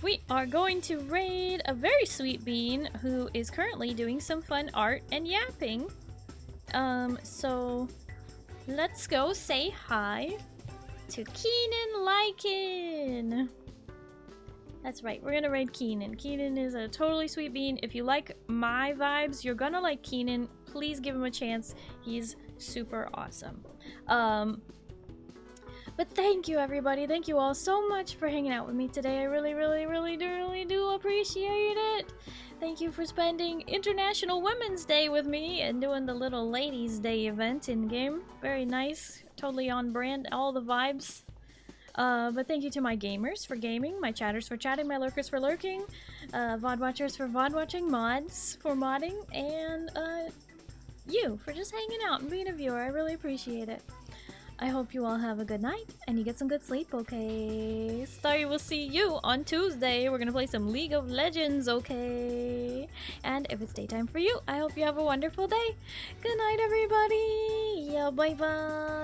We are going to raid a very sweet bean who is currently doing some fun art and yapping. So let's go say hi to Keenan Lycan. That's right, we're gonna raid Keenan. Keenan is a totally sweet bean. If you like my vibes, you're gonna like Keenan. Please give him a chance. He's super awesome. But thank you, everybody. Thank you all so much for hanging out with me today. I really do appreciate it. Thank you for spending International Women's Day with me and doing the little Ladies' Day event in-game. Very nice. Totally on brand. All the vibes. But thank you to my gamers for gaming, my chatters for chatting, my lurkers for lurking, VOD watchers for VOD watching, mods for modding, and you for just hanging out and being a viewer. I really appreciate it. I hope you all have a good night and you get some good sleep, okay? Starry will see you on Tuesday. We're gonna play some League of Legends, okay? And if it's daytime for you, I hope you have a wonderful day. Good night, everybody. Yeah, bye-bye.